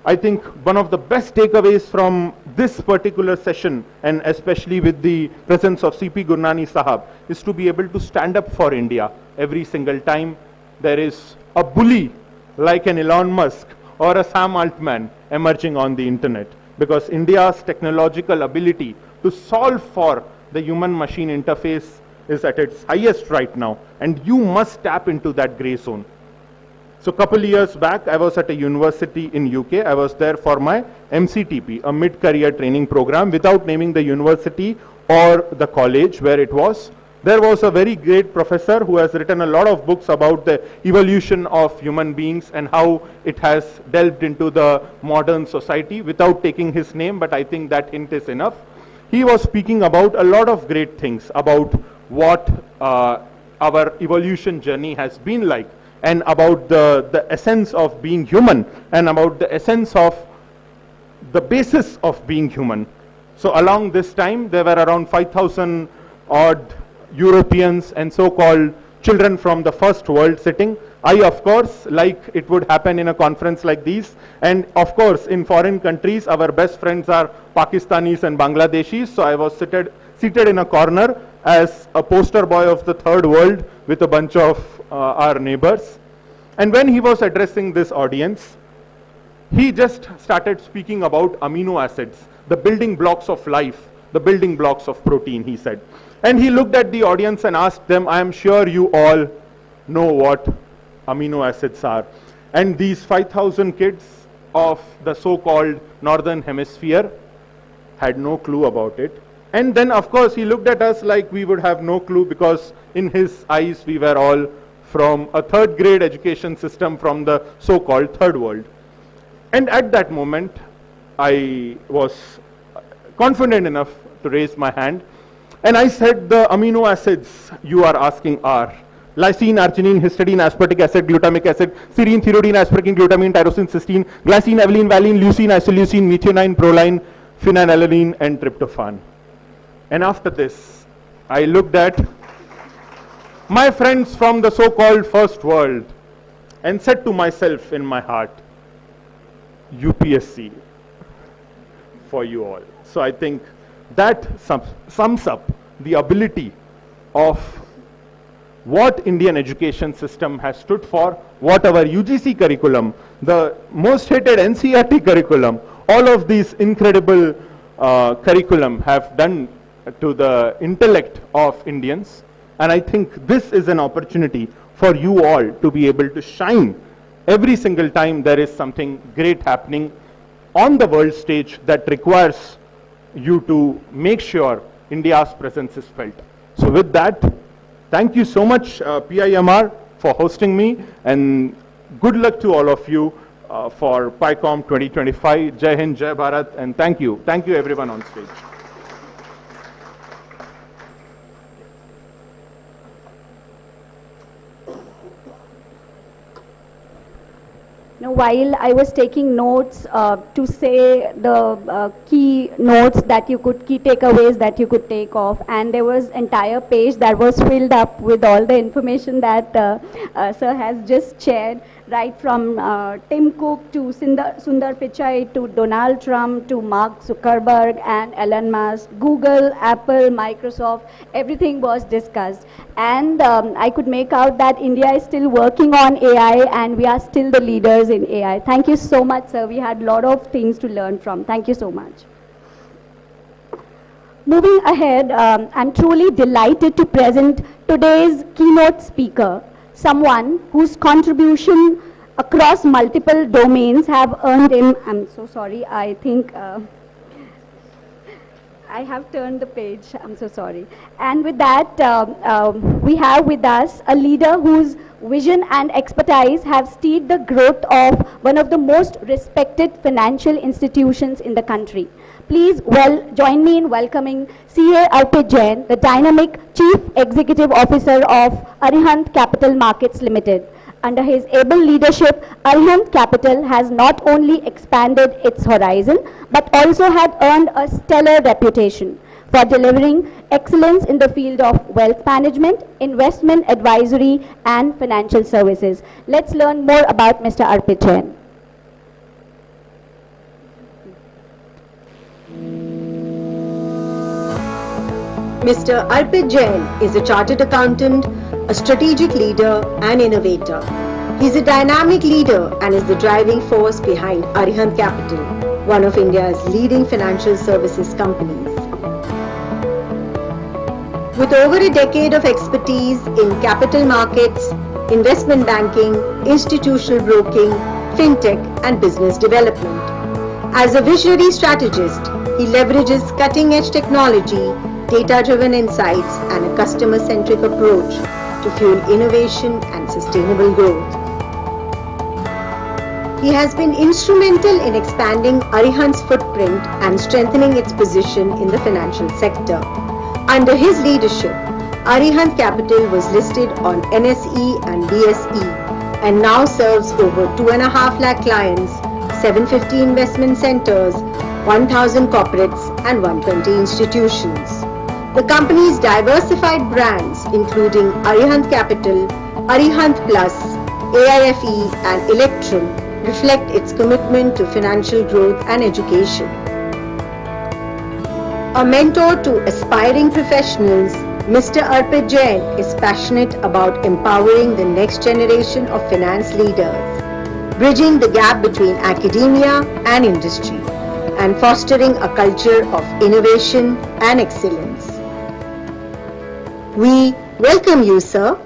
I think one of the best takeaways from this particular session, and especially with the presence of CP Gurnani Sahab, is to be able to stand up for India every single time there is a bully like an Elon Musk or a Sam Altman emerging on the internet. Because India's technological ability to solve for the human-machine interface is at its highest right now, and you must tap into that gray zone. So a couple years back, I was at a university in UK. I was there for my MCTP, a mid-career training program, without naming the university or the college where it was. There was a very great professor who has written a lot of books about the evolution of human beings and how it has delved into the modern society, without taking his name, but I think that hint is enough. He was speaking about a lot of great things about what our evolution journey has been like, and about the essence of being human, and about the essence of the basis of being human. So along this time, there were around 5,000 odd Europeans and so-called children from the first world sitting. I, of course, like it would happen in a conference like these, and of course in foreign countries our best friends are Pakistanis and Bangladeshis, so I was seated in a corner as a poster boy of the third world with a bunch of our neighbors. And when he was addressing this audience, he just started speaking about amino acids, the building blocks of life, the building blocks of protein, he said. And he looked at the audience and asked them, I am sure you all know what amino acids are. And these 5,000 kids of the so-called Northern Hemisphere had no clue about it. And then, of course, he looked at us like we would have no clue, because in his eyes, we were all from a third grade education system from the so-called third world. And at that moment, I was confident enough to raise my hand. And I said, the amino acids you are asking are lysine, arginine, histidine, aspartic acid, glutamic acid, serine, thioridine, asparagine, glutamine, tyrosine, cysteine, glycine, avaline, valine, leucine, isoleucine, methionine, proline, phenylalanine, and tryptophan. And after this, I looked at my friends from the so-called first world and said to myself in my heart, UPSC for you all. So I think that sums up the ability of what Indian education system has stood for, what our UGC curriculum, the most hated NCERT curriculum, all of these incredible curriculum have done to the intellect of Indians. And I think this is an opportunity for you all to be able to shine every single time there is something great happening on the world stage that requires you to make sure India's presence is felt. So with that, thank you so much PIMR for hosting me, and good luck to all of you. for PICOM 2025. Jai Hind, Jai Bharat, and thank you. Thank you everyone on stage. Now, while I was taking notes to say the key notes that you could, key takeaways that you could take off, and there was entire page that was filled up with all the information that sir has just shared, right from Tim Cook to Sundar Pichai to Donald Trump to Mark Zuckerberg and Elon Musk, Google, Apple, Microsoft, everything was discussed. And I could make out that India is still working on AI and we are still the leaders in AI. Thank you so much, sir. We had a lot of things to learn from. Thank you so much. Moving ahead, I'm truly delighted to present today's keynote speaker, someone whose contribution across multiple domains have earned him, I'm so sorry, I think I have turned the page, I'm so sorry. And with that, we have with us a leader whose vision and expertise have steered the growth of one of the most respected financial institutions in the country. Please join me in welcoming CA Arpit Jain, the dynamic Chief Executive Officer of Arihant Capital Markets Limited. Under his able leadership, Arihant Capital has not only expanded its horizon, but also had earned a stellar reputation for delivering excellence in the field of wealth management, investment advisory, and financial services. Let's learn more about Mr. Arpit Jain. Mr. Arpit Jain is a chartered accountant, a strategic leader and innovator. He is a dynamic leader and is the driving force behind Arihant Capital, one of India's leading financial services companies. With over a decade of expertise in capital markets, investment banking, institutional broking, fintech and business development. As a visionary strategist, he leverages cutting-edge technology, data-driven insights and a customer-centric approach to fuel innovation and sustainable growth. He has been instrumental in expanding Arihant's footprint and strengthening its position in the financial sector. Under his leadership, Arihant Capital was listed on NSE and BSE and now serves over 2.5 lakh clients, 750 investment centers, 1,000 corporates and 120 institutions. The company's diversified brands including Arihant Capital, Arihant Plus, AIFE and Electrum reflect its commitment to financial growth and education. A mentor to aspiring professionals, Mr. Arpit Jain is passionate about empowering the next generation of finance leaders, bridging the gap between academia and industry, and fostering a culture of innovation and excellence. We welcome you, sir.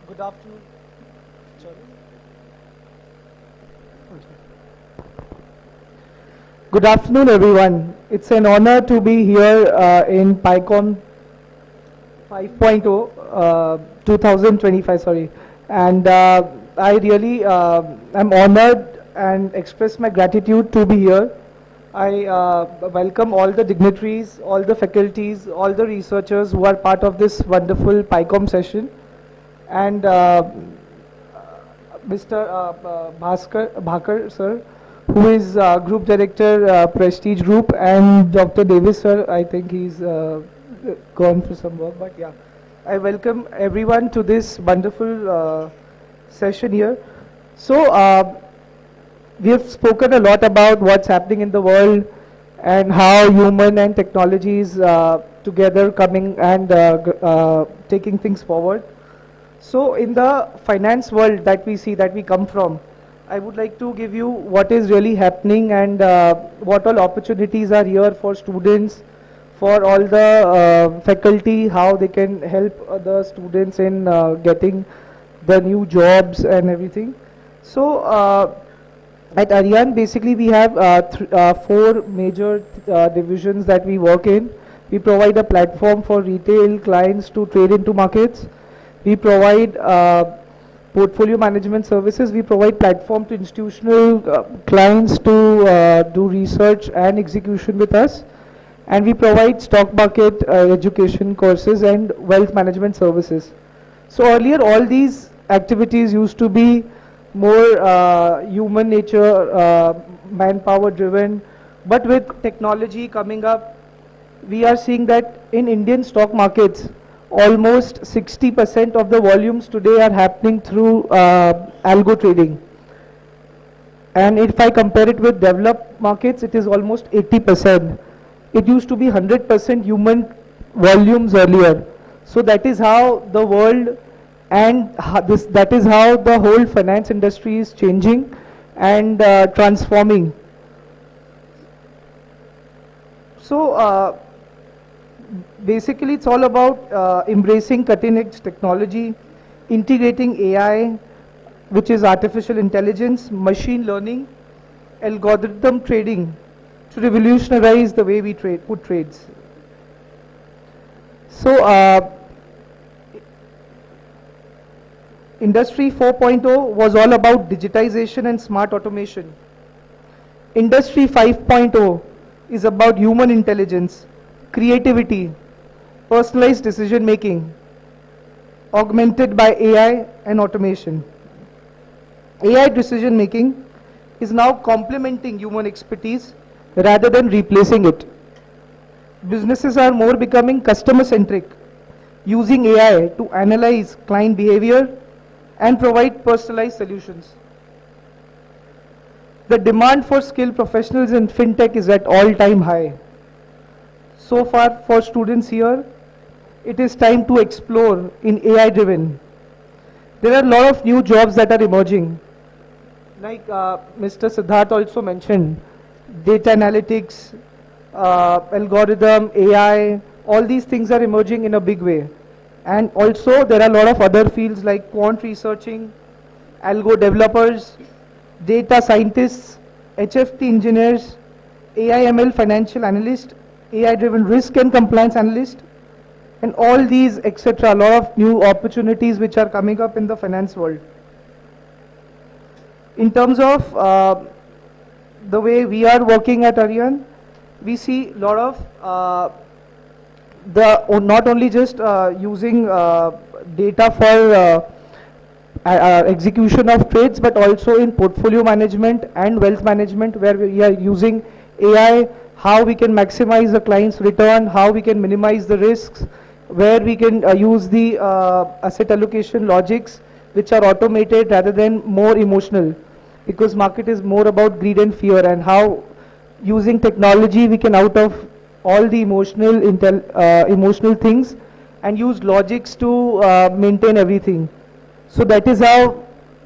Good afternoon. Sorry. Good afternoon, everyone. It's an honor to be here in PICOM 5.0, 2025, sorry. And I really am honored and express my gratitude to be here. I welcome all the dignitaries, all the faculties, all the researchers who are part of this wonderful PICOM session. And Mr. Bhakar sir, who is Group Director, Prestige Group, and Dr. Davis sir, I think he's gone for some work, but yeah. I welcome everyone to this wonderful session here. So, we have spoken a lot about what's happening in the world and how human and technologies together coming and taking things forward. So in the finance world that we see, that we come from, I would like to give you what is really happening and what all opportunities are here for students, for all the faculty, how they can help the students in getting the new jobs and everything. So At Aryan, basically we have four major divisions that we work in. We provide a platform for retail clients to trade into markets. We provide portfolio management services. We provide platform to institutional clients to do research and execution with us. And we provide stock market education courses and wealth management services. So earlier all these activities used to be more human nature, manpower driven, but with technology coming up, we are seeing that in Indian stock markets, almost 60% of the volumes today are happening through algo trading. And if I compare it with developed markets, it is almost 80%. It used to be 100% human volumes earlier. So that is how the world and that is how the whole finance industry is changing and transforming. So basically it's all about embracing cutting edge technology, integrating AI, which is artificial intelligence, machine learning, algorithm trading to revolutionize the way we put trades. So Industry 4.0 was all about digitization and smart automation. Industry 5.0 is about human intelligence, creativity, personalized decision making, augmented by AI and automation. AI decision making is now complementing human expertise rather than replacing it. Businesses are more becoming customer centric, using AI to analyze client behavior and provide personalized solutions. The demand for skilled professionals in fintech is at all-time high. So far for students here, it is time to explore in AI-driven. There are a lot of new jobs that are emerging. Like Mr. Siddharth also mentioned, data analytics, algorithm, AI, all these things are emerging in a big way. And also there are a lot of other fields like quant researching, algo developers, data scientists, HFT engineers, AI/ML financial analyst, AI-driven risk and compliance analyst, and all these etc. A lot of new opportunities which are coming up in the finance world. In terms of the way we are working at Aryan, we see a lot of not only just using data for execution of trades, but also in portfolio management and wealth management, where we are using AI, how we can maximize the client's return, how we can minimize the risks, where we can use the asset allocation logics which are automated rather than more emotional, because market is more about greed and fear, and how using technology we can out of all the emotional things and use logics to maintain everything. So that is how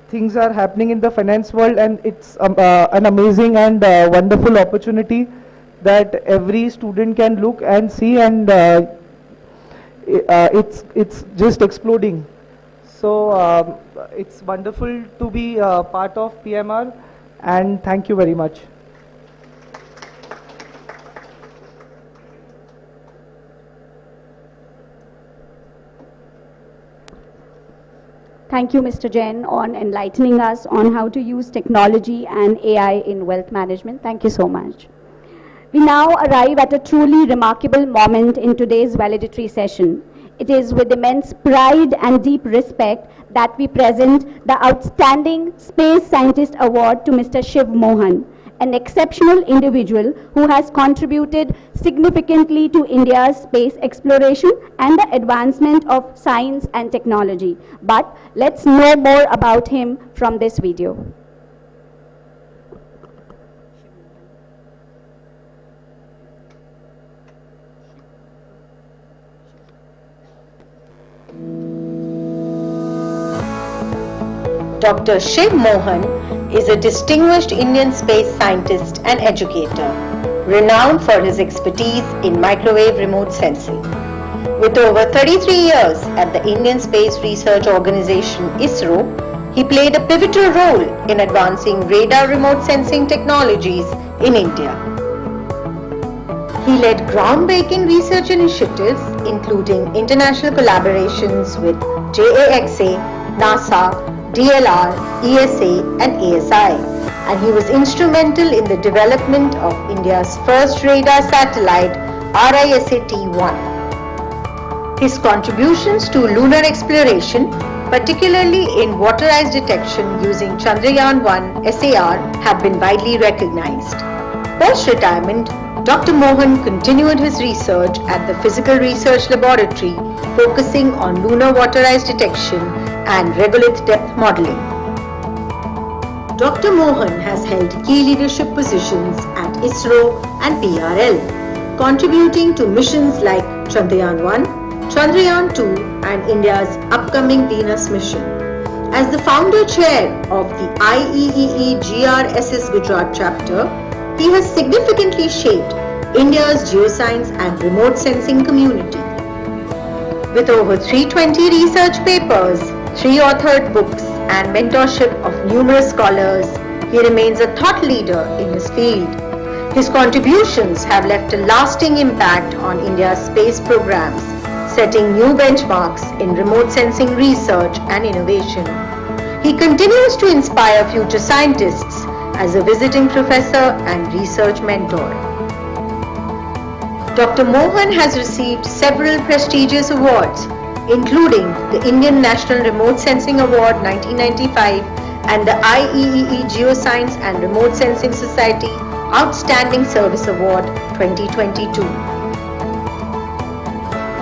things are happening in the finance world, and it's an amazing and wonderful opportunity that every student can look and see, and it's just exploding. So it's wonderful to be part of PIMR, and thank you very much. Thank you, Mr. Jain, on enlightening us on how to use technology and AI in wealth management. Thank you so much. We now arrive at a truly remarkable moment in today's valedictory session. It is with immense pride and deep respect that we present the Outstanding Space Scientist Award to Mr. Shiv Mohan, an exceptional individual who has contributed significantly to India's space exploration and the advancement of science and technology. But let's know more about him from this video. Dr. Shiv Mohan is a distinguished Indian space scientist and educator, renowned for his expertise in microwave remote sensing. With over 33 years at the Indian Space Research Organization ISRO, He played a pivotal role in advancing radar remote sensing technologies in India. He led groundbreaking research initiatives, including international collaborations with JAXA, NASA, DLR, ESA, and ASI, and he was instrumental in the development of India's first radar satellite, RISAT-1. His contributions to lunar exploration, particularly in water ice detection using Chandrayaan-1 SAR, have been widely recognized. Post-retirement, Dr. Mohan continued his research at the Physical Research Laboratory, focusing on lunar water ice detection and regolith depth modeling. Dr. Mohan has held key leadership positions at ISRO and PRL, contributing to missions like Chandrayaan-1, Chandrayaan-2 and India's upcoming Venus mission. As the founder chair of the IEEE GRSS Gujarat chapter, he has significantly shaped India's geoscience and remote sensing community. With over 320 research papers, 3 authored books and mentorship of numerous scholars, he remains a thought leader in his field. His contributions have left a lasting impact on India's space programs, setting new benchmarks in remote sensing research and innovation. He continues to inspire future scientists as a visiting professor and research mentor. Dr. Mohan has received several prestigious awards, including the Indian National Remote Sensing Award 1995 and the IEEE Geoscience and Remote Sensing Society Outstanding Service Award 2022.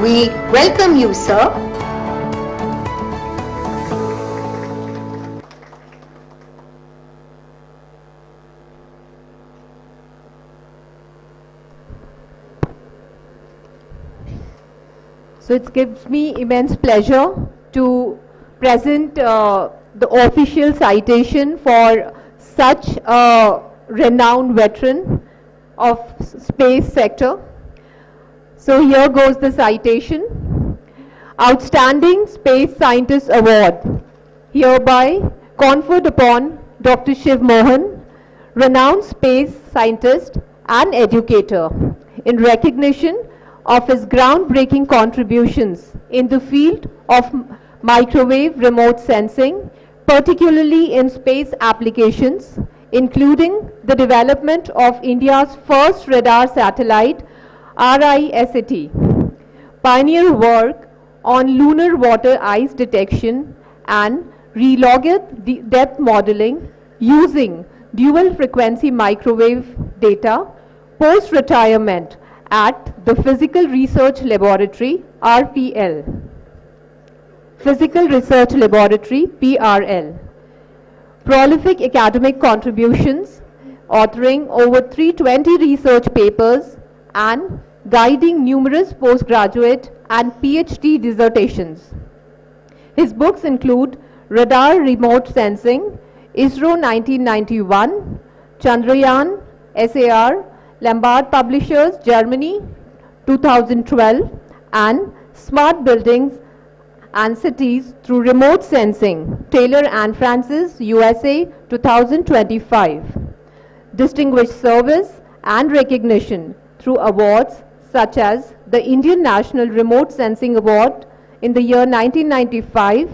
We welcome you, sir. So it gives me immense pleasure to present the official citation for such a renowned veteran of space sector. So here goes the citation. Outstanding Space Scientist Award, hereby conferred upon Dr. Shiv Mohan, renowned space scientist and educator, in recognition of his groundbreaking contributions in the field of microwave remote sensing, particularly in space applications, including the development of India's first radar satellite, RISAT, pioneer work on lunar water ice detection and regolith depth modeling using dual frequency microwave data, post-retirement at the Physical Research Laboratory, RPL, Physical Research Laboratory, PRL. Prolific academic contributions, authoring over 320 research papers and guiding numerous postgraduate and PhD dissertations. His books include Radar Remote Sensing, ISRO 1991, Chandrayaan, SAR, Lombard Publishers, Germany, 2012, and Smart Buildings and Cities Through Remote Sensing, Taylor and Francis, USA, 2025. Distinguished service and recognition through awards such as the Indian National Remote Sensing Award in the year 1995,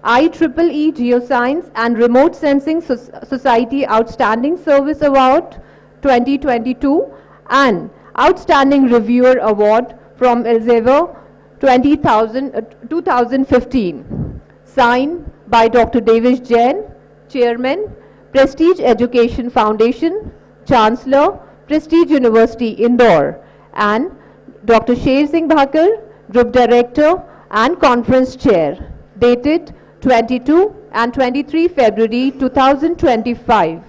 IEEE Geoscience and Remote Sensing Society Outstanding Service Award 2022 and Outstanding Reviewer Award from Elsevier 2015. Signed by Dr. Devis Jain, Chairman, Prestige Education Foundation, Chancellor, Prestige University, Indore, and Dr. Sher Singh Bhakar, Group Director and Conference Chair, dated 22 and 23 February 2025.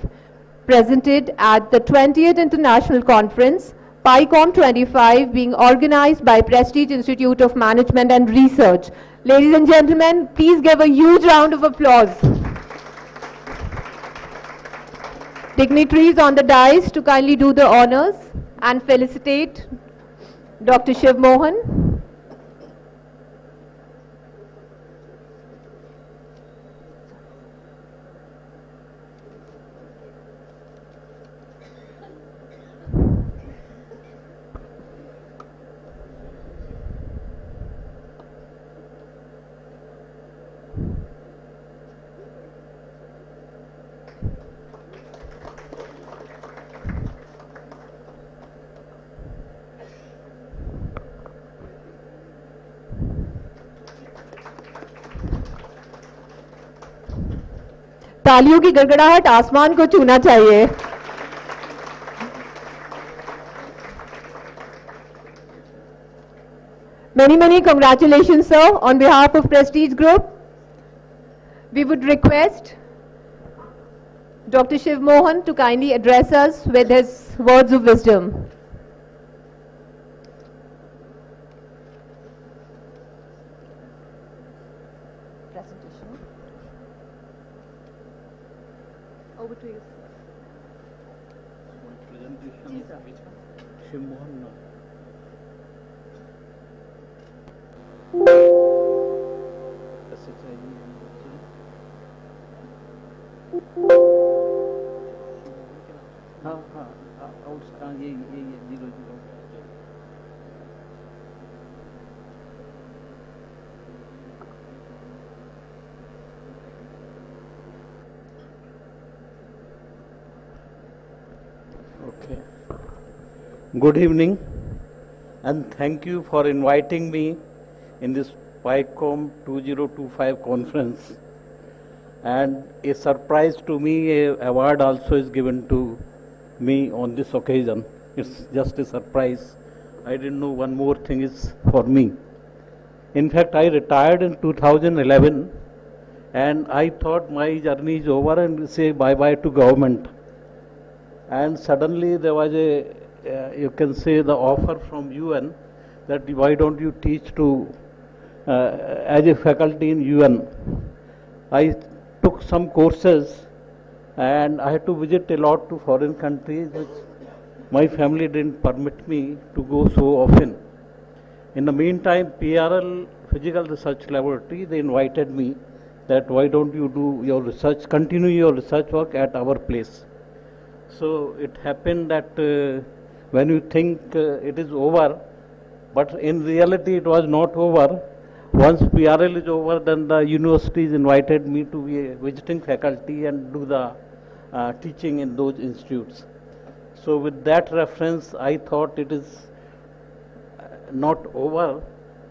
Presented at the 20th International Conference, PICOM 25, being organized by Prestige Institute of Management and Research. Ladies and gentlemen, please give a huge round of applause. Dignitaries on the dais to kindly do the honors and felicitate Dr. Shiv Mohan. तालियों की गड़गड़ाहट आसमान को छूना चाहिए. Many congratulations, sir, on behalf of Prestige Group. We would request Dr. Shiv Mohan to kindly address us with his words of wisdom. Presentation. Over to you. Presentation. Shiv Mohan. Okay. Good evening, and thank you for inviting me in this PICOM 2025 conference. And a surprise to me, a award also is given to me on this occasion. It's just a surprise. I didn't know one more thing is for me. In fact, I retired in 2011, and I thought my journey is over and say bye-bye to government. And suddenly there was you can say the offer from UN that why don't you teach to as a faculty in UN. I took some courses and I had to visit a lot to foreign countries which my family didn't permit me to go so often. In the meantime, PRL Physical Research Laboratory, they invited me that why don't you do your research, continue your research work at our place. So it happened that when you think it is over, but in reality it was not over. Once PRL is over, then the universities invited me to be a visiting faculty and do the teaching in those institutes. So with that reference, I thought it is not over,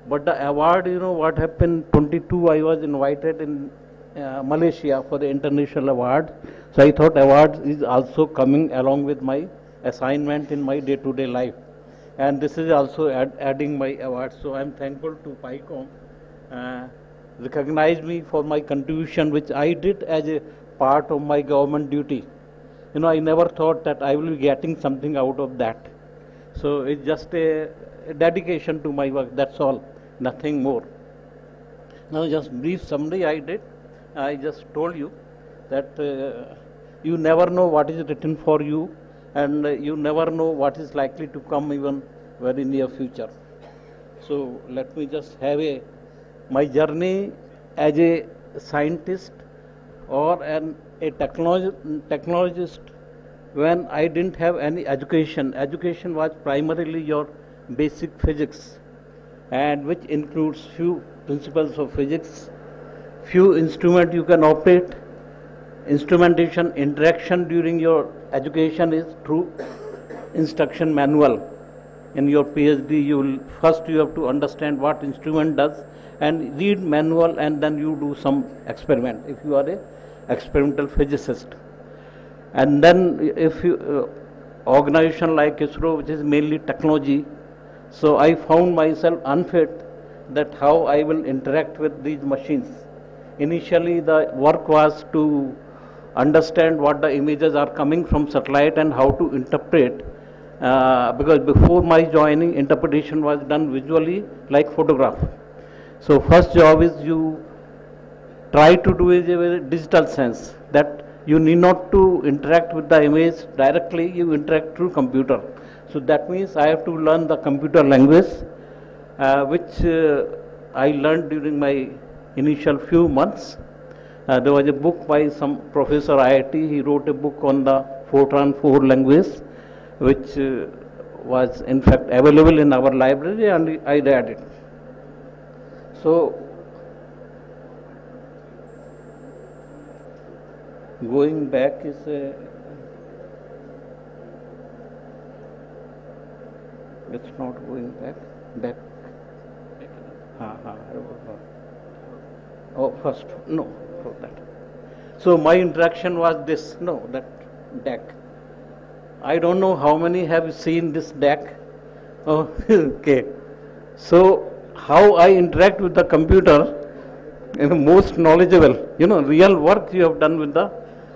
but the award, you know what happened, 22 I was invited in Malaysia for the international award. So I thought awards is also coming along with my assignment in my day-to-day life. And this is also adding my award. So I'm thankful to PICOM. Recognize me for my contribution which I did as a part of my government duty. You know, I never thought that I will be getting something out of that. So it's just a dedication to my work, that's all, nothing more. Now just brief summary I did. I just told you that you never know what is written for you, and you never know what is likely to come even very near future. So let me just have my journey as a scientist or a technologist when I didn't have any education. Education was primarily your basic physics, and which includes few principles of physics, few instruments you can operate. Instrumentation interaction during your education is through instruction manual. In your PhD, you have to understand what instrument does and read manual, and then you do some experiment if you are a experimental physicist. And then if you organization like ISRO, which is mainly technology, so I found myself unfit that how I will interact with these machines. Initially the work was to understand what the images are coming from satellite and how to interpret, because before my joining, interpretation was done visually like photograph. So first job is you try to do it in a digital sense, that you need not to interact with the image directly, you interact through computer. So that means I have to learn the computer language, which I learned during my initial few months. There was a book by some professor IIT, he wrote a book on the Fortran 4 language, which was in fact available in our library, and I read it. So going back is it's not going back. Oh, first, no, for that. So my interaction was this, no, that deck. I don't know how many have seen this deck. Oh, okay. So how I interact with the computer, most knowledgeable, real work you have done with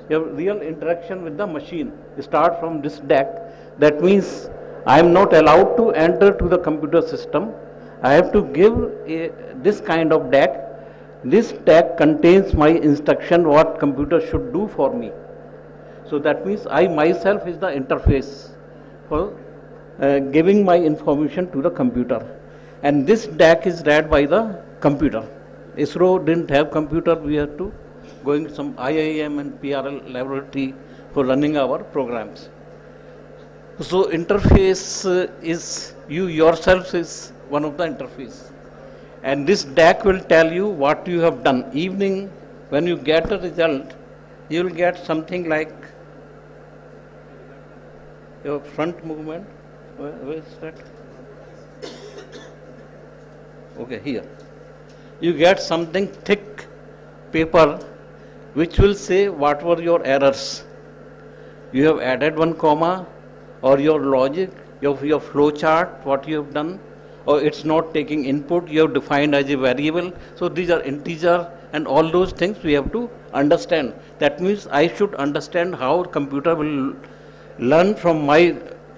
your real interaction with the machine. Start from this deck. That means I am not allowed to enter to the computer system. I have to give this kind of deck. This deck contains my instruction what computer should do for me. So that means I myself is the interface for giving my information to the computer. And this DAC is read by the computer. ISRO didn't have computer, we had to going some IIM and PRL laboratory for running our programs. So interface is, you yourself is one of the interface. And this DAC will tell you what you have done. Evening, when you get a result, you will get something like your front movement. Where is that? Okay, here. You get something thick paper which will say what were your errors. You have added one comma, or your logic, your flow chart, what you have done, or it's not taking input, you have defined as a variable. So these are integer and all those things we have to understand. That means I should understand how computer will learn from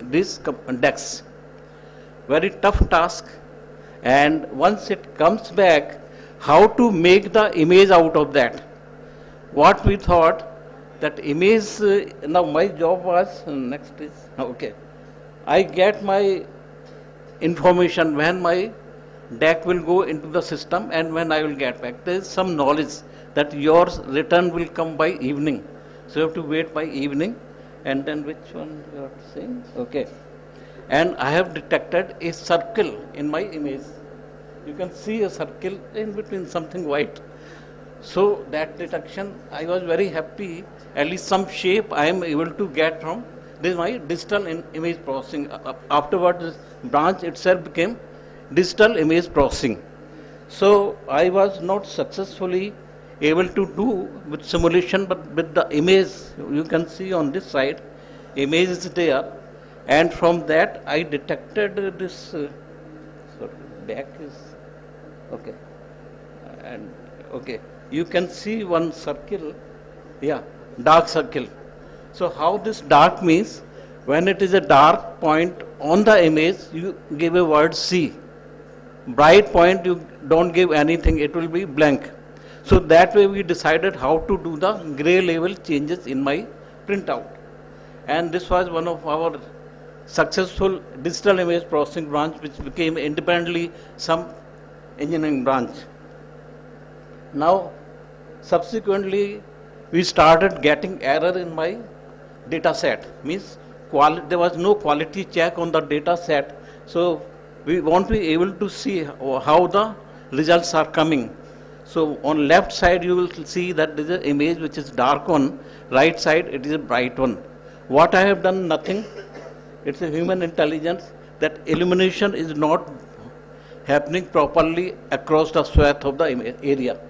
this DEX. Very tough task. And once it comes back, how to make the image out of that. What we thought, that image, now my job was, next is, okay. I get my information when my DAC will go into the system and when I will get back. There is some knowledge that your return will come by evening. So you have to wait by evening. And then which one you are saying? Okay. And I have detected a circle in my image. You can see a circle in between something white. So that detection, I was very happy. At least some shape I am able to get from this my digital image processing. Afterwards, this branch itself became digital image processing. So I was not successfully able to do with simulation, but with the image, you can see on this side, image is there. And from that, I detected this, back is, okay. And, okay, you can see one circle, yeah, dark circle. So how this dark means, when it is a dark point on the image, you give a word C. Bright point, you don't give anything, it will be blank. So that way we decided how to do the gray level changes in my printout. And this was one of our successful digital image processing branch, which became independently some engineering branch. Now, subsequently, we started getting error in my data set. Means there was no quality check on the data set. So we want to be able to see how the results are coming. So on left side, you will see that there is an image which is dark one. Right side, it is a bright one. What I have done, nothing. It's a human intelligence that illumination is not happening properly across the swath of the area.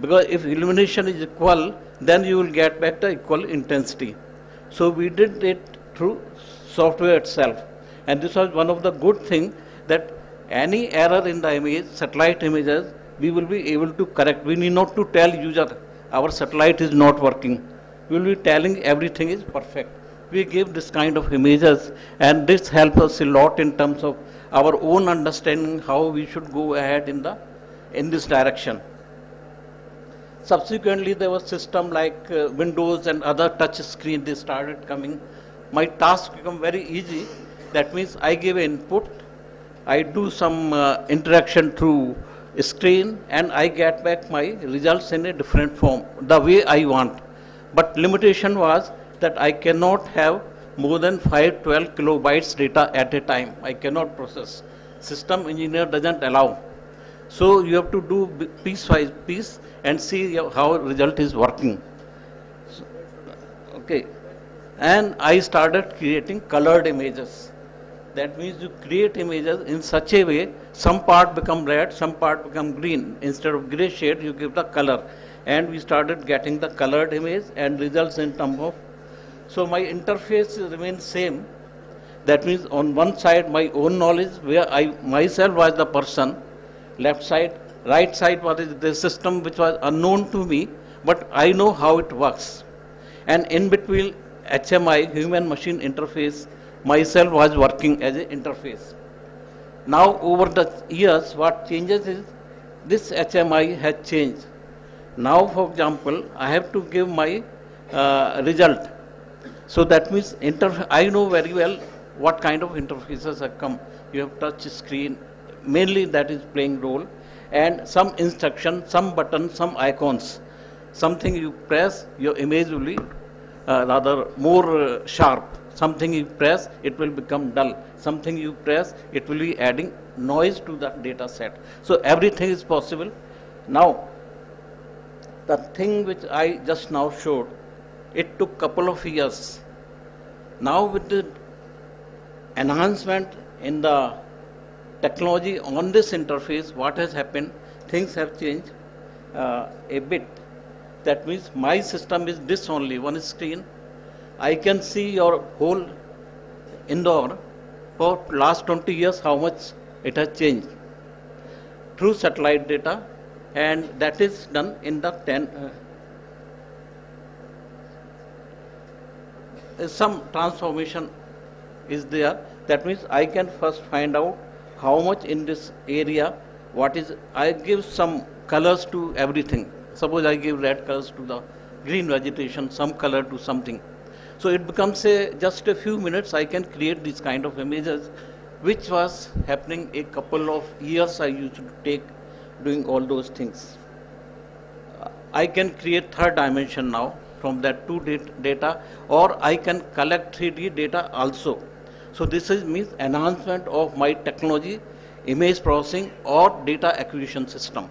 Because if illumination is equal, then you will get back the equal intensity. So we did it through software itself. And this was one of the good things, that any error in the image, satellite images, we will be able to correct. We need not to tell user, our satellite is not working. We will be telling everything is perfect. We give this kind of images, and this helps us a lot in terms of our own understanding how we should go ahead in this direction. Subsequently, there was system like Windows and other touch screen, they started coming. My task became very easy. That means I give input, I do some interaction through screen, and I get back my results in a different form, the way I want. But limitation was that I cannot have more than 512 kilobytes data at a time. I cannot process. System engineer doesn't allow. So you have to do piece by piece and see how result is working. So, okay. And I started creating colored images. That means you create images in such a way, some part become red, some part become green. Instead of gray shade, you give the color. and we started getting the colored image and results in terms of. So my interface remains same. That means on one side my own knowledge, where I myself was the person, left side, right side was the system which was unknown to me, but I know how it works. And in between HMI, human machine interface, myself was working as an interface. Now over the years, what changes is this HMI has changed. Now, for example, I have to give my result. So that means I know very well what kind of interfaces have come. You have touch screen, mainly that is playing role, and some instruction, some buttons, some icons. Something you press, your image will be rather more sharp. Something you press, it will become dull. Something you press, it will be adding noise to the data set. So everything is possible. Now, the thing which I just now showed, it took couple of years. Now with the enhancement in the technology on this interface, what has happened, things have changed a bit. That means my system is this only, one screen. I can see your whole Indore for last 20 years, how much it has changed through satellite data, and that is done in the 10. Some transformation is there. That means I can first find out how much in this area, what is, I give some colors to everything. Suppose I give red colors to the green vegetation, some color to something. So it becomes just a few minutes I can create these kind of images, which was happening a couple of years I used to take doing all those things. I can create third dimension now from that 2D data, or I can collect 3D data also. So this is means enhancement of my technology, image processing or data acquisition system.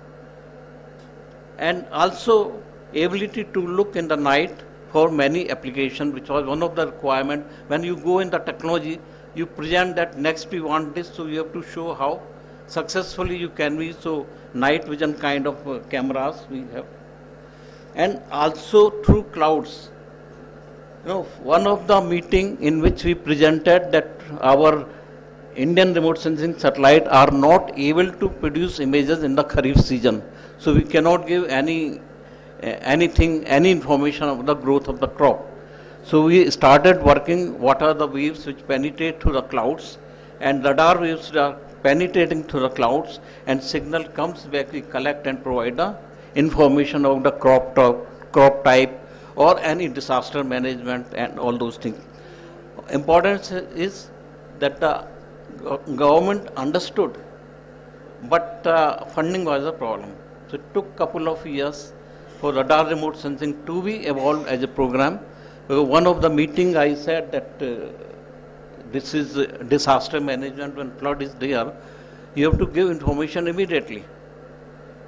And also ability to look in the night for many applications, which was one of the requirement. When you go in the technology, you present that next we want this, so you have to show how successfully you can be. So night vision kind of cameras we have. And also through clouds. One of the meeting in which we presented that our Indian remote sensing satellite are not able to produce images in the Kharif season. So we cannot give any information of the growth of the crop. So we started working what are the waves which penetrate through the clouds, and radar waves are penetrating through the clouds, and signal comes back, we collect and provide the information of the crop type or any disaster management and all those things. Importance is that the government understood, but funding was a problem. So it took couple of years for radar remote sensing to be evolved as a program. One of the meeting I said that this is disaster management. When flood is there, you have to give information immediately.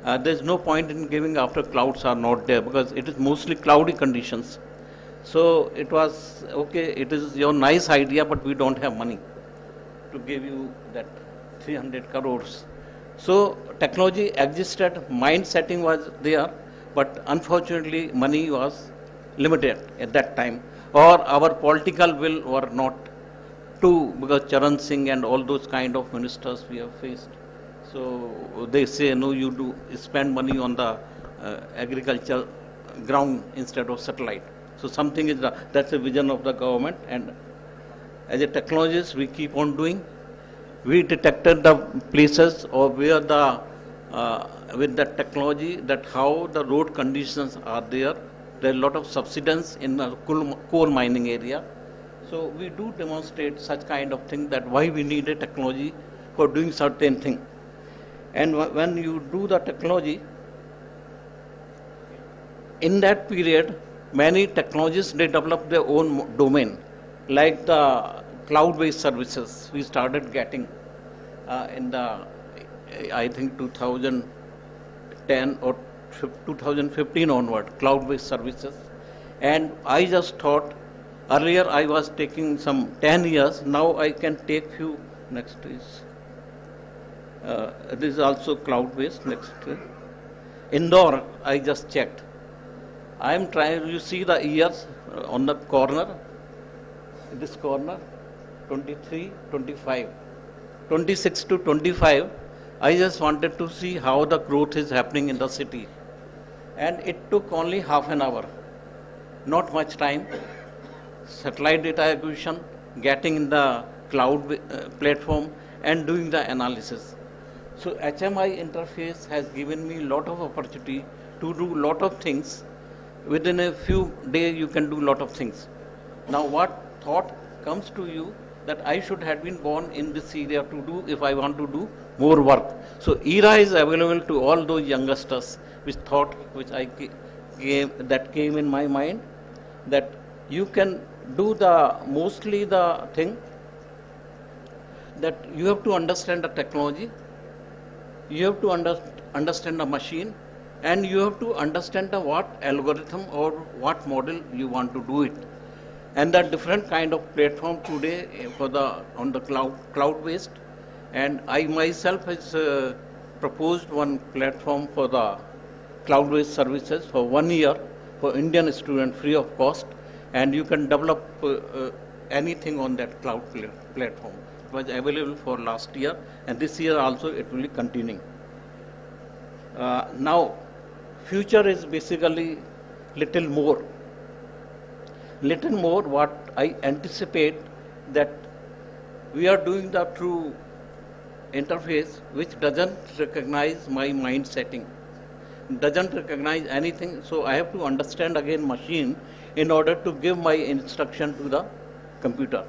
There is no point in giving after clouds are not there, because it is mostly cloudy conditions. So it was okay, it is your nice idea, but we don't have money to give you that 300 crores. So technology existed, mind setting was there, but unfortunately money was limited at that time, or our political will were not too, because Charan Singh and all those kind of ministers we have faced. So they say, no, you do spend money on the agriculture ground instead of satellite. So something is, that's a vision of the government, and as a technologist we keep on doing. We detected the places or where the, with the technology, that how the road conditions are there. There are a lot of subsidence in the coal mining area. So we do demonstrate such kind of thing, that why we need a technology for doing certain thing. And when you do the technology, in that period, many technologists, they develop their own domain, like the cloud-based services we started getting in the, I think 2010 or 2015 onward, cloud-based services. And I just thought, earlier I was taking some 10 years, now I can take few, next is, this is also cloud-based, next. Indore, I just checked. I am trying, you see the years on the corner, this corner, 23, 25, 26 to 25. I just wanted to see how the growth is happening in the city. And it took only half an hour, not much time. Satellite data acquisition, getting in the cloud platform and doing the analysis. So HMI interface has given me a lot of opportunity to do a lot of things. Within a few days you can do a lot of things. Now what thought comes to you that I should have been born in this area to do if I want to do more work. So ERA is available to all those youngsters which thought which came in my mind that you can do the mostly the thing that you have to understand the technology, you have to understand the machine, and you have to understand the what algorithm or what model you want to do it. And the different kind of platform today for the on the cloud based, and I myself has proposed one platform for the cloud based services for 1 year for Indian student free of cost, and you can develop anything on that cloud platform. It was available for last year, and this year also it will be continuing. Now future is basically little more what I anticipate that we are doing the true interface which doesn't recognize my mind setting, doesn't recognize anything, so I have to understand again machine in order to give my instruction to the computer.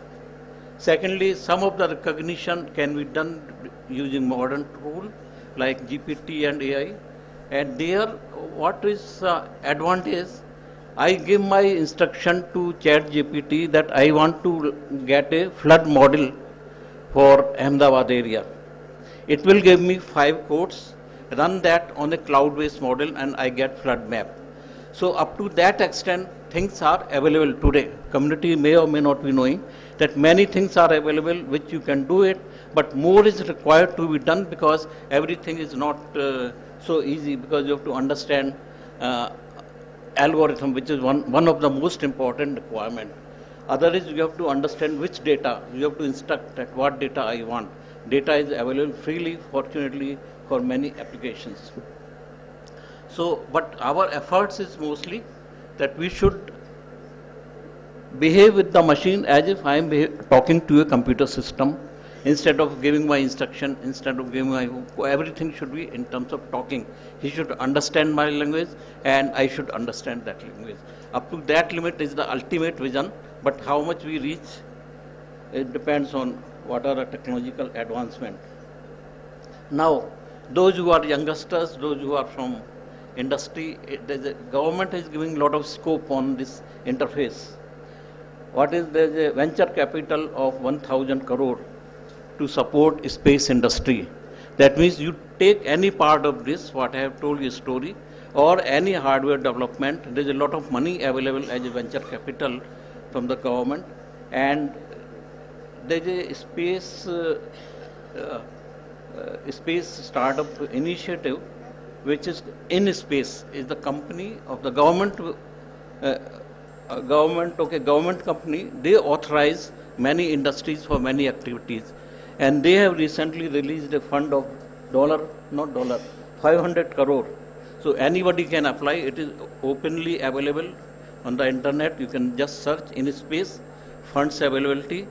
Secondly, some of the recognition can be done using modern tool like GPT and AI, and there what is advantage, I give my instruction to ChatGPT that I want to get a flood model for Ahmedabad area. It will give me 5 codes, run that on a cloud-based model, and I get flood map. So up to that extent, things are available today. Community may or may not be knowing that many things are available which you can do it, but more is required to be done because everything is not so easy, because you have to understand algorithm, which is one of the most important requirement. Other is you have to understand which data, you have to instruct that what data I want. Data is available freely, fortunately, for many applications. So, but our efforts is mostly that we should behave with the machine as if I am talking to a computer system. Instead of giving my instruction, instead of giving my, everything should be in terms of talking. He should understand my language and I should understand that language. Up to that limit is the ultimate vision, but how much we reach, it depends on what are the technological advancement. Now, those who are youngsters, those who are from industry, the government is giving a lot of scope on this interface. There's a venture capital of 1,000 crore to support space industry. That means you take any part of this, what I have told you story, or any hardware development, there's a lot of money available as a venture capital from the government, and there's a space startup initiative which is in space, is the company of the government, government company. They authorize many industries for many activities, and they have recently released a fund of $500 crore. So anybody can apply. It is openly available on the internet. You can just search in space funds availability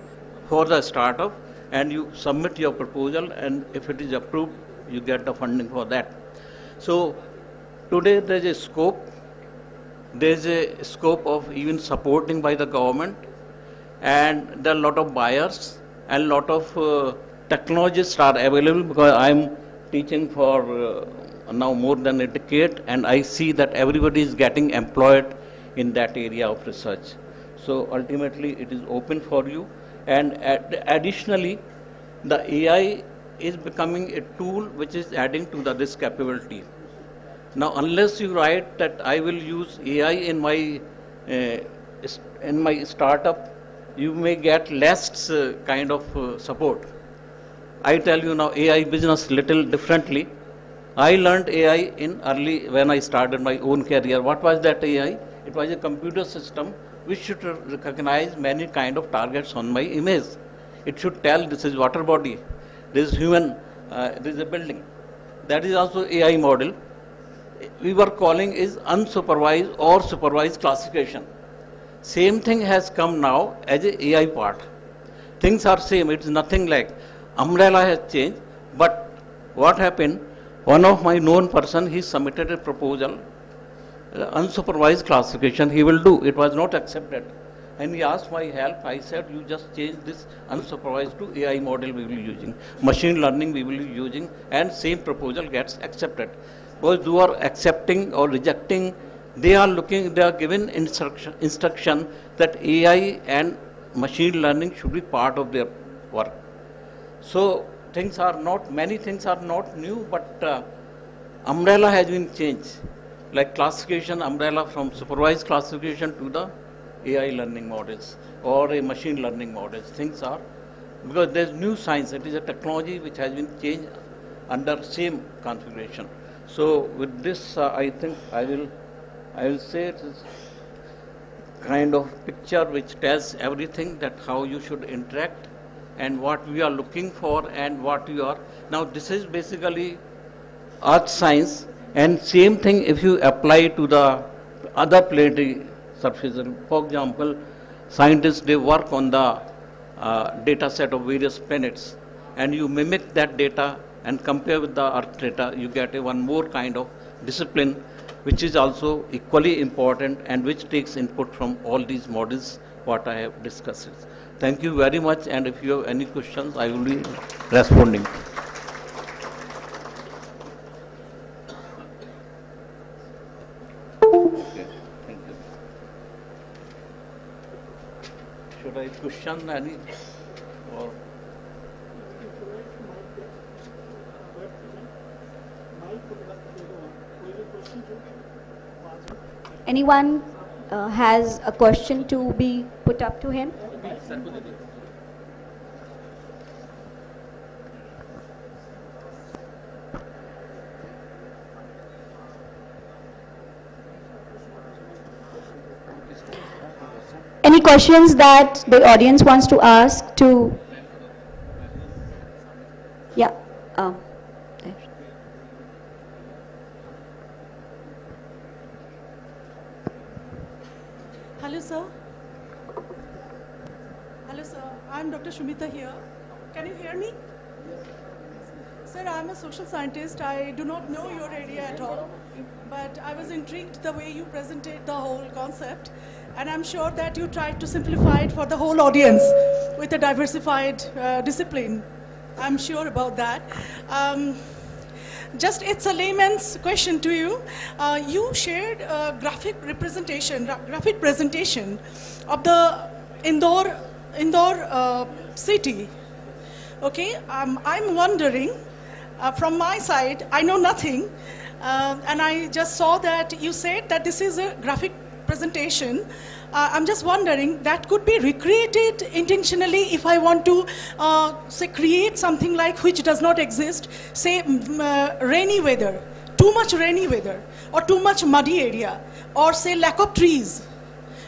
for the startup, and you submit your proposal, and if it is approved, you get the funding for that. So today there is a scope. There is a scope of even supporting by the government, and there are a lot of buyers and lot of technologists are available, because I am teaching for now more than a decade, and I see that everybody is getting employed in that area of research. So ultimately it is open for you, and additionally the AI is becoming a tool which is adding to this capability. Now unless you write that I will use AI in my startup, you may get less kind of support. I tell you now AI business little differently. I learned AI in early, when I started my own career. What was that AI? It was a computer system which should recognize many kind of targets on my image. It should tell this is water body, this is human, this is a building. That is also AI model. We were calling is unsupervised or supervised classification. Same thing has come now as a AI part. Things are same, it is nothing like umbrella has changed, but what happened, one of my known person, he submitted a proposal, unsupervised classification he will do, it was not accepted. And he asked my help, I said you just change this unsupervised to AI model we will be using, machine learning we will be using, and same proposal gets accepted. Those who are accepting or rejecting, they are given instruction that AI and machine learning should be part of their work. So many things are not new, but umbrella has been changed. Like classification umbrella from supervised classification to the AI learning models or a machine learning models. Things are, because there is new science, it is a technology which has been changed under same configuration. So with this, I think I will say it is kind of picture which tells everything, that how you should interact and what we are looking for and what you are. Now this is basically earth science, and same thing if you apply to the other planetary surfaces. For example, scientists, they work on the data set of various planets, and you mimic that data and compare with the earth data, you get one more kind of discipline which is also equally important and which takes input from all these models what I have discussed. Thank you very much, and if you have any questions, I will be responding. Okay, thank you. Should I question any? Or Anyone has a question to be put up to him? Any questions that the audience wants to ask to? Yeah. There. Hello, sir. Hello, sir. I'm Dr. Shumita here. Can you hear me? Yes. Sir, I'm a social scientist. I do not know your area at all, but I was intrigued the way you presented the whole concept, and I'm sure that you tried to simplify it for the whole audience with a diversified discipline. I'm sure about that. It's a layman's question to you. You shared a graphic presentation of the Indore city. Okay, I'm wondering, from my side, I know nothing, and I just saw that you said that this is a graphic presentation. I'm just wondering, that could be recreated intentionally if I want to, say, create something like which does not exist, say, rainy weather, too much rainy weather, or too much muddy area, or say lack of trees.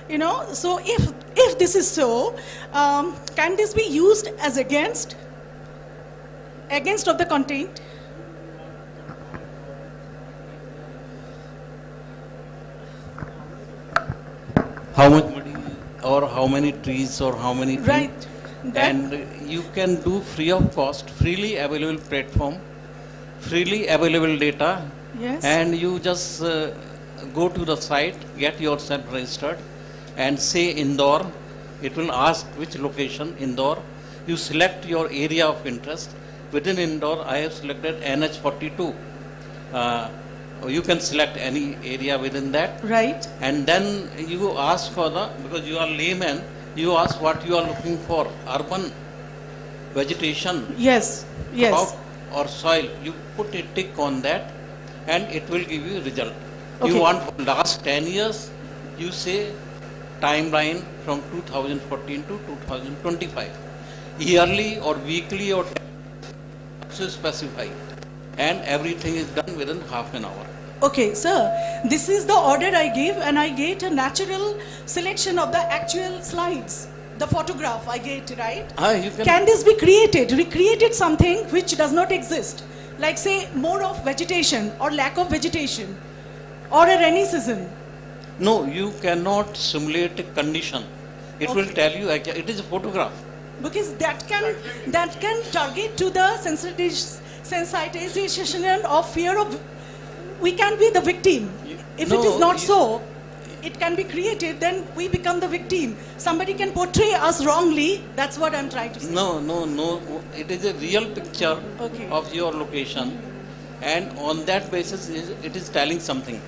You know, so if this is so, can this be used as against of the content? How much money or how many trees or how many trees. Right. And you can do free of cost, freely available platform, freely available data. Yes. And you just go to the site, get yourself registered and say Indore. It will ask which location, Indore. You select your area of interest. Within Indore, I have selected NH42. You can select any area within that. Right. And then you ask for because you are layman, you ask what you are looking for, urban, vegetation. Yes, yes. Crop or soil. You put a tick on that and it will give you result. Okay. You want for last 10 years, you say timeline from 2014 to 2025. Yearly or weekly or so specify. and everything is done within half an hour. Okay, sir, this is the order I give, and I get a natural selection of the actual slides. The photograph I get, right? Can this be created, recreated something which does not exist? Like say more of vegetation or lack of vegetation or a rainy season? No, you cannot simulate a condition. It will tell you, it is a photograph. Because that can target to the sensitization of fear of, we can be the victim. If it is not so, it can be created, then we become the victim. Somebody can portray us wrongly, that's what I'm trying to say. No. It is a real picture of your location, and on that basis, it is telling something.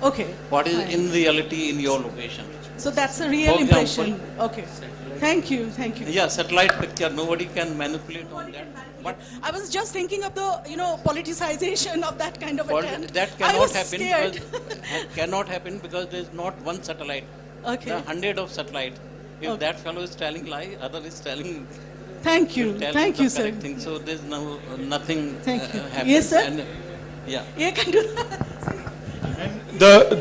Okay. What is in reality in your location. So that's a real impression. Okay. Thank you. Yeah, satellite picture, nobody can manipulate on that. But I was just thinking of the, politicization of that kind of attempt. That cannot happen because there is not one satellite. Okay. There are hundreds of satellites. If that fellow is telling lie, other is telling. Thank you, sir. Thing. So there's nothing happens. Yes, sir. And, yeah. You can do that.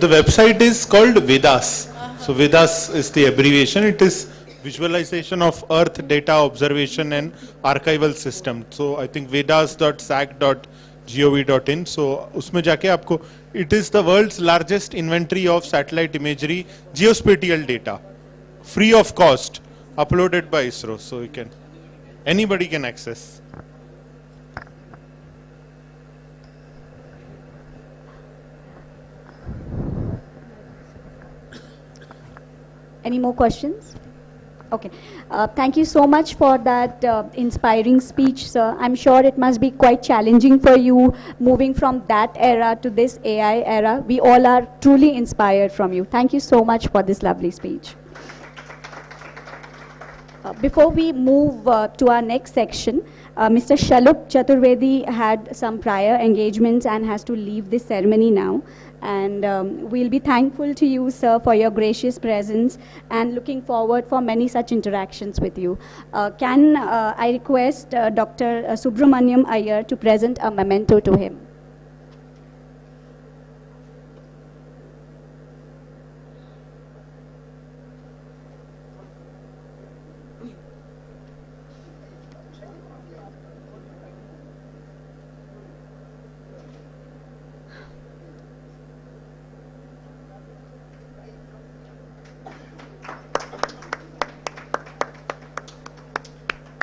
The website is called Vedas. So Vedas is the abbreviation. It is visualization of Earth data observation and archival system. So I think vedas.sac.gov.in. So उसमें जाके आपको, it is the world's largest inventory of satellite imagery, geospatial data, free of cost, uploaded by ISRO. So you can, anybody can access. Any more questions? Okay. Thank you so much for that inspiring speech, sir. I'm sure it must be quite challenging for you moving from that era to this AI era. We all are truly inspired from you. Thank you so much for this lovely speech. Before we move to our next section, Mr. Shalup Chaturvedi had some prior engagements and has to leave this ceremony now. And we'll be thankful to you, sir, for your gracious presence and looking forward for many such interactions with you. Can I request Dr. Subramaniam Iyer to present a memento to him?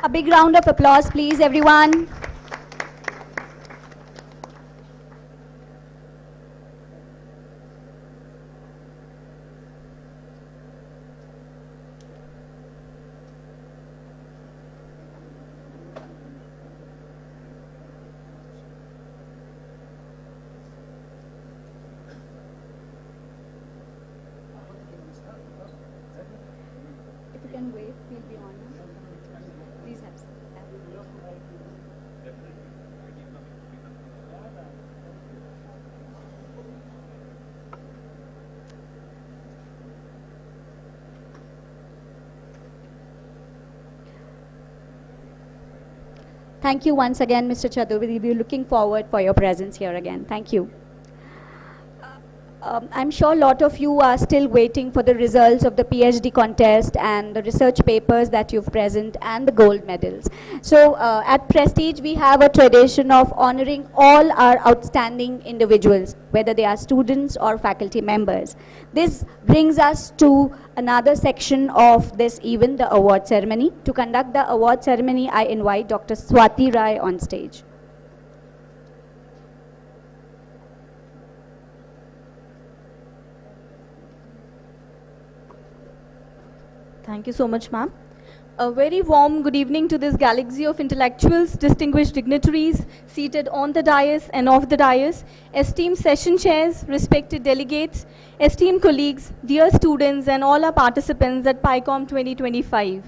A big round of applause, please, everyone. If you can wait, we'll be on. Please have some. Thank you once again, Mr. Chaturvedi. We're looking forward for your presence here again. Thank you. I'm sure a lot of you are still waiting for the results of the PhD contest and the research papers that you've present and the gold medals. So at Prestige, we have a tradition of honoring all our outstanding individuals, whether they are students or faculty members. This brings us to another section of this event, the award ceremony. To conduct the award ceremony, I invite Dr. Swati Rai on stage. Thank you so much, ma'am. A very warm good evening to this galaxy of intellectuals, distinguished dignitaries seated on the dais and off the dais, esteemed session chairs, respected delegates, esteemed colleagues, dear students, and all our participants at PICOM 2025.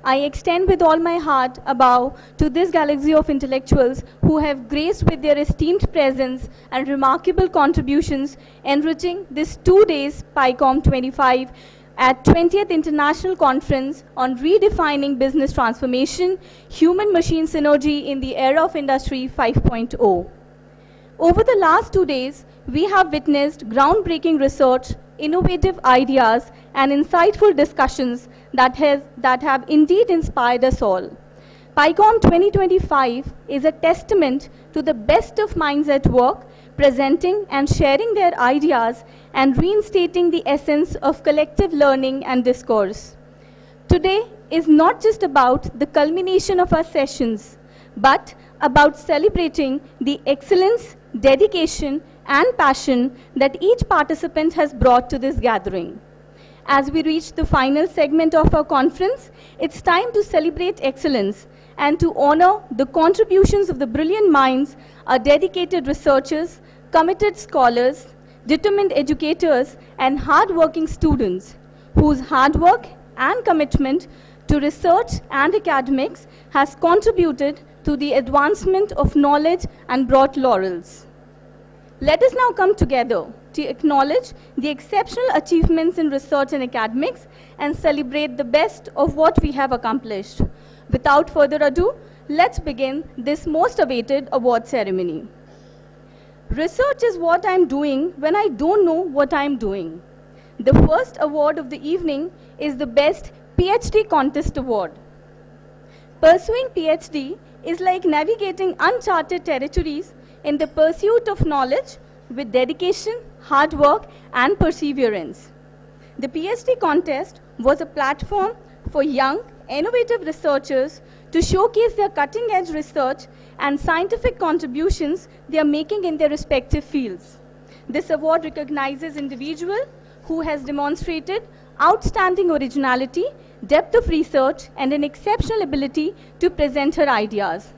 I extend with all my heart a bow to this galaxy of intellectuals who have graced with their esteemed presence and remarkable contributions enriching this 2 days PICOM 25 at 20th International Conference on Redefining Business Transformation, Human-Machine Synergy in the Era of Industry 5.0. Over the last 2 days, we have witnessed groundbreaking research, innovative ideas, and insightful discussions that have indeed inspired us all. PICOM 2025 is a testament to the best of minds at work, presenting and sharing their ideas and reinstating the essence of collective learning and discourse. Today is not just about the culmination of our sessions, but about celebrating the excellence, dedication, and passion that each participant has brought to this gathering. As we reach the final segment of our conference, it's time to celebrate excellence and to honor the contributions of the brilliant minds, our dedicated researchers, committed scholars, determined educators, and hard-working students whose hard work and commitment to research and academics has contributed to the advancement of knowledge and brought laurels. Let us now come together to acknowledge the exceptional achievements in research and academics and celebrate the best of what we have accomplished. Without further ado, let's begin this most awaited award ceremony. Research is what I'm doing when I don't know what I'm doing. The first award of the evening is the Best PhD Contest Award. Pursuing PhD is like navigating uncharted territories in the pursuit of knowledge with dedication, hard work, and perseverance. The PhD contest was a platform for young, innovative researchers to showcase their cutting-edge research and scientific contributions they are making in their respective fields. This award recognizes individuals who has demonstrated outstanding originality, depth of research, and an exceptional ability to present her ideas.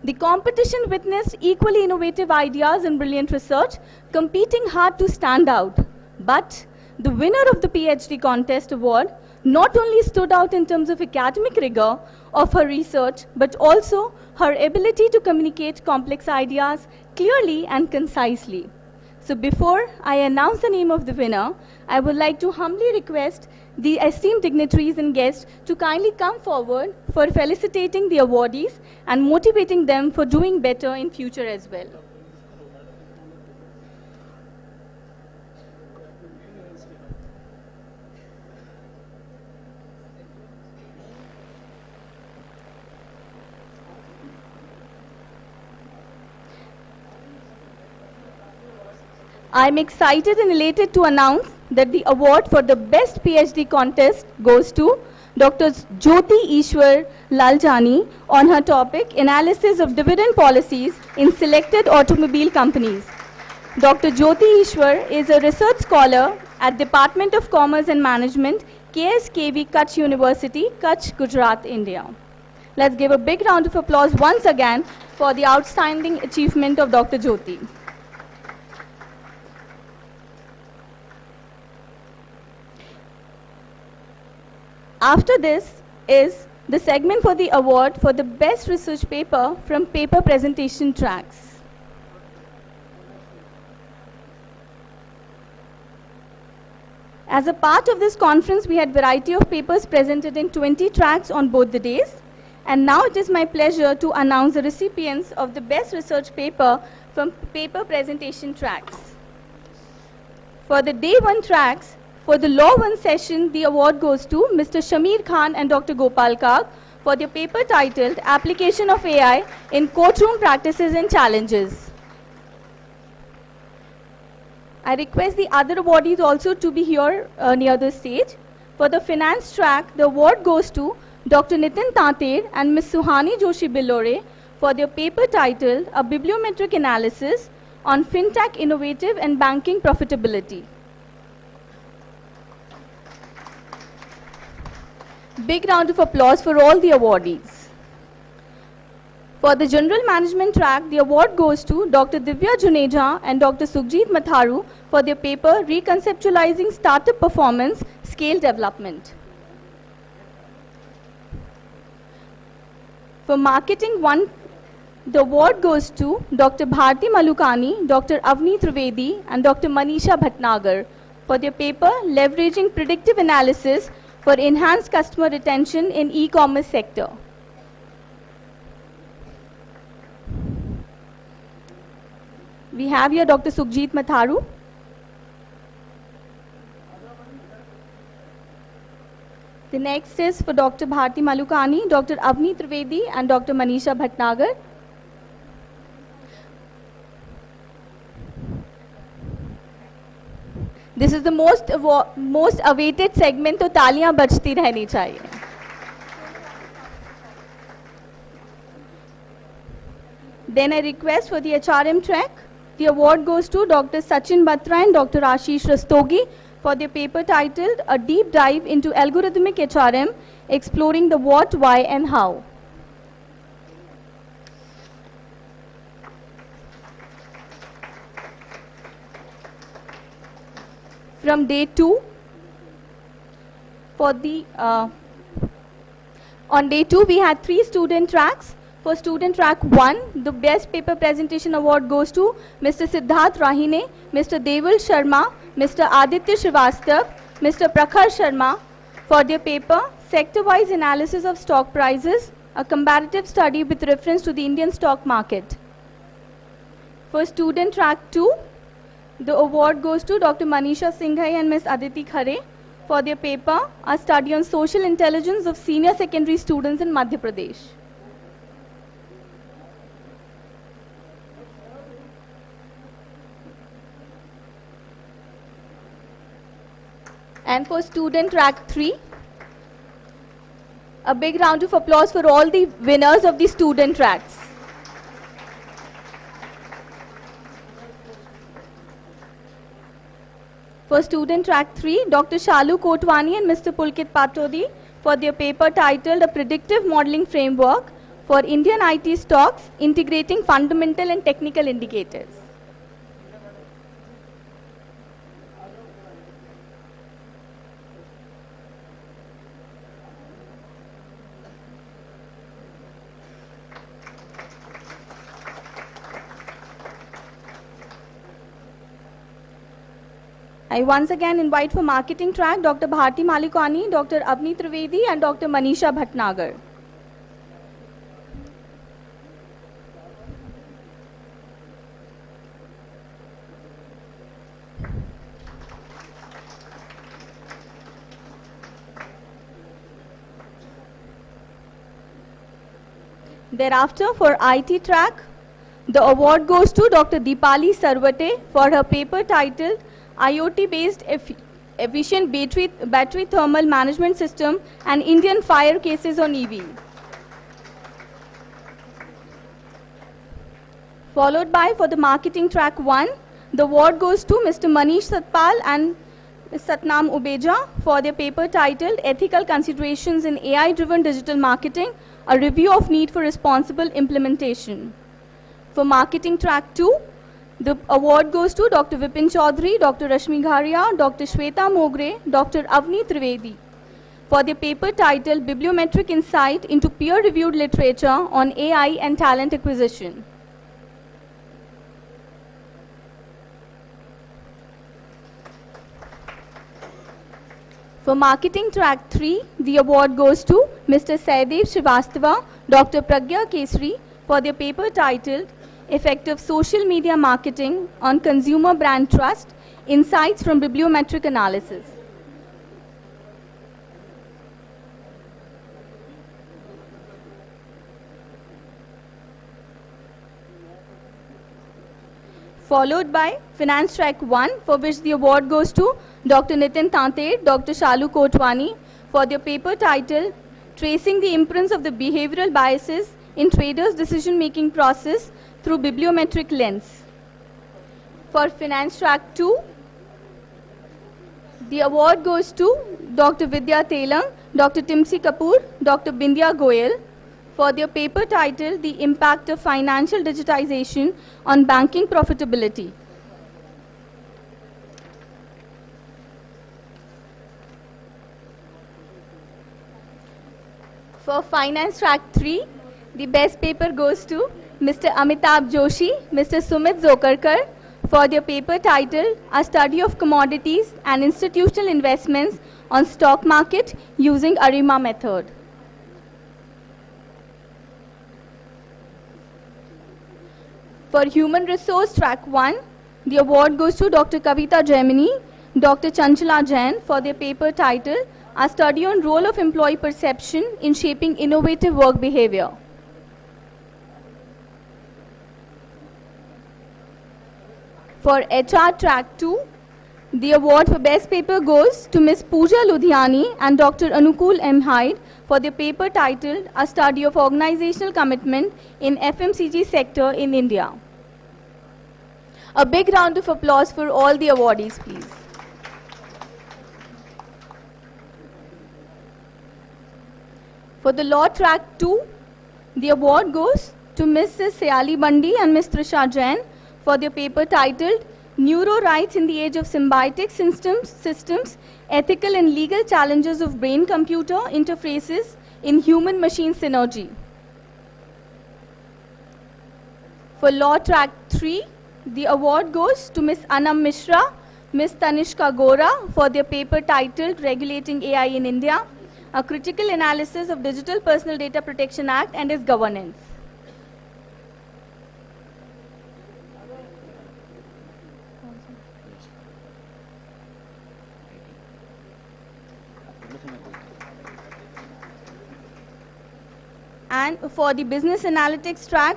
The competition witnessed equally innovative ideas and brilliant research, competing hard to stand out. But the winner of the PhD contest award not only stood out in terms of academic rigor of her research, but also her ability to communicate complex ideas clearly and concisely. So before I announce the name of the winner, I would like to humbly request the esteemed dignitaries and guests to kindly come forward for felicitating the awardees and motivating them for doing better in future as well. I'm excited and elated to announce that the award for the Best PhD Contest goes to Dr. Jyoti Ishwar Laljani on her topic, Analysis of Dividend Policies in Selected Automobile Companies. Dr. Jyoti Ishwar is a research scholar at Department of Commerce and Management, KSKV Kutch University, Kutch, Gujarat, India. Let's give a big round of applause once again for the outstanding achievement of Dr. Jyoti. After this is the segment for the award for the best research paper from paper presentation tracks. As a part of this conference, we had variety of papers presented in 20 tracks on both the days. And now it is my pleasure to announce the recipients of the best research paper from paper presentation tracks. For the day 1 tracks, for the Law 1 session, the award goes to Mr. Shamir Khan and Dr. Gopal Kag for their paper titled Application of AI in Courtroom Practices and Challenges. I request the other awardees also to be here near the stage. For the finance track, the award goes to Dr. Nitin Tater and Ms. Suhani Joshi Billore for their paper titled A Bibliometric Analysis on FinTech Innovative and Banking Profitability. Big round of applause for all the awardees. For the General Management track, the award goes to Dr. Divya Juneja and Dr. Sukhjeet Matharu for their paper Reconceptualizing Startup Performance Scale Development. For Marketing 1, the award goes to Dr. Bharti Malukani, Dr. Avni Trivedi, and Dr. Manisha Bhatnagar for their paper Leveraging Predictive Analysis for Enhanced Customer Retention in E-commerce Sector. We have here Dr. Sukhjeet Matharu. The next is for Dr. Bharti Malukani, Dr. Avni Trivedi, and Dr. Manisha Bhatnagar. This is the most awaited segment, तो तालियां बजती रहनी चाहिए. Then I request for the HRM track. The award goes to Dr. Sachin Batra and Dr. Ashish Rastogi for their paper titled A Deep Dive into Algorithmic HRM, Exploring the What, Why and How. From day 2, for the on day 2 we had 3 student tracks. For student track 1, the best paper presentation award goes to Mr. Siddharth Rahine, Mr. Deval Sharma, Mr. Aditya Srivastav, Mr. Prakhar Sharma for their paper Sector-wise Analysis of Stock Prices, a comparative study with reference to the Indian stock market. For student track 2, the award goes to Dr. Manisha Singhai and Ms. Aditi Khare for their paper, A Study on Social Intelligence of Senior Secondary Students in Madhya Pradesh. And for student track 3, a big round of applause for all the winners of the student tracks. For student track 3, Dr. Shalu Kotwani and Mr. Pulkit Patodi for their paper titled A Predictive Modeling Framework for Indian IT Stocks, Integrating Fundamental and Technical Indicators. I once again invite for marketing track Dr. Bharti Malikani, Dr. Avni Trivedi and Dr. Manisha Bhatnagar. Thereafter, for IT track, the award goes to Dr. Deepali Sarvate for her paper titled IoT-based efficient battery thermal management system and Indian fire cases on EV. Followed by, for the marketing track 1, the award goes to Mr. Manish Satpal and Ms. Satnam Ubeja for their paper titled Ethical Considerations in AI-Driven Digital Marketing, a review of need for responsible implementation. For marketing track 2, the award goes to Dr. Vipin Chaudhary, Dr. Rashmi Gharia, Dr. Shweta Mogre, Dr. Avni Trivedi for their paper titled Bibliometric Insight into Peer-Reviewed Literature on AI and Talent Acquisition. For marketing track 3, the award goes to Mr. Saidev Srivastava, Dr. Pragya Kesri for their paper titled Effective Social Media Marketing on Consumer Brand Trust, Insights from Bibliometric Analysis. Followed by Finance Track 1, for which the award goes to Dr. Nitin Tante, Dr. Shalu Kotwani for their paper titled Tracing the Imprints of the Behavioral Biases in Traders' Decision-Making Process through Bibliometric Lens. For Finance Track 2, the award goes to Dr. Vidya Telang, Dr. Timsi Kapoor, Dr. Bindya Goyal for their paper titled The Impact of Financial Digitization on Banking Profitability. For Finance Track 3, the best paper goes to Mr. Amitabh Joshi, Mr. Sumit Zokarkar for their paper titled A Study of Commodities and Institutional Investments on Stock Market Using ARIMA Method. For Human Resource Track 1, the award goes to Dr. Kavita Gemini, Dr. Chanchala Jain for their paper titled A Study on Role of Employee Perception in Shaping Innovative Work Behavior. For HR Track 2, the award for Best Paper goes to Ms. Pooja Ludhiani and Dr. Anukul M. Hyde for their paper titled A Study of Organizational Commitment in FMCG Sector in India. A big round of applause for all the awardees, please. For the Law Track 2, the award goes to Mrs. Sayali Bandi and Ms. Trisha Jain for their paper titled Neuro Rights in the Age of Symbiotic Systems, Ethical and Legal Challenges of Brain-Computer Interfaces in Human-Machine Synergy. For Law Track 3, the award goes to Ms. Anam Mishra, Ms. Tanishka Gora for their paper titled Regulating AI in India, a critical analysis of Digital Personal Data Protection Act and its governance. And for the Business Analytics track,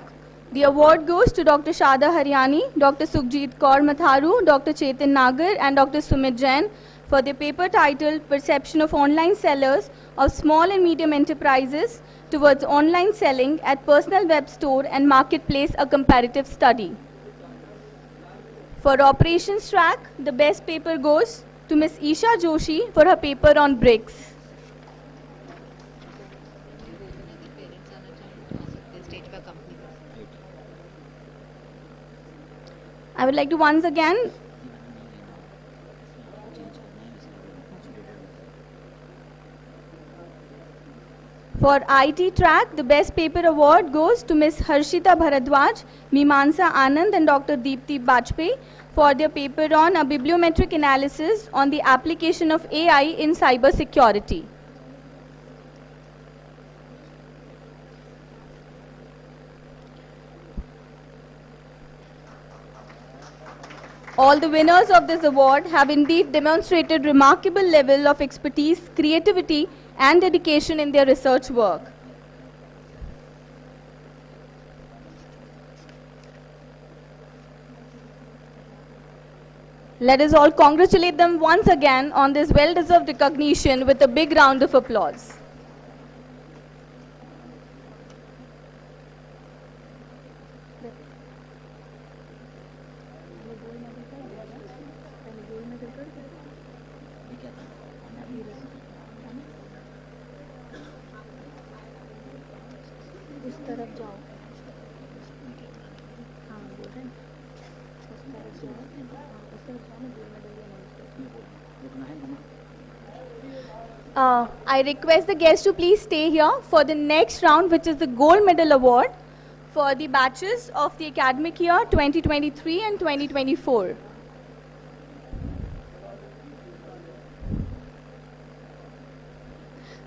the award goes to Dr. Shada Haryani, Dr. Sukhjeet Kaur Matharu, Dr. Chetan Nagar and Dr. Sumit Jain for their paper titled Perception of Online Sellers of Small and Medium Enterprises Towards Online Selling at Personal Web Store and Marketplace, a Comparative Study. For Operations track, the best paper goes to Ms. Isha Joshi for her paper on BRICS. I would like to once again for IT track, the best paper award goes to Ms. Harshita Bharadwaj, Mimansa Anand and Dr. Deepti Bajpayee for their paper on a bibliometric analysis on the application of AI in cyber security. All the winners of this award have indeed demonstrated remarkable level of expertise, creativity and dedication in their research work. Let us all congratulate them once again on this well-deserved recognition with a big round of applause. I request the guests to please stay here for the next round, which is the Gold Medal Award for the batches of the academic year 2023 and 2024.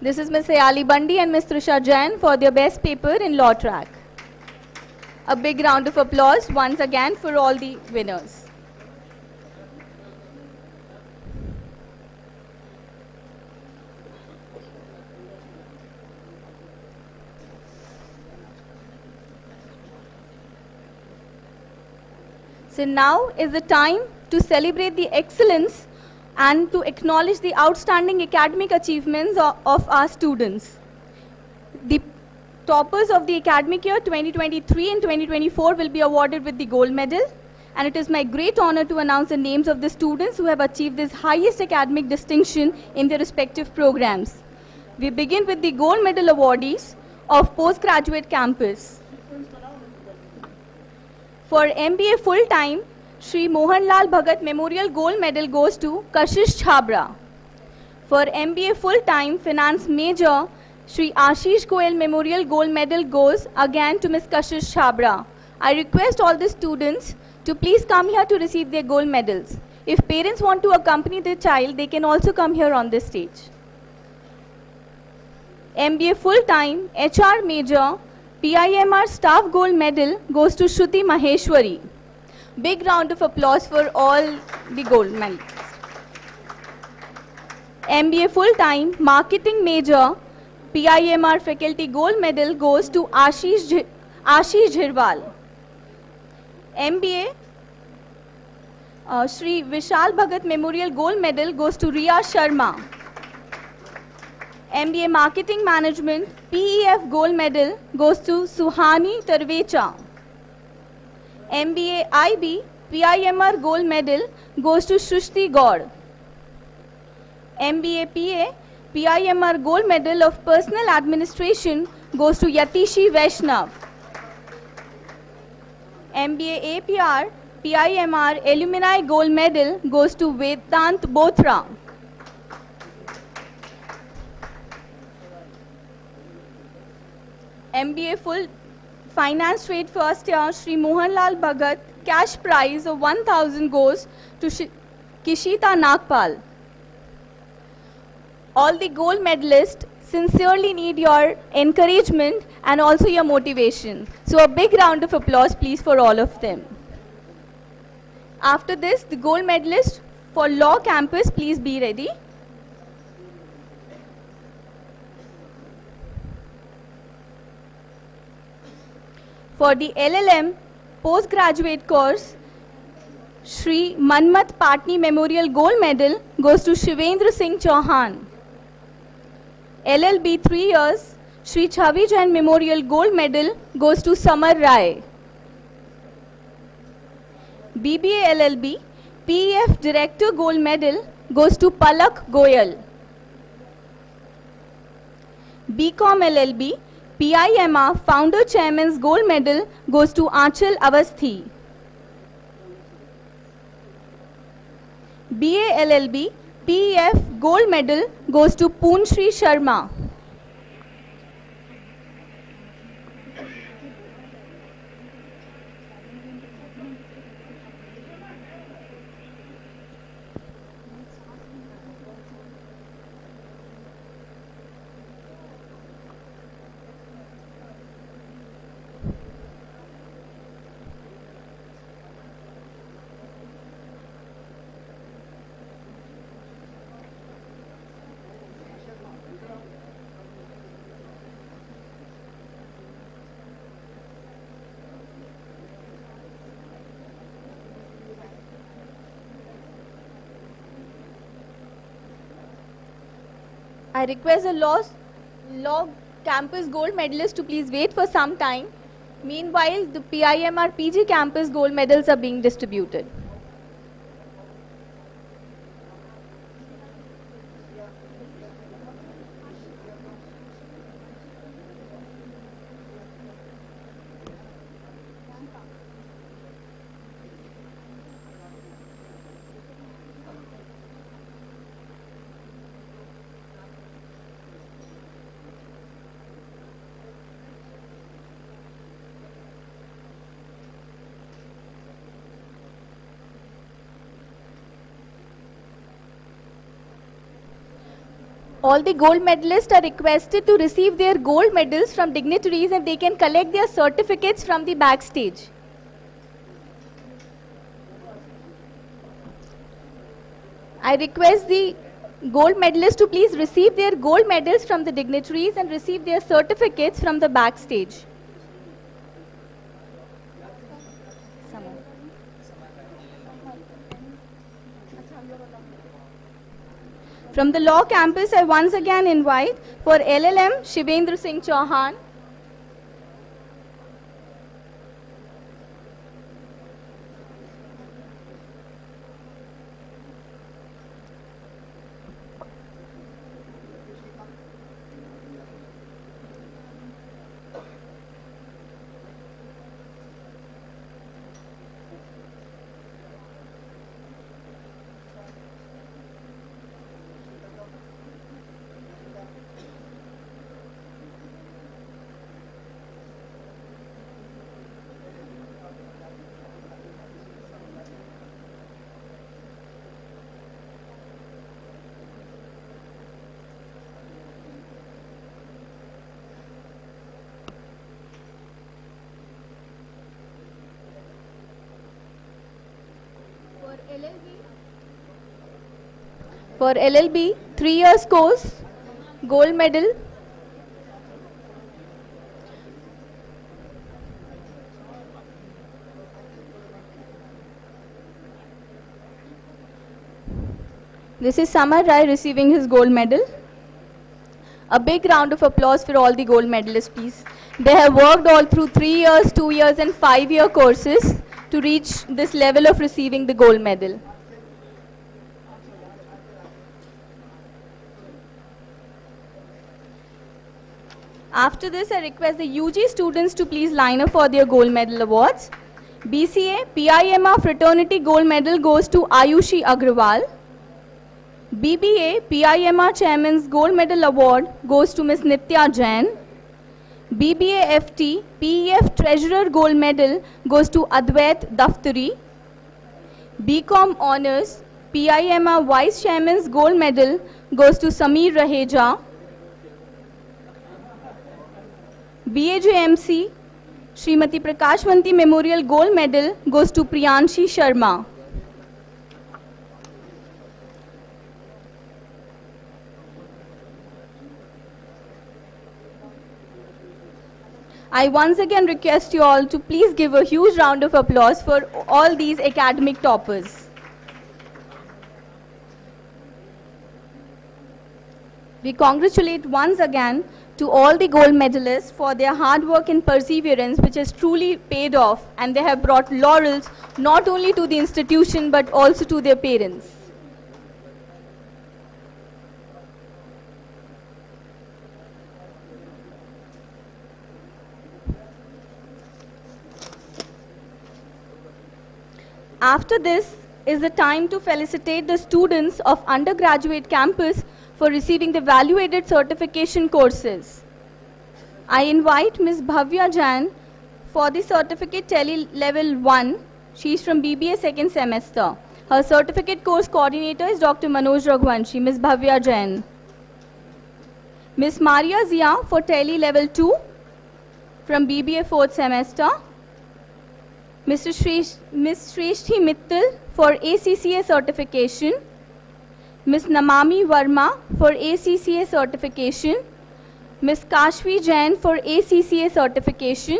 This is Ms. Sayali Bandi and Ms. Trisha Jain for their best paper in Law Track. A big round of applause once again for all the winners. So now is the time to celebrate the excellence and to acknowledge the outstanding academic achievements of our students. The toppers of the academic year 2023 and 2024 will be awarded with the gold medal, and it is my great honor to announce the names of the students who have achieved this highest academic distinction in their respective programs. We begin with the gold medal awardees of postgraduate campus. For MBA full-time, Shri Mohanlal Bhagat Memorial Gold Medal goes to Kashish Chhabra. For MBA full-time finance major, Shri Ashish Goel Memorial Gold Medal goes again to Ms. Kashish Chhabra. I request all the students to please come here to receive their gold medals. If parents want to accompany their child, they can also come here on this stage. MBA full-time, HR major, PIMR staff gold medal goes to Shruti Maheshwari. Big round of applause for all the gold medals. MBA full-time, marketing major, PIMR faculty gold medal goes to Ashish Jhirwal. MBA Shri Vishal Bhagat Memorial Gold Medal goes to Riya Sharma. MBA Marketing Management PEF Gold Medal goes to Suhani Tarvecha. MBA IB PIMR Gold Medal goes to Shushti Gaur. MBA PA PIMR Gold Medal of Personal Administration goes to Yatishi Vaishnav. MBA APR PIMR Alumni Gold Medal goes to Vedant Bothra. MBA Full Finance Trade First Year Shri Mohanlal Bhagat cash prize of 1000 goes to Kishita Nagpal. All the gold medalists sincerely need your encouragement and also your motivation. So a big round of applause please for all of them. After this, the gold medalist for Law Campus, please be ready. For the LLM postgraduate course, Shri Manmat Patni Memorial Gold Medal goes to Shivendra Singh Chauhan. LLB 3 years, Shri Chavi Jain Memorial Gold Medal goes to Samar Rai. BBA LLB PEF Director Gold Medal goes to Palak Goyal. BCom LLB PIMR Founder Chairman's Gold Medal goes to Aanchal Avasthi. BA LLB PEF Gold Medal goes to Poonshri Sharma. I request the law campus gold medalists to please wait for some time. Meanwhile, the PIMR PG campus gold medals are being distributed. All the gold medalists are requested to receive their gold medals from dignitaries and they can collect their certificates from the backstage. I request the gold medalists to please receive their gold medals from the dignitaries and receive their certificates from the backstage. From the law campus, I once again invite for LLM Shivendra Singh Chauhan, For LLB, 3 years course, gold medal. This is Samar Rai receiving his gold medal. A big round of applause for all the gold medalists, please. They have worked all through 3 years, 2 years and 5-year courses to reach this level of receiving the gold medal. After this, I request the UG students to please line up for their gold medal awards. BCA PIMR Fraternity Gold Medal goes to Ayushi Agrawal. BBA PIMR Chairman's Gold Medal Award goes to Ms. Nitya Jain. BBA FT PEF Treasurer Gold Medal goes to Advait Daftari. BCom Honours PIMR Vice Chairman's Gold Medal goes to Sameer Raheja. BAJMC Srimati Prakashwanti Memorial Gold Medal goes to Priyanshi Sharma. I once again request you all to please give a huge round of applause for all these academic toppers. We congratulate once again to all the gold medalists for their hard work and perseverance, which has truly paid off, and they have brought laurels not only to the institution but also to their parents. After this is the time to felicitate the students of undergraduate campus for receiving the value-added certification courses. I invite Ms. Bhavya Jain for the certificate Tele Level 1. She is from BBA second semester. Her certificate course coordinator is Dr. Manoj Raghuvanshi, Ms. Bhavya Jain. Ms. Maria Zia for Tele Level 2 from BBA fourth semester. Ms. Shreshthi Mittal for ACCA certification. Ms. Namami Verma for ACCA certification. Ms. Kashvi Jain for ACCA certification.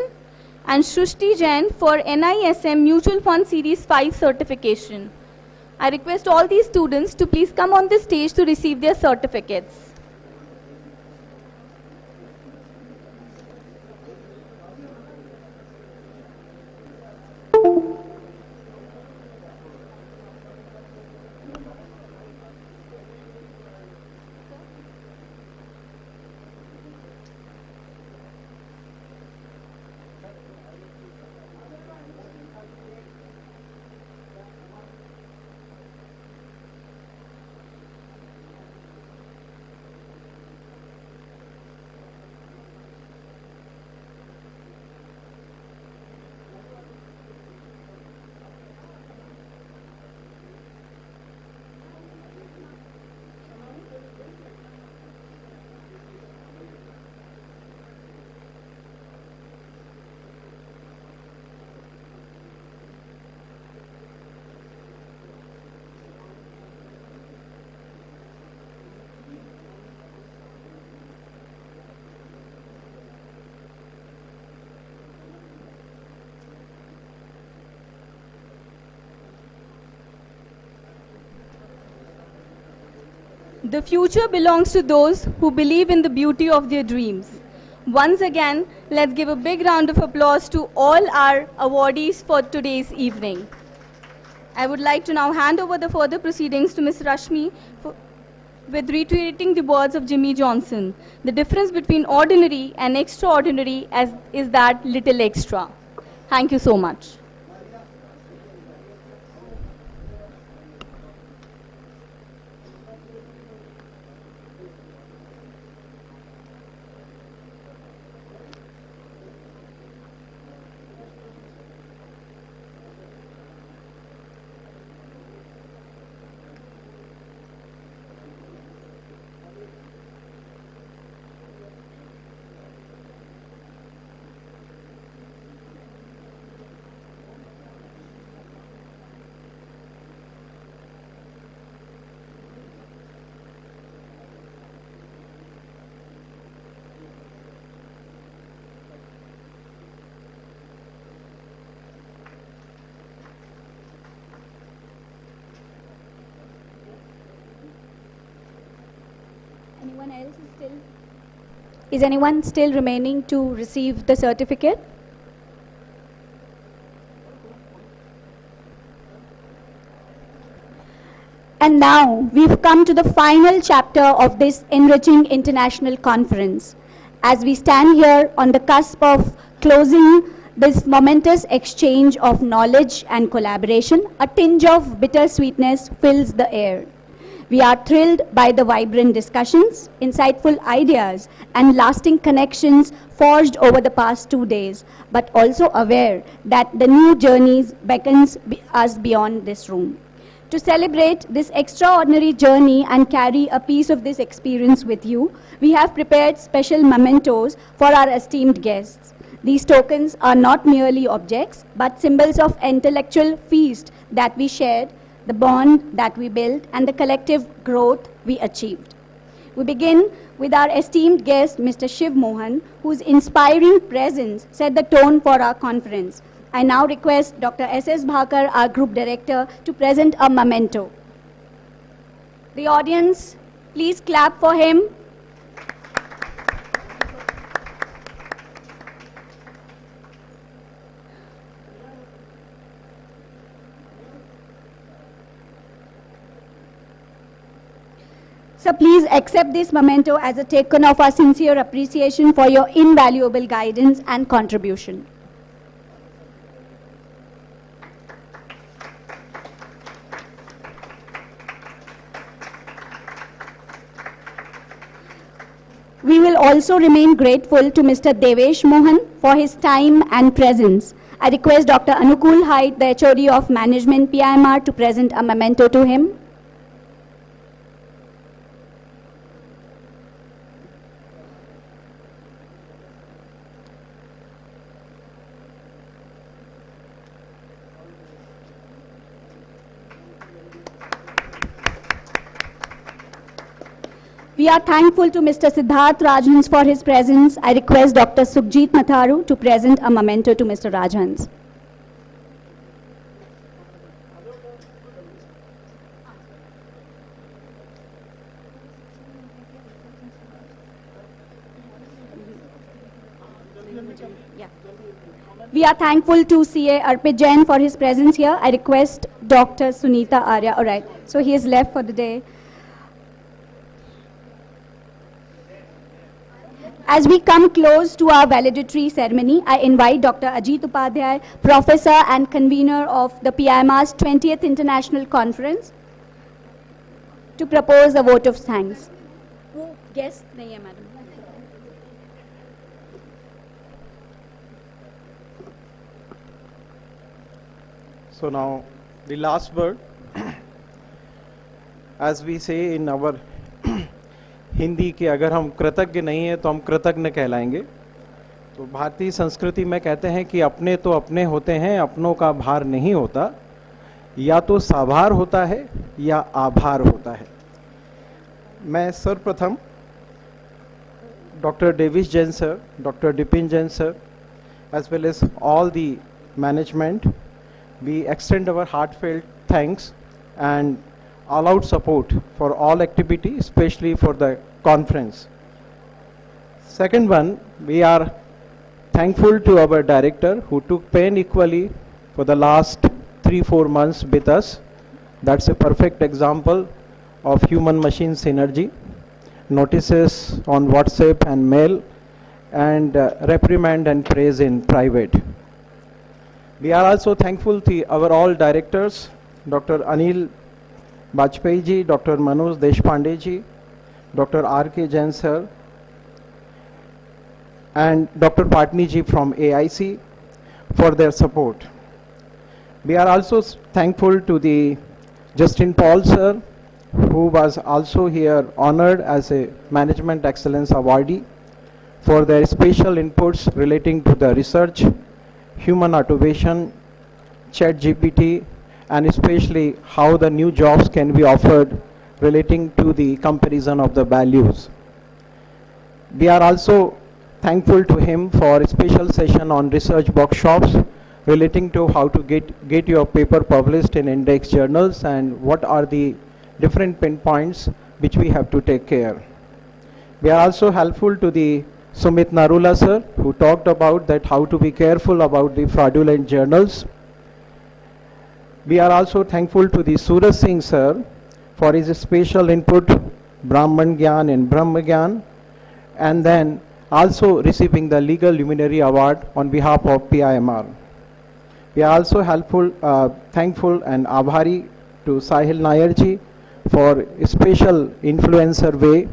And Shushti Jain for NISM Mutual Fund Series 5 certification. I request all these students to please come on the stage to receive their certificates. The future belongs to those who believe in the beauty of their dreams. Once again, let's give a big round of applause to all our awardees for today's evening. I would like to now hand over the further proceedings to Ms. Rashmi with reiterating the words of Jimmy Johnson. The difference between ordinary and extraordinary is that little extra. Thank you so much. Is anyone still remaining to receive the certificate? And now we've come to the final chapter of this enriching international conference. As we stand here on the cusp of closing this momentous exchange of knowledge and collaboration, a tinge of bittersweetness fills the air. We are thrilled by the vibrant discussions, insightful ideas, and lasting connections forged over the past 2 days, but also aware that the new journeys beckons us beyond this room. To celebrate this extraordinary journey and carry a piece of this experience with you, we have prepared special mementos for our esteemed guests. These tokens are not merely objects, but symbols of intellectual feast that we shared, the bond that we built, and the collective growth we achieved. We begin with our esteemed guest, Mr. Shiv Mohan, whose inspiring presence set the tone for our conference. I now request Dr. S.S. Bhakar, our Group Director, to present a memento. The audience, please clap for him. So please accept this memento as a token of our sincere appreciation for your invaluable guidance and contribution. We will also remain grateful to Mr. Devesh Mohan for his time and presence. I request Dr. Anukul Hait, the HOD of Management PIMR, to present a memento to him. We are thankful to Mr. Siddharth Rajhans for his presence. I request Dr. Sukhjit Matharu to present a memento to Mr. Rajhans. We are thankful to CA Arpit Jain for his presence here. I request Dr. Sunita Arya. All right, so he is left for the day. As we come close to our valedictory ceremony, I invite Dr. Ajit Upadhyay, Professor and Convener of the PIMR's 20th International Conference, to propose a vote of thanks. वो guest नहीं है, madam. So now the last word, as we say in our Hindi कि अगर हम कृतज्ञ नहीं है तो हम कृतज्ञ कहलाएंगे। तो भारतीय संस्कृति में कहते हैं कि अपने तो अपने होते हैं, अपनों का भार नहीं होता, या तो साभार होता है या आभार होता है। मैं सर्वप्रथम doctor Davis Jain sir, doctor डिपिन Jain sir, as well as all the management, we extend our heartfelt thanks and all-out support for all activity, especially for the conference. Second one, we are thankful to our director who took pain equally for the last 3-4 months with us. That's a perfect example of human-machine synergy. Notices on WhatsApp and mail, and reprimand and praise in private. We are also thankful to our all directors, Dr. Anil Bajpayee ji, Dr. Manoj Deshpande ji, Dr. R.K. Jain sir, and Dr. Patni ji from AIC for their support. We are also thankful to the Justin Paul sir, who was also here honored as a Management Excellence Awardee, for their special inputs relating to the research, human automation, ChatGPT, and especially how the new jobs can be offered relating to the comparison of the values. We are also thankful to him for a special session on research workshops relating to how to get your paper published in index journals and what are the different pinpoints which we have to take care. We are also helpful to the Sumit Narula sir, who talked about that how to be careful about the fraudulent journals. We are also thankful to the Suraj Singh sir for his special input, Brahman Gyan and Brahma Gyan, and then also receiving the Legal Luminary Award on behalf of PIMR. We are also thankful and abhari to Sahil Nayarji for a special influencer way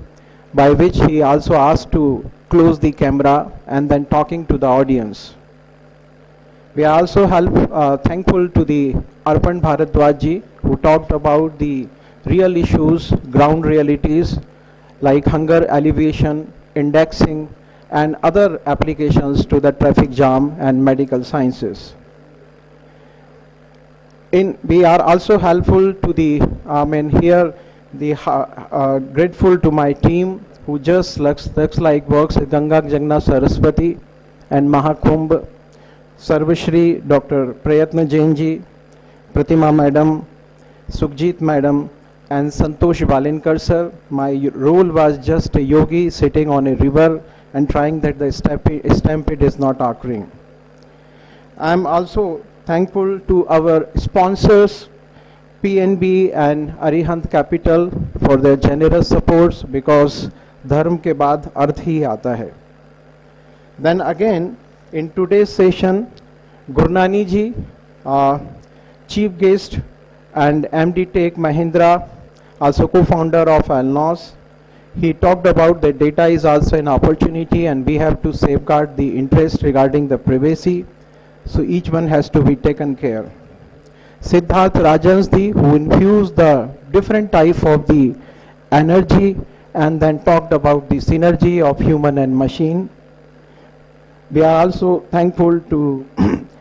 by which he also asked to close the camera and then talking to the audience. We are also thankful to the Arpan Bharadwaj who talked about the real issues, ground realities like hunger alleviation, indexing, and other applications to the traffic jam and medical sciences. We are also helpful to the, grateful to my team who just looks like works at Ganga Jagna Saraswati and Mahakumbh, Sarvashri, Dr. Prayatna Jain ji, Pratima Madam, Sukhjit Madam, and Santosh Valinkar sir. My role was just a yogi sitting on a river and trying that the stampede is not occurring. I am also thankful to our sponsors, PNB and Arihant Capital, for their generous supports because dharm ke baad arth hi aata hai. Then again, in today's session, Gurnani ji, chief guest, and MD Tech Mahindra, also co-founder of Alnos, he talked about that data is also an opportunity and we have to safeguard the interest regarding the privacy. So each one has to be taken care. Siddharth Rajansdi, who infused the different type of the energy and then talked about the synergy of human and machine. We are also thankful to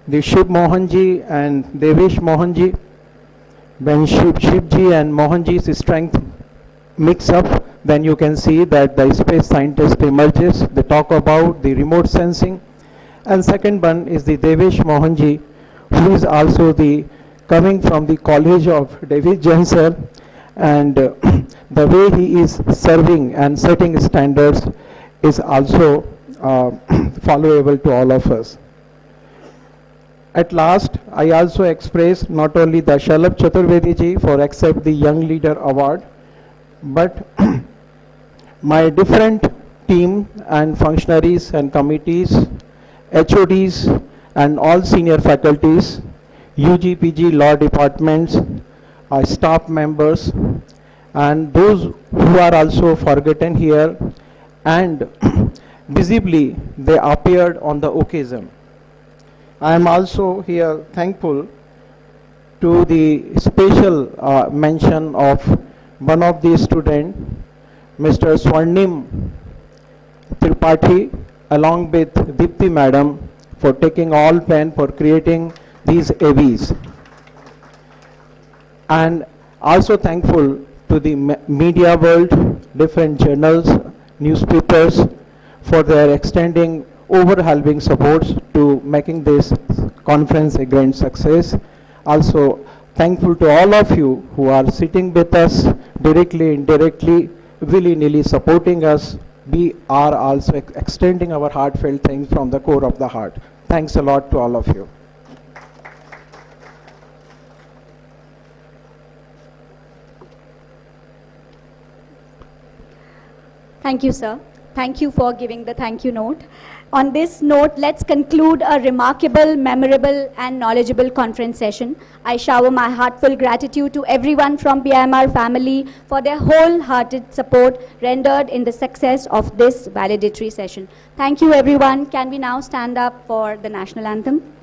the Shiv Mohanji and Devesh Mohanji. When Shivji and Mohanji's strength mix up, then you can see that the space scientist emerges. They talk about the remote sensing. And second one is the Devesh Mohanji, who is also coming from the College of David Jain sir, and the way he is serving and setting standards is also followable to all of us. At last, I also express not only the Shalabh Chaturvedi ji for accept the Young Leader Award, but my different team and functionaries and committees, HODs and all senior faculties, UG, PG, law departments, staff members, and those who are also forgotten here, and visibly they appeared on the occasion. I am also here thankful to the special mention of one of the students, Mr. Swarnim Tripathi, along with Dipti Madam, for taking all pen for creating these AVs. And also thankful to the media world, different journals, newspapers, for their extending overwhelming supports to making this conference a grand success. Also thankful to all of you who are sitting with us directly, indirectly, willy-nilly supporting us. We are also extending our heartfelt thanks from the core of the heart. Thanks a lot to all of you. Thank you, sir. Thank you for giving the thank you note. On this note, let's conclude a remarkable, memorable, and knowledgeable conference session. I shower my heartfelt gratitude to everyone from PIMR family for their wholehearted support rendered in the success of this valedictory session. Thank you, everyone. Can we now stand up for the national anthem?